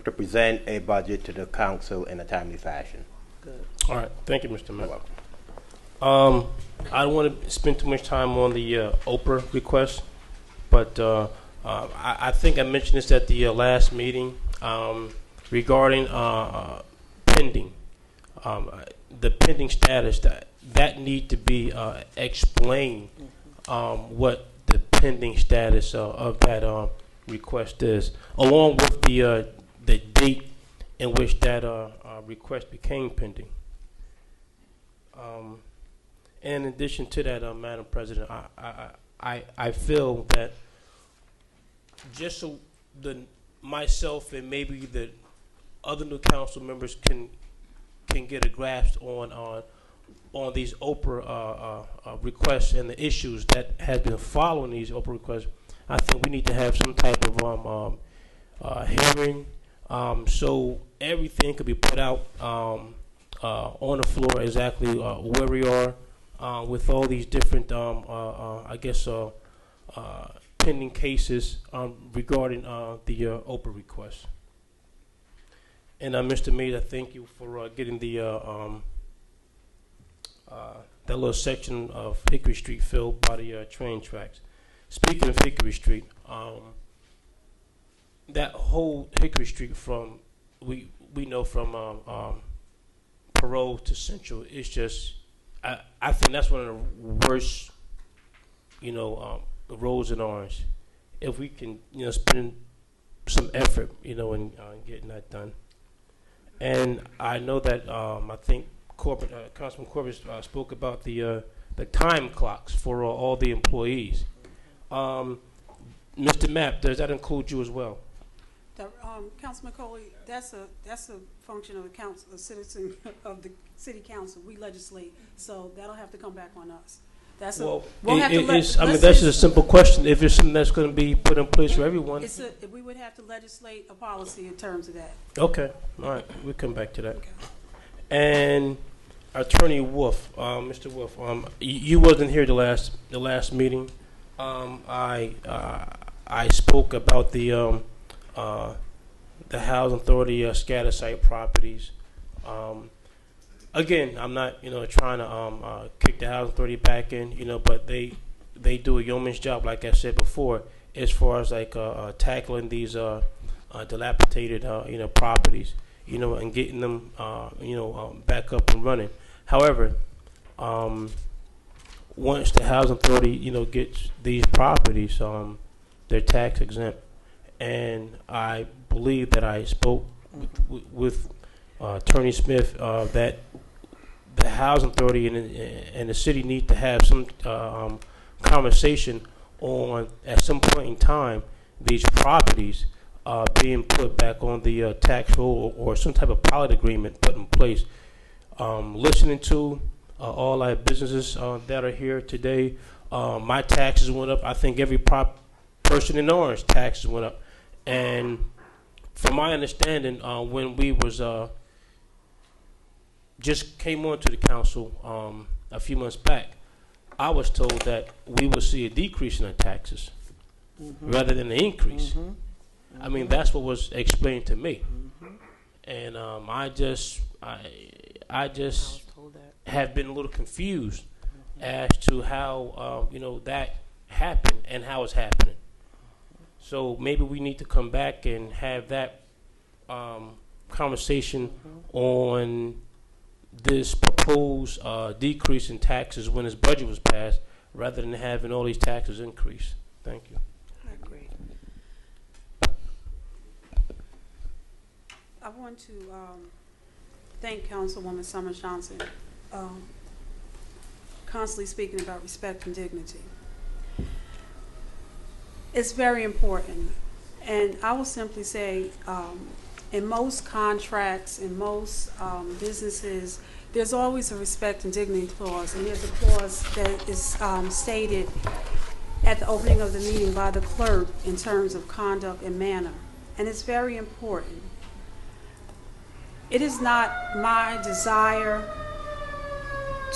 present a budget to the council in a timely fashion. Good. All right. Thank you, Mr. Mayor. I don't want to spend too much time on the Oprah request, but I think I mentioned this at the last meeting. Regarding pending, the pending status, that need to be explained, what the pending status of that request is, along with the date in which that request became pending. And in addition to that, Madam President, I feel that just so myself and maybe the other new council members can get a grasp on these Oprah requests and the issues that have been following these Oprah requests, I think we need to have some type of hearing, so everything could be put out on the floor exactly where we are with all these different, I guess, pending cases regarding the Oprah request. And Mr. Meade, I thank you for getting the that little section of Hickory Street filled by the train tracks. Speaking of Hickory Street, that whole Hickory Street from we know from Parole to Central is just I think that's one of the worst roads in Orange. If we can spend some effort in getting that done. And I know that I think Councilman Corbett spoke about the time clocks for all the employees. Mr. Mapp, does that include you as well? Councilman Coley, that's a function of the council, a citizen of the city council. We legislate, so that'll have to come back on us. That's well, we'll have to that's just a simple question. If it's something that's going to be put in place for everyone. We would have to legislate a policy in terms of that. Okay, all right, we'll come back to that. Okay. And Attorney Wolf, Mr. Wolf, you wasn't here the last meeting. I spoke about the Housing Authority scatter site properties. Again, I'm not trying to kick the Housing Authority back in, but they do a yeoman's job, like I said before, as far as like tackling these dilapidated properties, and getting them back up and running. However, once the Housing Authority gets these properties, they're tax exempt, and I believe that I spoke with Attorney Smith that the Housing Authority and the city need to have some conversation on, at some point in time, these properties being put back on the tax roll, or some type of pilot agreement put in place. Listening to all our businesses that are here today, my taxes went up. I think every person in Orange taxes went up. And from my understanding, when we was just came onto the council a few months back, I was told that we would see a decrease in our taxes rather than an increase. I mean, that's what was explained to me, and I just have been a little confused as to how that happened and how it's happening. So maybe we need to come back and have that conversation on this proposed decrease in taxes when this budget was passed, rather than having all these taxes increase. Thank you. I agree. I want to thank Councilwoman Summers Johnson, constantly speaking about respect and dignity. It's very important, and I will simply say, in most contracts, in most businesses, there's always a respect and dignity clause, and there's a clause that is stated at the opening of the meeting by the clerk in terms of conduct and manner, and it's very important. It is not my desire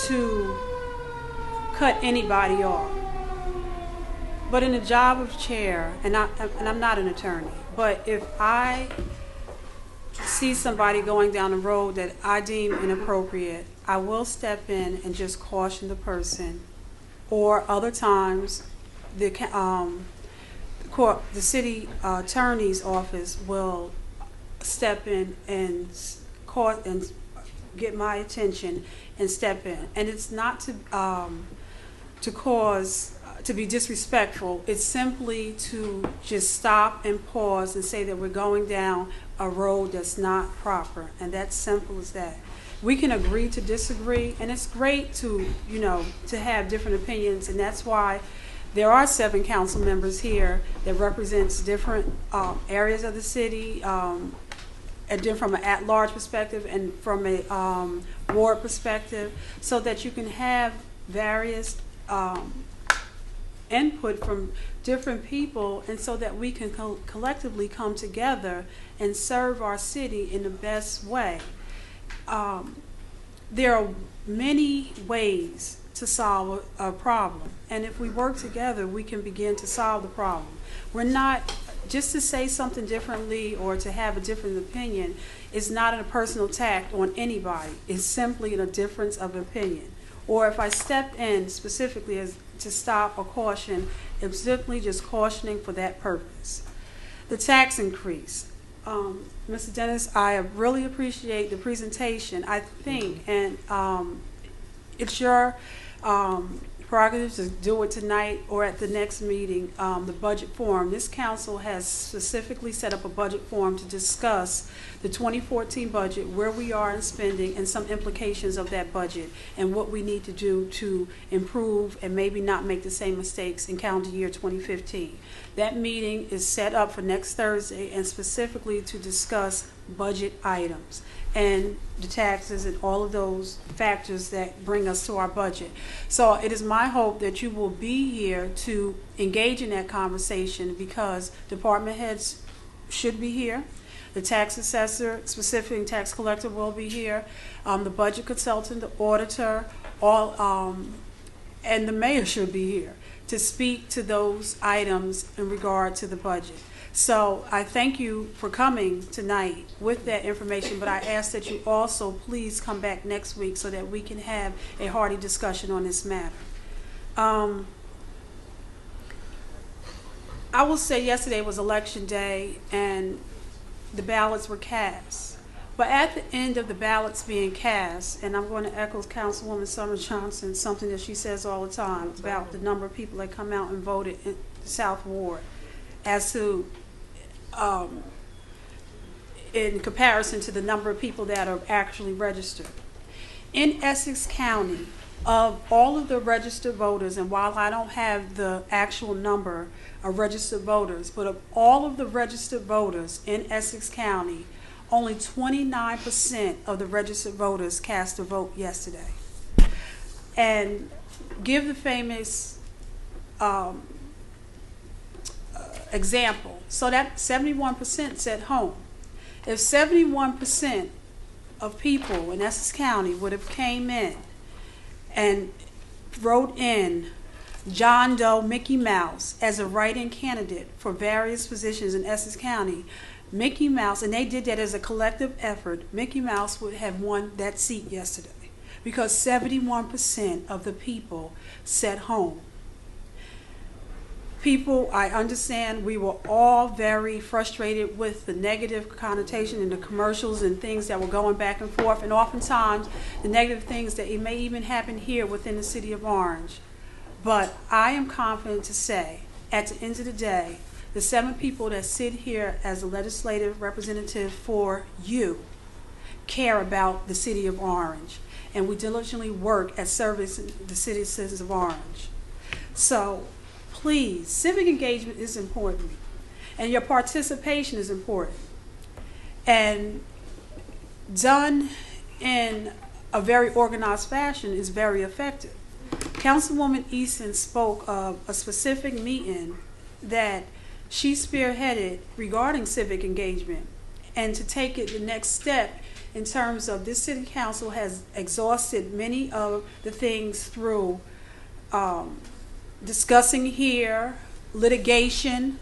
to cut anybody off, but in the job of chair, and I'm not an attorney, but if I see somebody going down a road that I deem inappropriate, I will step in and just caution the person. Or other times, the city attorney's office will step in and get my attention and step in. And it's not to be disrespectful. It's simply to just stop and pause and say that we're going down a road that's not proper, and that's simple as that. We can agree to disagree, and it's great to to have different opinions, and that's why there are 7 council members here that represents different areas of the city, and from an at-large perspective and from a ward perspective, so that you can have various input from different people, and so that we can collectively come together and serve our city in the best way. There are many ways to solve a problem, and if we work together, we can begin to solve the problem. We're not, just to say something differently or to have a different opinion is not a personal attack on anybody. It's simply a difference of opinion. Or if I step in specifically as to stop or caution, it's simply just cautioning for that purpose. The tax increase. Mr. Dennis, I really appreciate the presentation. I think, and it's your prerogative to do it tonight or at the next meeting, the budget forum. This council has specifically set up a budget forum to discuss the 2014 budget, where we are in spending, and some implications of that budget, and what we need to do to improve and maybe not make the same mistakes in calendar year 2015. That meeting is set up for next Thursday, and specifically to discuss budget items and the taxes and all of those factors that bring us to our budget. So it is my hope that you will be here to engage in that conversation, because department heads should be here. The tax assessor, specifically tax collector, will be here. The budget consultant, the auditor, and the mayor should be here to speak to those items in regard to the budget. So I thank you for coming tonight with that information, but I ask that you also please come back next week so that we can have a hearty discussion on this matter. I will say yesterday was election day and the ballots were cast. But at the end of the ballots being cast, and I'm going to echo Councilwoman Summer Johnson, something that she says all the time about the number of people that come out and voted in the South Ward, as to in comparison to the number of people that are actually registered. In Essex County, of all of the registered voters, and while I don't have the actual number of registered voters, but of all of the registered voters in Essex County, only 29% of the registered voters cast a vote yesterday. And give the famous example. So that 71% said home. If 71% of people in Essex County would have came in and wrote in John Doe Mickey Mouse as a write-in candidate for various positions in Essex County, Mickey Mouse, and they did that as a collective effort, Mickey Mouse would have won that seat yesterday, because 71% of the people said home. People, I understand we were all very frustrated with the negative connotation in the commercials and things that were going back and forth, and oftentimes the negative things that it may even happen here within the city of Orange. But I am confident to say, at the end of the day, the 7 people that sit here as a legislative representative for you care about the city of Orange, and we diligently work at servicing the citizens of Orange. So please, civic engagement is important, and your participation is important, and done in a very organized fashion is very effective. Councilwoman Easton spoke of a specific meeting that she spearheaded regarding civic engagement, and to take it the next step in terms of this city council has exhausted many of the things through discussing here, litigation,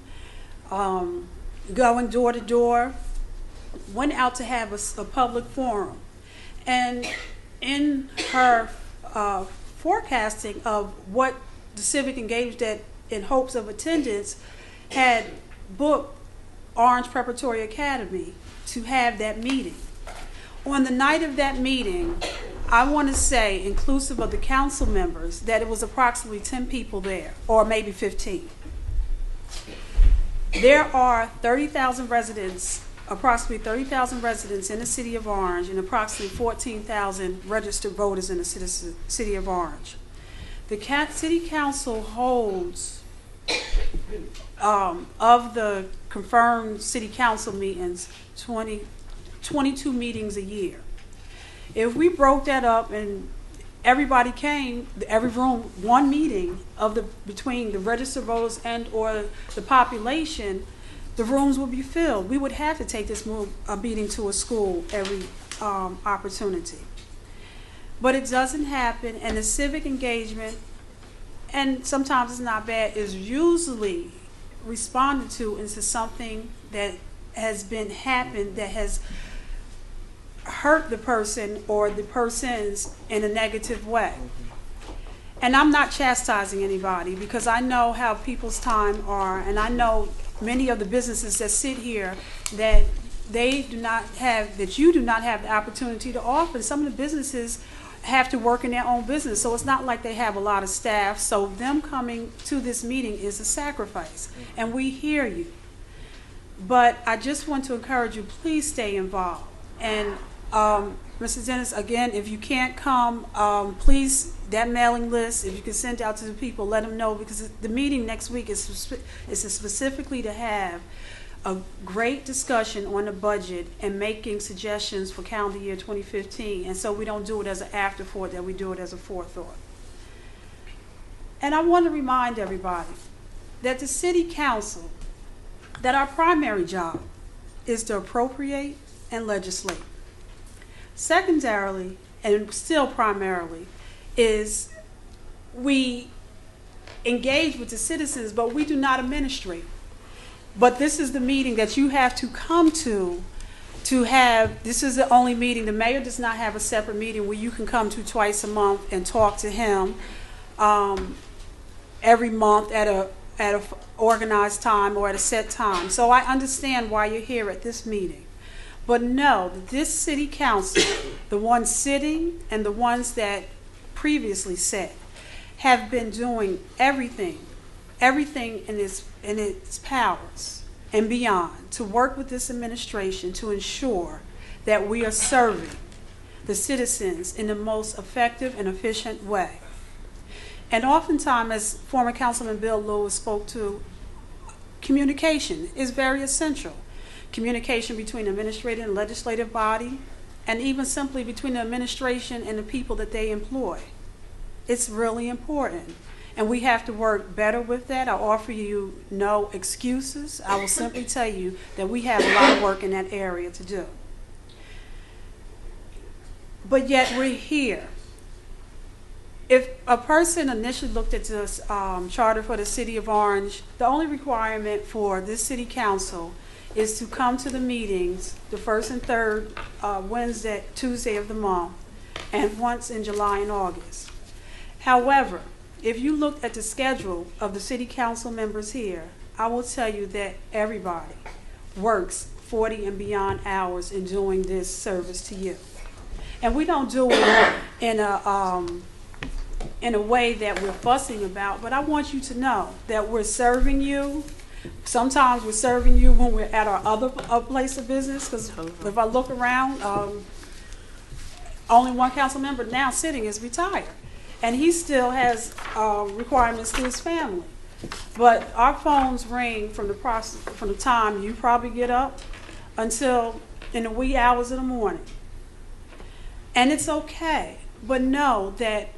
going door to door, went out to have a public forum. And in her forecasting of what the civic engagement that in hopes of attendance had booked Orange Preparatory Academy to have that meeting. On the night of that meeting, I want to say, inclusive of the council members, that it was approximately 10 people there, or maybe 15. There are 30,000 residents, approximately 30,000 residents in the city of Orange, and approximately 14,000 registered voters in the city of Orange. The city council holds, of the confirmed city council meetings, 22 meetings a year. If we broke that up and everybody came, every room, one meeting of between the registered voters and or the population, the rooms would be filled. We would have to take this meeting to a school every opportunity. But it doesn't happen, and the civic engagement, and sometimes it's not bad, is usually responded to into something that has been happened that has hurt the person or the persons in a negative way. And I'm not chastising anybody, because I know how people's time are, and I know many of the businesses that sit here that they do not have, that you do not have the opportunity to offer. Some of the businesses have to work in their own business, so it's not like they have a lot of staff. So them coming to this meeting is a sacrifice, and we hear you. But I just want to encourage you, please stay involved. And Mr. Dennis, again, if you can't come, please, that mailing list, if you can send out to the people, let them know, because the meeting next week is specifically to have a great discussion on the budget and making suggestions for calendar year 2015. And so we don't do it as an afterthought, that we do it as a forethought. And I want to remind everybody that the city council, that our primary job is to appropriate and legislate. Secondarily, and still primarily, is we engage with the citizens, but we do not administrate. But this is the meeting that you have to come to have, this is the only meeting, the mayor does not have a separate meeting where you can come to twice a month and talk to him every month at a organized time or at a set time. So I understand why you're here at this meeting. But know that this city council, the ones sitting and the ones that previously sat, have been doing everything in its powers and beyond to work with this administration to ensure that we are serving the citizens in the most effective and efficient way. And oftentimes, as former Councilman Bill Lewis spoke to, communication is very essential. Communication between the administrative and legislative body, and even simply between the administration and the people that they employ. It's really important. And we have to work better with that. I offer you no excuses. I will simply tell you that we have a lot of work in that area to do. But yet we're here. If a person initially looked at this charter for the City of Orange, the only requirement for this city council is to come to the meetings the first and third Tuesday of the month, and once in July and August. However, if you look at the schedule of the city council members here, I will tell you that everybody works 40 and beyond hours in doing this service to you. And we don't do it in a way that we're fussing about, but I want you to know that we're serving you. Sometimes we're serving you when we're at our other place of business, because if I look around, only one council member now sitting is retired. And he still has requirements to his family. But our phones ring from the time you probably get up until in the wee hours of the morning. And it's okay, but know that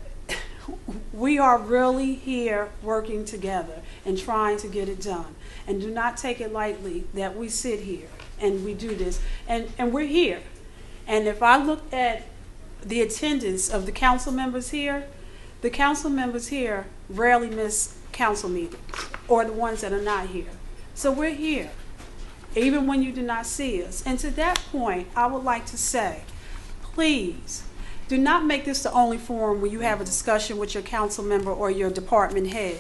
we are really here working together and trying to get it done. And do not take it lightly that we sit here and we do this. And we're here. And if I look at the attendance of the council members here, the council members here rarely miss council meetings, or the ones that are not here. So we're here, even when you do not see us. And to that point, I would like to say, please, do not make this the only forum where you have a discussion with your council member or your department head.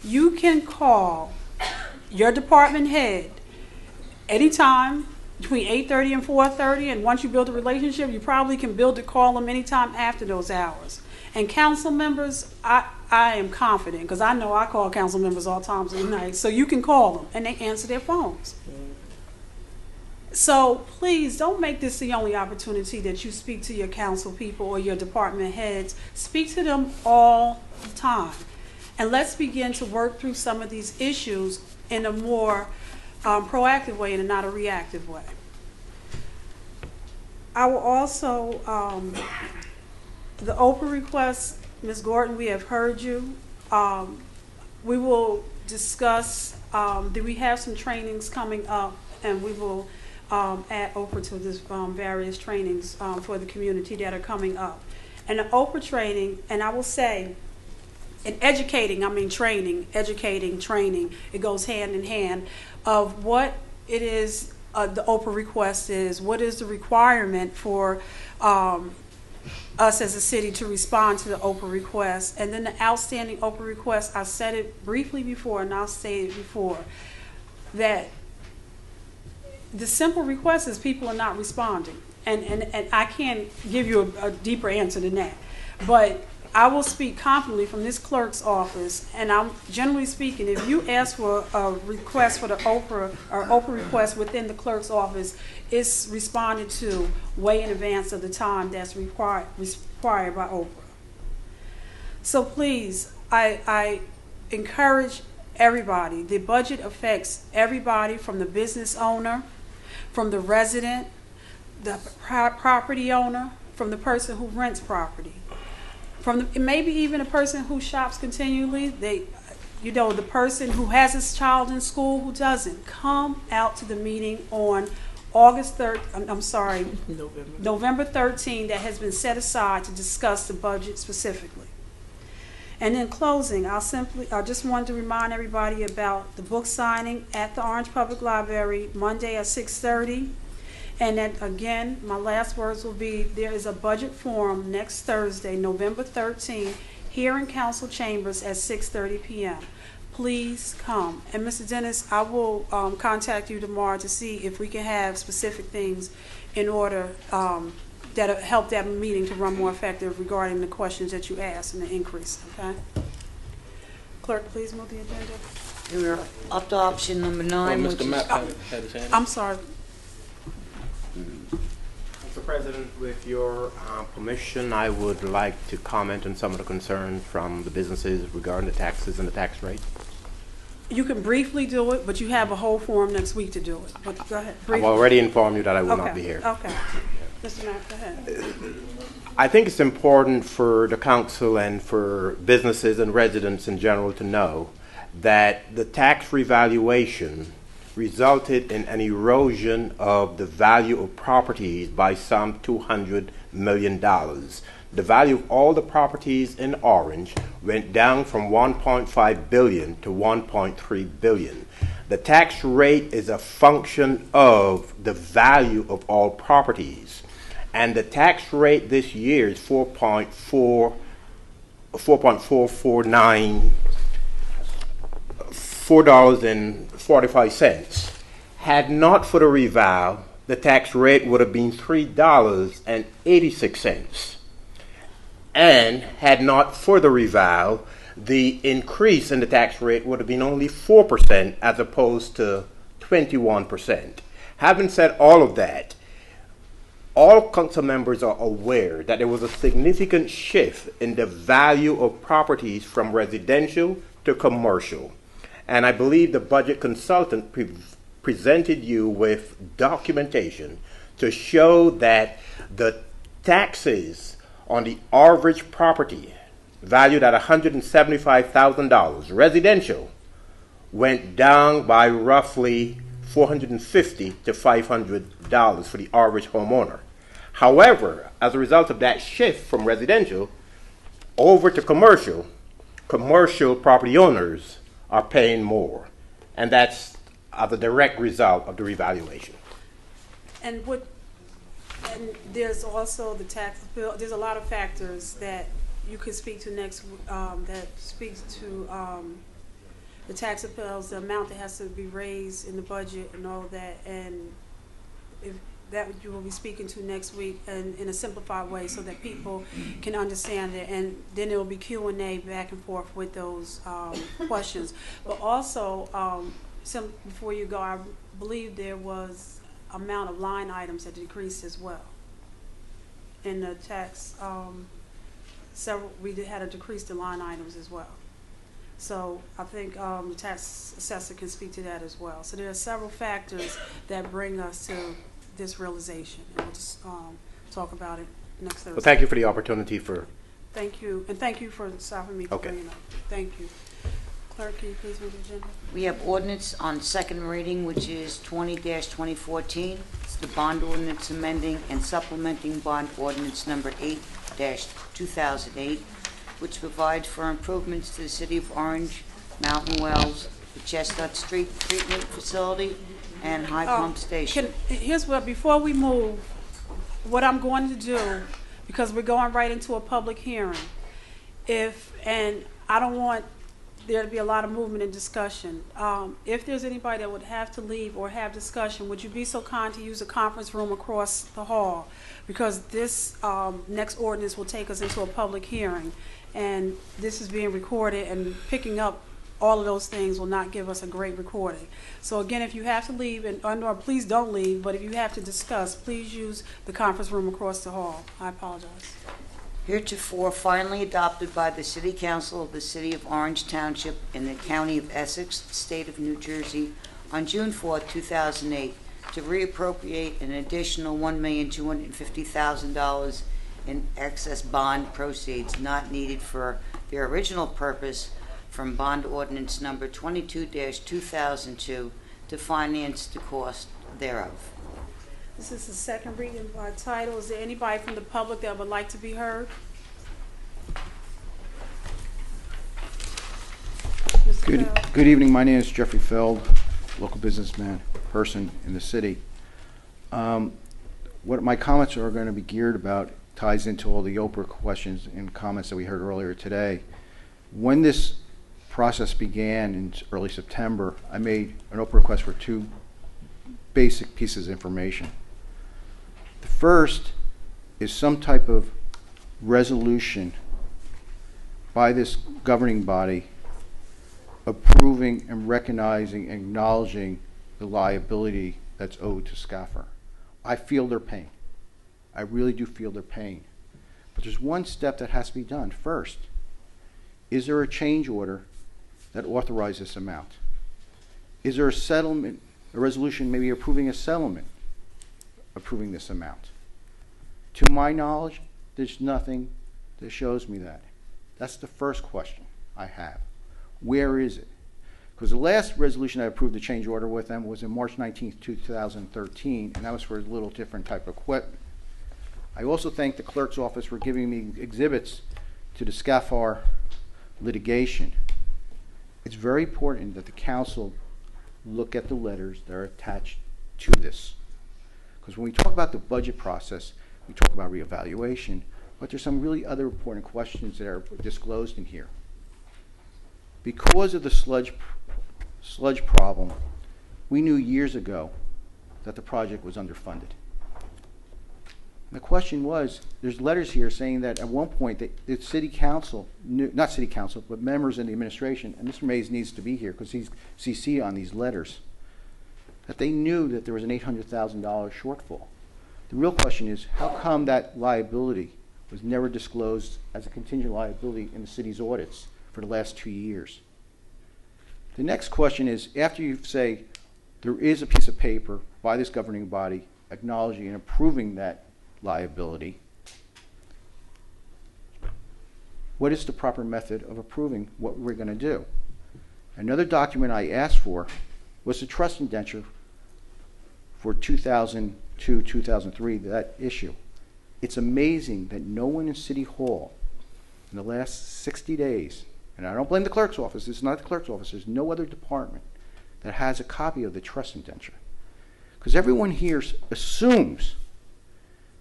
You can call your department head anytime between 8:30 and 4:30, and once you build a relationship, you probably can call them anytime after those hours. And council members, I am confident, because I know I call council members all times of the night, so you can call them and they answer their phones. So please don't make this the only opportunity that you speak to your council people or your department heads. Speak to them all the time. And let's begin to work through some of these issues in a more proactive way and not a reactive way. I will also, the Oprah request, Ms. Gordon, we have heard you. We will discuss, we have some trainings coming up, and we will add Oprah to this various trainings for the community that are coming up. And the Oprah training, and I will say, in educating, I mean training, educating, training, it goes hand in hand of what it is the Oprah request is, what is the requirement for us as a city to respond to the Oprah request, and then the outstanding Oprah request. I said it briefly before, and I'll say it before, that the simple request is people are not responding. and I can't give you a deeper answer than that. But I will speak confidently from this clerk's office, and I'm generally speaking, if you ask for a request for the Oprah or Oprah request within the clerk's office, it's responded to way in advance of the time that's required by Oprah. So please, I encourage everybody. The budget affects everybody, from the business owner, from the resident, the property owner, from the person who rents property, from maybe even a person who shops continually. The person who has his child in school who doesn't. Come out to the meeting on November 13th that has been set aside to discuss the budget specifically. And in closing, I just wanted to remind everybody about the book signing at the Orange Public Library Monday at 6:30. And then again, my last words will be, there is a budget forum next Thursday, November 13th, here in Council Chambers at 6:30 p.m. Please come. And Mr. Dennis, I will contact you tomorrow to see if we can have specific things in order that'll help that meeting to run more effective regarding the questions that you asked and the increase, okay? Clerk, please move the agenda. We're up to option number 9, which Mr. is... Mapp had his hand up. I'm sorry. Mr. President, with your permission, I would like to comment on some of the concerns from the businesses regarding the taxes and the tax rate. You can briefly do it, but you have a whole forum next week to do it. But go ahead. I've Briefly. already informed you that I will Okay. not be here. Okay. Mr. Mack, go ahead. I think it's important for the council and for businesses and residents in general to know that the tax revaluation resulted in an erosion of the value of properties by some $200 million. The value of all the properties in Orange went down from $1.5 billion to $1.3 billion. The tax rate is a function of the value of all properties. And the tax rate this year is 4.45. Had not for the reval, the tax rate would have been $3.86. And had not for the reval, the increase in the tax rate would have been only 4% as opposed to 21%. Having said all of that, all council members are aware that there was a significant shift in the value of properties from residential to commercial. And I believe the budget consultant presented you with documentation to show that the taxes on the average property valued at $175,000, residential, went down by roughly $450 to $500 for the average homeowner. However, as a result of that shift from residential over to commercial property owners are paying more. And that's as a direct result of the revaluation. And there's also the tax bill. There's a lot of factors that you could speak to next, that speaks to the tax appeals, the amount that has to be raised in the budget and all that. And if that you will be speaking to next week and in a simplified way so that people can understand it. And then there will be Q&A back and forth with those questions. But also, before you go, I believe there was amount of line items that decreased as well. In the tax, we had a decrease in line items as well. So I think the tax assessor can speak to that as well. So there are several factors that bring us to this realization. And we'll just talk about it next Thursday. Well, thank you for the opportunity for... Thank you. And thank you for stopping me to bring it up. Thank you. Clerk, can you please read the agenda? We have ordinance on second reading, which is 20-2014. It's the bond ordinance amending and supplementing bond ordinance number 8-2008, which provides for improvements to the City of Orange, Mountain Wells, the Chestnut Street Treatment Facility, and High Pump Station. Here's what, before we move, what I'm going to do, because we're going right into a public hearing, and I don't want there to be a lot of movement and discussion. If there's anybody that would have to leave or have discussion, would you be so kind to use the conference room across the hall? Because this next ordinance will take us into a public hearing, and this is being recorded, and picking up all of those things will not give us a great recording. So again, if you have to leave, or please don't leave, but if you have to discuss, please use the conference room across the hall. I apologize. Heretofore finally adopted by the City Council of the City of Orange Township in the County of Essex, State of New Jersey, on June 4, 2008, to reappropriate an additional $1,250,000 in excess bond proceeds not needed for their original purpose from Bond Ordinance Number 22-2002 to finance the cost thereof. This is the second reading by title. Is there anybody from the public that would like to be heard? Good evening. My name is Jeffrey Feld, local businessman, person in the city. What my comments are going to be geared about ties into all the Oprah questions and comments that we heard earlier today. When this process began in early September, I made an Oprah request for two basic pieces of information. The first is some type of resolution by this governing body approving and recognizing and acknowledging the liability that's owed to SCAFR. I feel their pain. I really do feel their pain. But there's one step that has to be done. First, is there a change order that authorizes this amount? Is there a settlement, a resolution maybe approving a settlement approving this amount? To my knowledge, there's nothing that shows me that. That's the first question I have. Where is it? Because the last resolution I approved the change order with them was in March 19th, 2013, and that was for a little different type of equipment. I also thank the clerk's office for giving me exhibits to the SCAFR litigation. It's very important that the council look at the letters that are attached to this. Because when we talk about the budget process, we talk about reevaluation, but there's some really other important questions that are disclosed in here. Because of the sludge problem, we knew years ago that the project was underfunded. And the question was, there's letters here saying that at one point the city council, not city council, but members in the administration, and Mr. Mays needs to be here because he's CC on these letters, that they knew that there was an $800,000 shortfall. The real question is, how come that liability was never disclosed as a contingent liability in the city's audits for the last 2 years? The next question is, after you say there is a piece of paper by this governing body acknowledging and approving that liability, what is the proper method of approving what we're going to do? Another document I asked for was the trust indenture for 2002-2003, that issue. It's amazing that no one in City Hall in the last 60 days, and I don't blame the clerk's office, this is not the clerk's office, there's no other department that has a copy of the trust indenture. Because everyone here assumes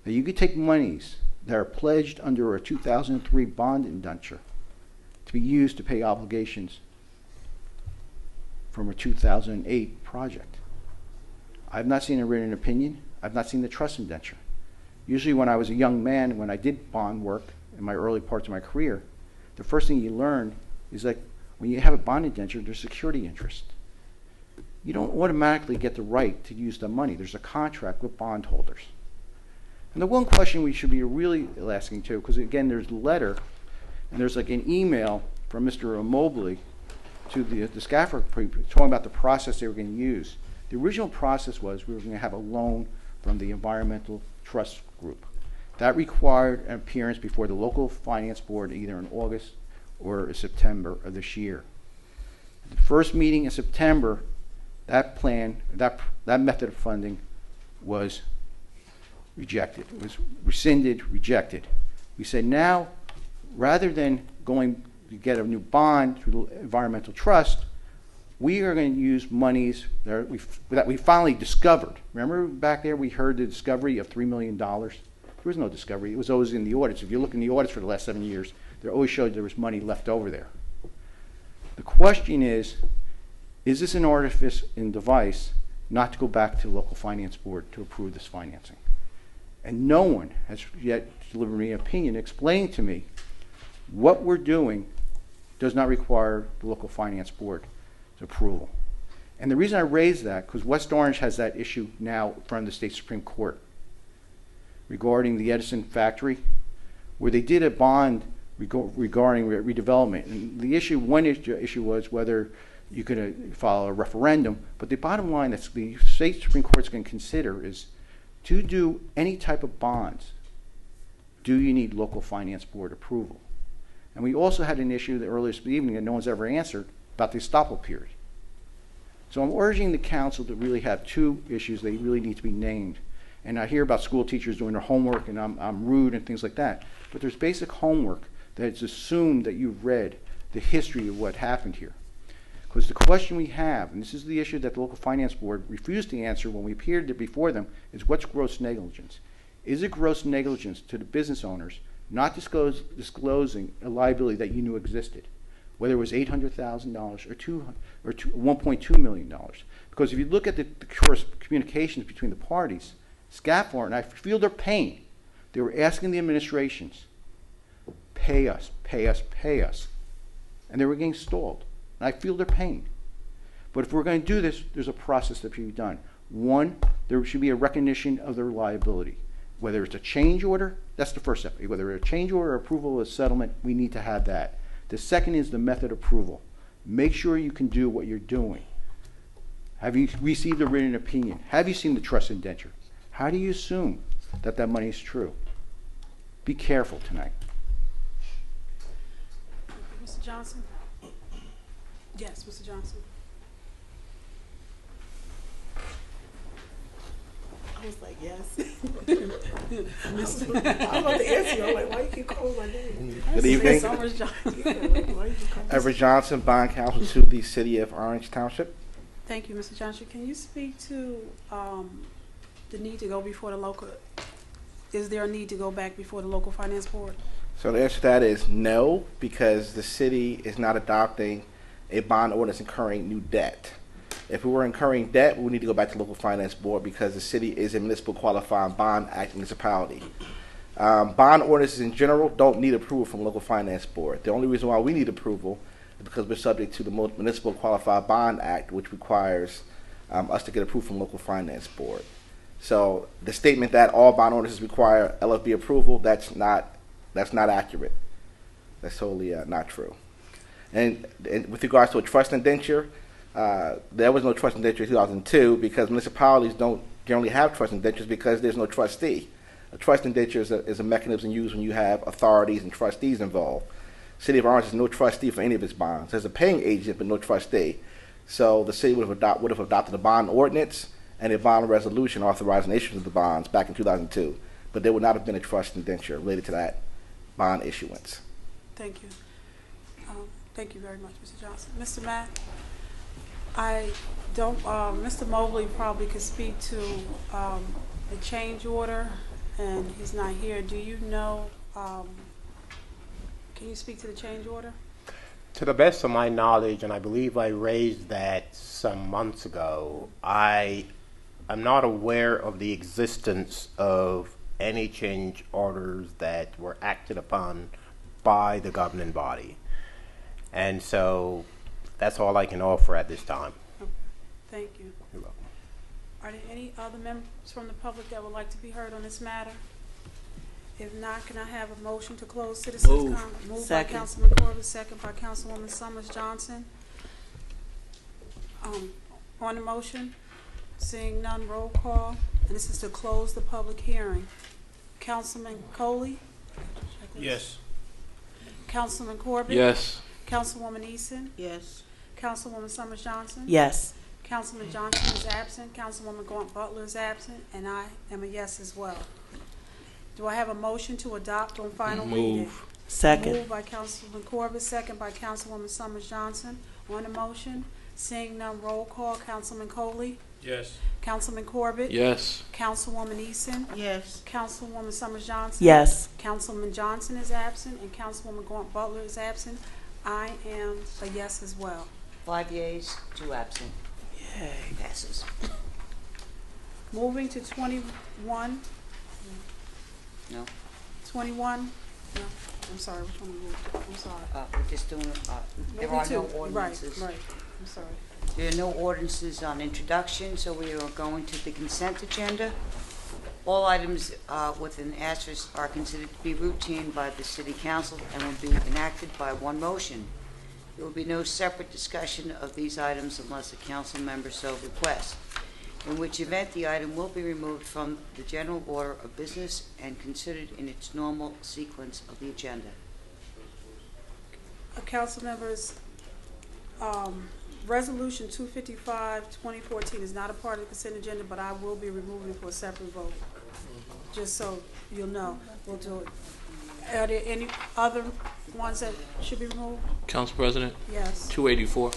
that you could take monies that are pledged under a 2003 bond indenture to be used to pay obligations from a 2008 project. I've not seen a written opinion. I've not seen the trust indenture. Usually when I was a young man, when I did bond work in my early parts of my career, the first thing you learn is that when you have a bond indenture, there's security interest. You don't automatically get the right to use the money. There's a contract with bondholders. And the one question we should be really asking too, because again, there's a letter, and there's like an email from Mr. Mobley to the SCAFR people talking about the process they were going to use. The original process was we were going to have a loan from the Environmental Trust Group. That required an appearance before the local finance board either in August or September of this year. The first meeting in September, that plan, that method of funding was rejected. It was rescinded, rejected. We said now, rather than going to get a new bond through the Environmental Trust, we are going to use monies that we finally discovered. Remember back there we heard the discovery of $3 million? There was no discovery. It was always in the audits. If you look in the audits for the last 7 years, they always showed there was money left over there. The question is this an artifice and device not to go back to the local finance board to approve this financing? And no one has yet delivered me an opinion explaining to me what we're doing does not require the local finance board's approval. And the reason I raise that, because West Orange has that issue now in front of the state Supreme Court regarding the Edison factory, where they did a bond regarding redevelopment. And the issue, one issue was whether you could file a referendum, but the bottom line that the state Supreme Court's going to consider is, to do any type of bonds, do you need local finance board approval? And we also had an issue earlier this evening that no one's ever answered about the estoppel period. So I'm urging the council to really have two issues that really need to be named. And I hear about school teachers doing their homework and I'm rude and things like that. But there's basic homework that it's assumed that you've read the history of what happened here. Because the question we have, and this is the issue that the local finance board refused to answer when we appeared there before them, is what's gross negligence? Is it gross negligence to the business owners not disclosing a liability that you knew existed, whether it was $800,000 or $1.2 million? Because if you look at the communications between the parties, SCAFR, and I feel their pain, they were asking the administrations, pay us, pay us, pay us. And they were getting stalled. And I feel their pain. But if we're going to do this, there's a process that should be done. One, there should be a recognition of their liability. Whether it's a change order, that's the first step. Whether it's a change order or approval of a settlement, we need to have that. The second is the method approval. Make sure you can do what you're doing. Have you received a written opinion? Have you seen the trust indenture? How do you assume that that money is true? Be careful tonight. Mr. Johnson? Yes, Mr. Johnson. I was like, yes. I'm about to answer you. I'm like, why you keep calling my name? Good evening. Everett Johnson, bond counsel to the city of Orange Township. Thank you, Mr. Johnson. Can you speak to the need to go before the local, is there a need to go back before the local finance board? So the answer to that is no, because the city is not adopting a bond ordinance incurring new debt. If we were incurring debt, we would need to go back to the local finance board because the city is a municipal qualifying bond act municipality. Bond ordinances in general don't need approval from the local finance board. The only reason why we need approval is because we're subject to the municipal qualified bond act, which requires us to get approved from local finance board. So the statement that all bond ordinances require LFB approval, that's not accurate. That's totally not true. And with regards to a trust indenture, there was no trust indenture in 2002 because municipalities don't generally have trust indentures because there's no trustee. A trust indenture is a mechanism used when you have authorities and trustees involved. City of Orange has no trustee for any of its bonds. There's a paying agent but no trustee. So the city would have adopted a bond ordinance and a bond resolution authorizing issuance of the bonds back in 2002. But there would not have been a trust indenture related to that bond issuance. Thank you. Thank you very much, Mr. Johnson. Mr. Matt, I don't, Mr. Mobley probably could speak to the change order, and he's not here. Do you know, can you speak to the change order? To the best of my knowledge, and I believe I raised that some months ago, I am not aware of the existence of any change orders that were acted upon by the governing body. And so that's all I can offer at this time. Okay. Thank you. You're welcome. Are there any other members from the public that would like to be heard on this matter? If not, can I have a motion to close citizens' comment? Moved by Councilman Corbett, second by Councilwoman Summers Johnson. On the motion, seeing none, roll call. And this is to close the public hearing. Councilman Coley? Yes. Councilman Corbett? Yes. Councilwoman Eason? Yes. Councilwoman Summers Johnson? Yes. Councilman Johnson is absent. Councilwoman Gaunt Butler is absent. And I am a yes as well. Do I have a motion to adopt on final reading? Second. Moved by Councilman Corbett, second by Councilwoman Summers Johnson. On the motion, seeing none, roll call. Councilman Coley? Yes. Councilman Corbett? Yes. Councilwoman Eason? Yes. Councilwoman Summers Johnson? Yes. Councilman Johnson is absent, and Councilwoman Gaunt Butler is absent. I am a yes as well. 5 yeas, 2 absent. Yay. Passes. Moving to 21. No. 21? No, I'm sorry, which one we moved to? I'm sorry. We're just doing, there Moving are no to- ordinances. Right, I'm sorry. There are no ordinances on introduction, so we are going to the consent agenda. All items with an asterisk are considered to be routine by the City Council and will be enacted by one motion. There will be no separate discussion of these items unless a council member so requests, in which event the item will be removed from the general order of business and considered in its normal sequence of the agenda. Council members, Resolution 255, 2014 is not a part of the consent agenda, but I will be removing it for a separate vote. Just so you'll know, we'll do it. Are there any other ones that should be removed? Council President? Yes. 284.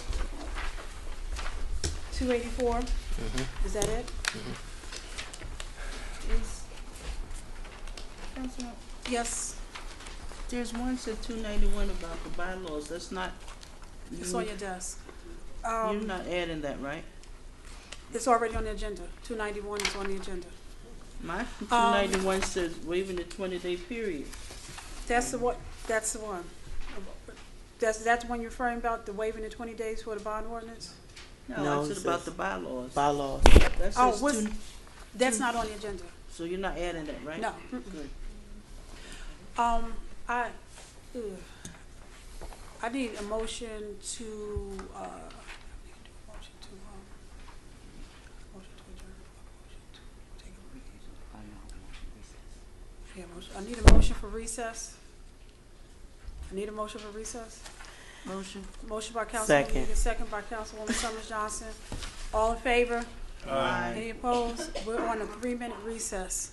284? Is that it? Yes. There's one said 291 about the bylaws. That's not. It's on your desk. You're not adding that, right? It's already on the agenda. 291 is on the agenda. My 291 says waiving the 20-day period. That's the one. That's the one. That's the one you're referring about, the waiving the 20 days for the bond ordinance? No, I said about the bylaws. Bylaws. That Oh, says that's not on the agenda. So you're not adding that, right? No. Good. I need a motion to, I need a motion for recess. I need a motion for recess. Motion. Motion by Councilwoman Second. Megan, second by Councilwoman Summers Johnson. All in favor? Aye. Any opposed? We're on a 3-minute recess.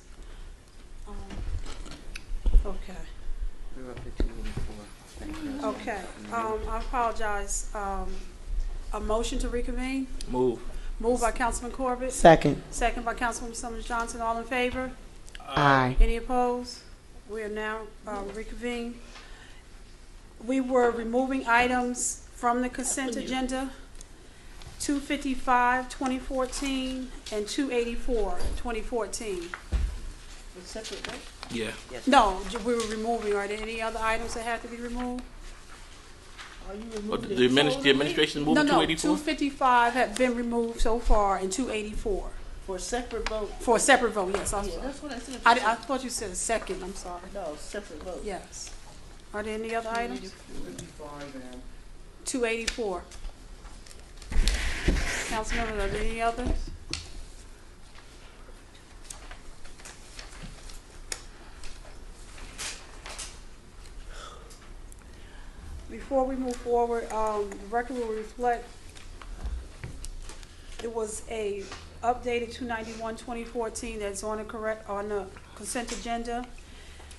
Okay. We're up to 284. Okay, I apologize. A motion to reconvene? Move. Moved by Councilman Corbett. Second. Second by Councilwoman Summers Johnson. All in favor? Aye. Any opposed? We are now reconvened. We were removing items from the consent agenda, 255, 2014, and 284, 2014. It's separate, right? Yeah. No, we were removing. Are there any other items that have to be removed? Are you Oh, removing the administration moved No, 284? 255 have been removed so far, and 284. for a separate vote? For a separate vote, yes, I'm Yeah, sorry. that's what I said. I thought you said a second, I'm sorry. No, separate vote. Yes. Are there any other items? 284. Council members, are there any others? Before we move forward, the record will reflect it was a updated 291-2014 that's on the consent agenda.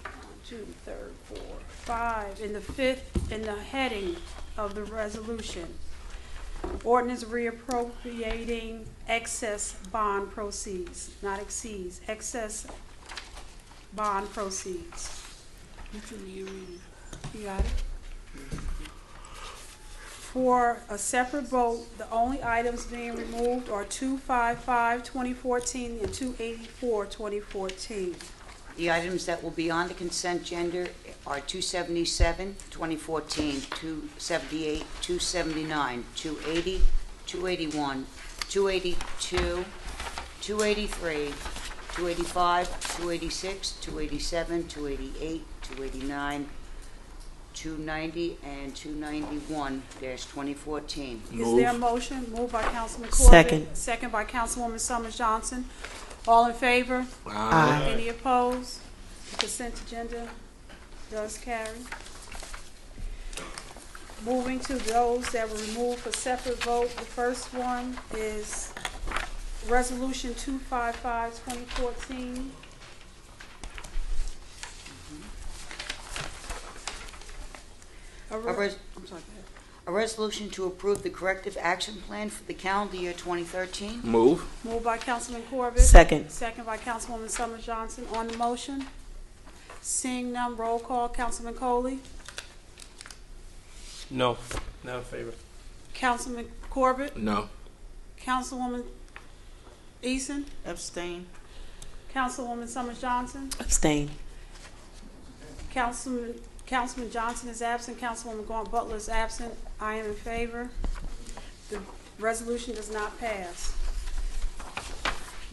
1, 2, 3, 4, 5, in the 5th, in the heading of the resolution. Ordinance reappropriating excess bond proceeds, not exceeds, excess bond proceeds. You got it? For a separate vote, the only items being removed are 255, 2014, and 284, 2014. The items that will be on the consent agenda are 277, 2014, 278, 279, 280, 281, 282, 283, 285, 286, 287, 288, 289, 290, and 291-2014. Is there a motion? Moved by Councilman Corbett. Second. Second by Councilwoman Summers Johnson. All in favor? Aye. Any opposed? The consent agenda does carry. Moving to those that were removed for separate vote. The first one is Resolution 255, 2014. I'm sorry, go ahead. A resolution to approve the corrective action plan for the calendar year 2013. Move. Moved by Councilman Corbett. Second. Second by Councilwoman Summers Johnson. On the motion, seeing none, roll call. Councilman Coley. No. Not in favor. Councilman Corbett? No. Councilwoman Eason? Abstain. Councilwoman Summers Johnson? Abstain. Councilman Johnson is absent. Councilwoman Gaunt Butler is absent. I am in favor. The resolution does not pass.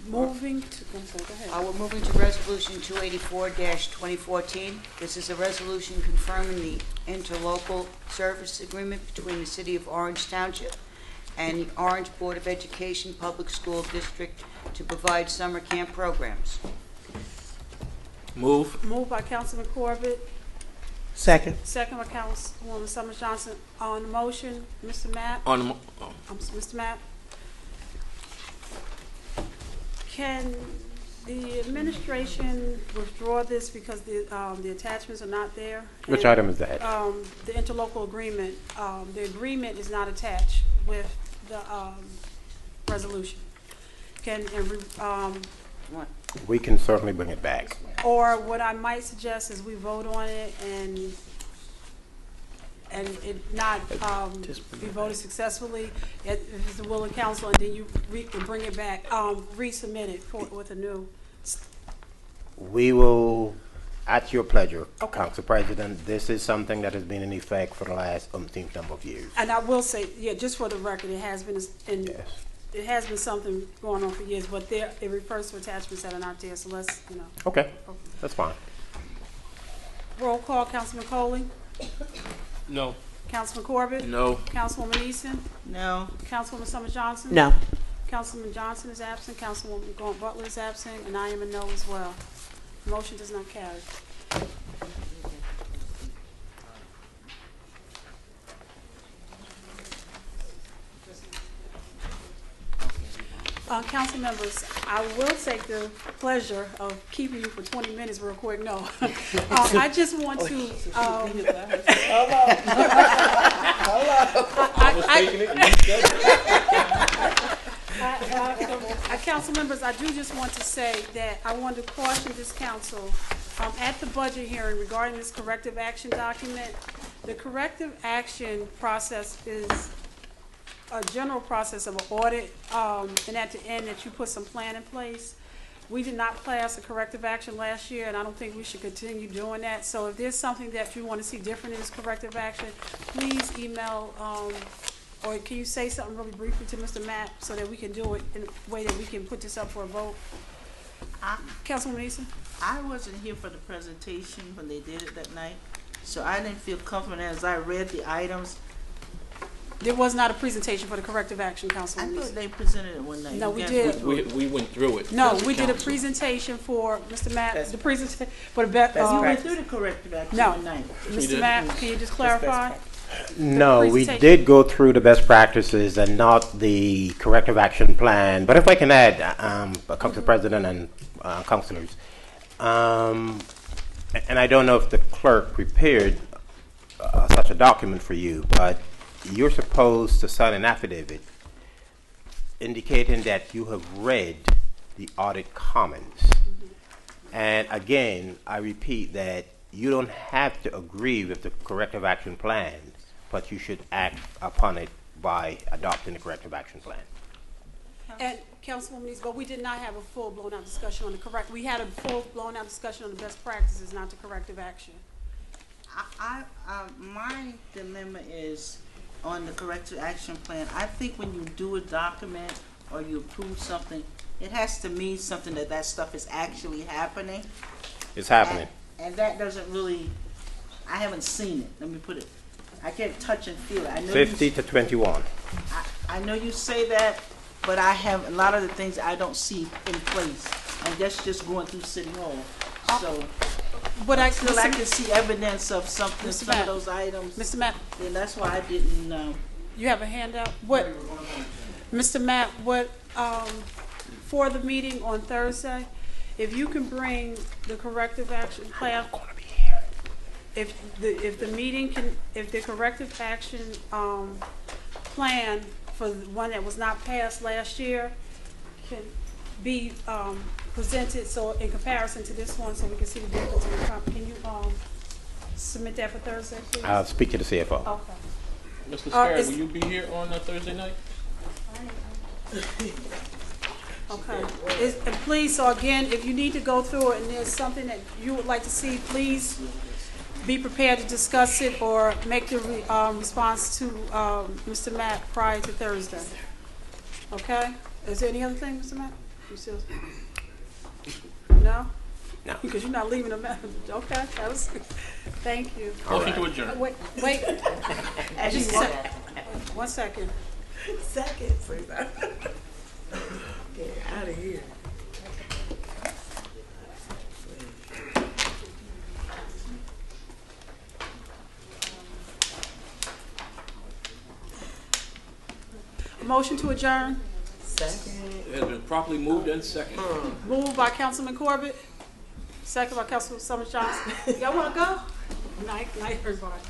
Moving to, I'm sorry, go ahead. We're moving to Resolution 284-2014. This is a resolution confirming the interlocal service agreement between the City of Orange Township and the Orange Board of Education Public School District to provide summer camp programs. Move. Moved by Councilman Corbett, Second. second by Councilwoman Summers Johnson. On the motion, Mr. Mapp? On the Mr. Mapp? Can the administration withdraw this because the attachments are not there? Which And, item is that? The interlocal agreement. The agreement is not attached with the resolution. We can certainly bring it back. Or what I might suggest is we vote on it and it not be voted successfully if it's the will of council, and then you can bring it back, resubmit it with a new. We will, at your pleasure, Council President, this is something that has been in effect for the last umpteenth number of years. And I will say, yeah, just for the record, it has been it has been something going on for years, but it refers to attachments that are not there. So let's, Okay, that's fine. Roll call. Councilman Coley. No. Councilman Corbett. No. Councilwoman Eason. No. Councilwoman Summers Johnson. No. Councilman Johnson is absent. Councilwoman Gaunt Butler is absent, and I am a no as well. The motion does not carry. Council members, I will take the pleasure of keeping you for 20 minutes real quick. No. I just want to. Council members, I do just want to say that I want to caution this council at the budget hearing regarding this corrective action document. The corrective action process is a general process of an audit, and at the end that you put some plan in place. We did not pass a corrective action last year, and I don't think we should continue doing that. So if there's something that you want to see different in this corrective action, please email, or can you say something really briefly to Mr. Mapp so that we can do it in a way that we can put this up for a vote? Councilwoman Eason? I wasn't here for the presentation when they did it that night, so I didn't feel confident as I read the items. There was not a presentation for the corrective action, Councilwoman Eason. I thought they presented it one night. No, we did. We went through it. No, as a we did a council. presentation for Mr. Mapp, the presentation for the best. You went through the corrective action No. one night. Mr. Mapp, can you just clarify? No, we presentation. did go through the best practices and not the corrective action plan. But if I can add, Council President and councilors, and I don't know if the clerk prepared such a document for you, but you're supposed to sign an affidavit indicating that you have read the audit comments. And again, I repeat that you don't have to agree with the corrective action plan, but you should act upon it by adopting the corrective action plan. And Councilwoman Eason, but we did not have a full blown out discussion on the we had a full blown out discussion on the best practices, not the corrective action. My dilemma is on the corrective action plan. I think when you do a document or you approve something, it has to mean something that stuff is actually happening. It's happening. And that doesn't really, I haven't seen it. Let me put it, I can't touch and feel it. I know 50 to 21. I know you say that, but I have a lot of the things I don't see in place. And that's just going through City Hall. So, But until I can see evidence of something, Mr. some Mapp. of those items. Mr. Mapp. Then that's why I didn't, You have a handout? What, Mr. Mapp, what, for the meeting on Thursday, if you can bring the corrective action plan. I'm gonna be here. If the corrective action, plan for the one that was not passed last year can be, presented, so in comparison to this one, so we can see the difference in the can you, submit that for Thursday, please? I'll speak to the CFO. Okay. Mr. Scarry, is- will you be here on Thursday night? Okay. And please, so again, if you need to go through it and there's something that you would like to see, please be prepared to discuss it or make the response to Mr. Matt prior to Thursday. Okay? Is there any other thing, Mr. Matt? You still? No? No. Because you're not leaving a message. Okay. That was. Thank you. Motion to adjourn. Wait. Just a sec. 1 second. Second, please. Get out of here. Motion to adjourn. Second. It has been properly moved and seconded. Moved by Councilman Corbett. Second by Councilman Summers Johnson. Y'all want to go? Night, everybody.